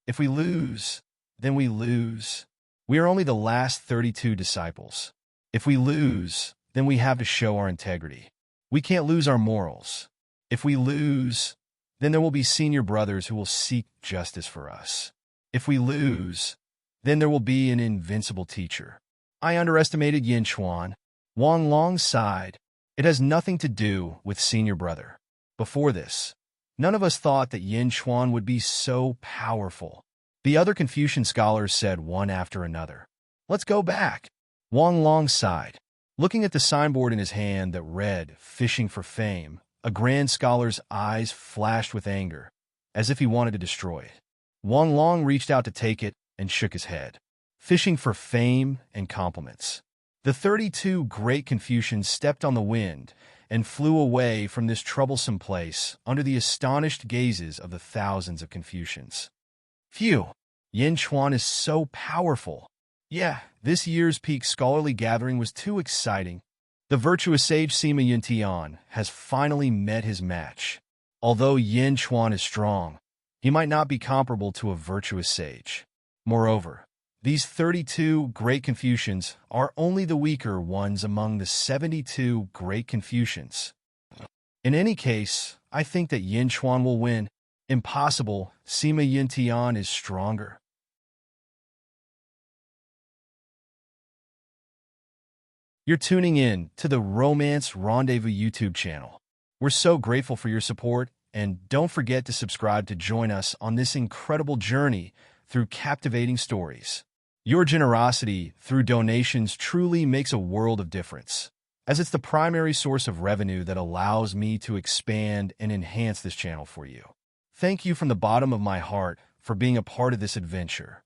If we lose, then we lose. We are only the last 32 disciples. If we lose, then we have to show our integrity. We can't lose our morals. If we lose, then there will be senior brothers who will seek justice for us. If we lose, then there will be an invincible teacher. I underestimated Yin Chuan. Wang Long sighed. It has nothing to do with senior brother. Before this, none of us thought that Yin Chuan would be so powerful. The other Confucian scholars said one after another. Let's go back. Wang Long sighed. Looking at the signboard in his hand that read, Fishing for Fame, a grand scholar's eyes flashed with anger, as if he wanted to destroy it. Wang Long reached out to take it and shook his head. Fishing for fame and compliments. The 32 great Confucians stepped on the wind and flew away from this troublesome place under the astonished gazes of the thousands of Confucians. Phew! Yin Chuan is so powerful. Yeah, this year's peak scholarly gathering was too exciting. The virtuous sage Sima Yuntian has finally met his match. Although Yin Chuan is strong, he might not be comparable to a virtuous sage. Moreover, these 32 great Confucians are only the weaker ones among the 72 great Confucians. In any case, I think that Yin Chuan will win. Impossible, Sima Yuntian is stronger. You're tuning in to the Romance Rendezvous YouTube channel. We're so grateful for your support, and don't forget to subscribe to join us on this incredible journey through captivating stories. Your generosity through donations truly makes a world of difference, as it's the primary source of revenue that allows me to expand and enhance this channel for you. Thank you from the bottom of my heart for being a part of this adventure.